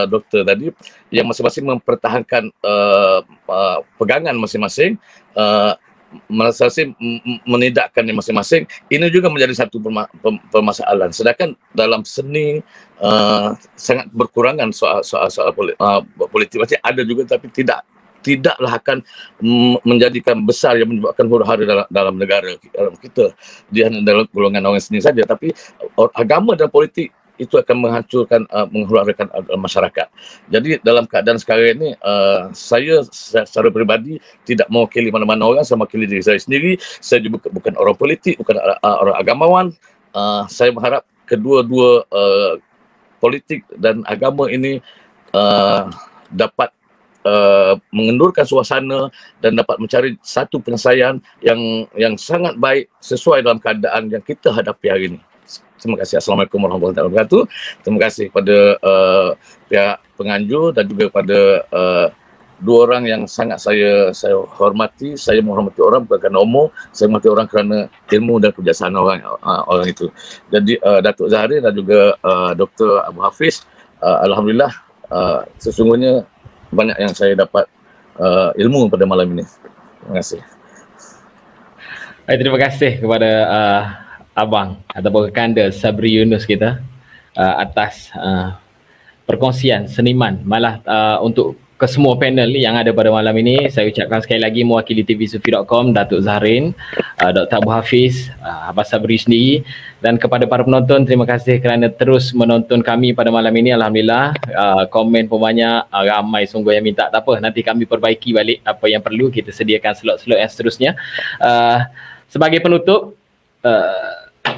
doktor tadi, yang masing-masing mempertahankan pegangan masing-masing, masing-masing menidakkan yang masing-masing. Ini juga menjadi satu permasalahan. Sedangkan dalam seni sangat berkurangan soal politik. Macam ada juga, tapi tidaklah akan menjadikan besar yang menyebabkan huru-hara dalam negara dalam kita. Dia hanya dalam golongan orang seni saja, tapi agama dan politik itu akan menghancurkan, menghuru-harakan masyarakat. Jadi dalam keadaan sekarang ini, saya secara peribadi tidak mewakili mana-mana orang, saya mewakili diri saya sendiri. Saya juga bukan orang politik, bukan orang agamawan. Saya berharap kedua-dua politik dan agama ini dapat mengendurkan suasana dan dapat mencari satu penyelesaian yang sangat baik sesuai dalam keadaan yang kita hadapi hari ini. Terima kasih. Assalamualaikum warahmatullahi wabarakatuh. Terima kasih kepada pihak penganjur dan juga kepada dua orang yang sangat saya hormati. Saya menghormati orang bukan kerana umur, saya menghormati orang kerana ilmu dan kebiasaan orang itu. Jadi Datuk Zahrin dan juga Dr. Abu Hafiz, alhamdulillah sesungguhnya banyak yang saya dapat ilmu pada malam ini. Terima kasih. Terima kasih kepada Abang ataupun Kanda Sabri Yunus kita atas perkongsian seniman. Malah untuk kesemua panel yang ada pada malam ini, saya ucapkan sekali lagi mewakili tvsufi.com, Datuk Zahrin, Dr. Abu Hafiz, Abang Sabri sendiri, dan kepada para penonton, terima kasih kerana terus menonton kami pada malam ini. Alhamdulillah, komen pun banyak, ramai sungguh yang minta. Tak apa, nanti kami perbaiki balik apa yang perlu, kita sediakan slot-slot yang seterusnya. Sebagai penutup,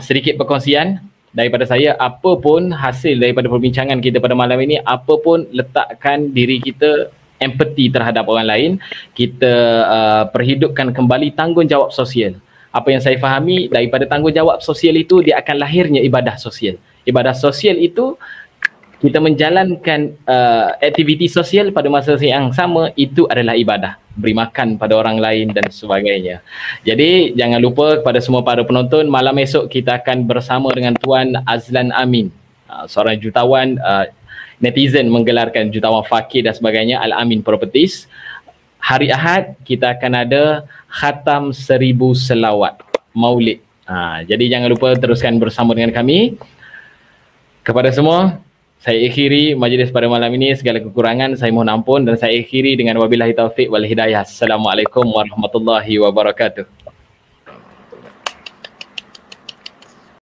sedikit perkongsian daripada saya. Apa pun hasil daripada perbincangan kita pada malam ini, apa pun letakkan diri kita empati terhadap orang lain, kita perhidupkan kembali tanggungjawab sosial. Apa yang saya fahami daripada tanggungjawab sosial itu, dia akan lahirnya ibadah sosial. Ibadah sosial itu kita menjalankan aktiviti sosial pada masa yang sama, itu adalah ibadah. Beri makan pada orang lain dan sebagainya. Jadi jangan lupa kepada semua para penonton, malam esok kita akan bersama dengan Tuan Azlan Amin, seorang jutawan, netizen menggelarkan jutawan fakir dan sebagainya, Al-Amin Properties. Hari Ahad kita akan ada khatam 1000 selawat Maulid. Jadi jangan lupa teruskan bersama dengan kami. Kepada semua, saya akhiri majlis pada malam ini. Segala kekurangan saya mohon ampun dan saya akhiri dengan wabillahi taufik wal hidayah. Assalamualaikum warahmatullahi wabarakatuh.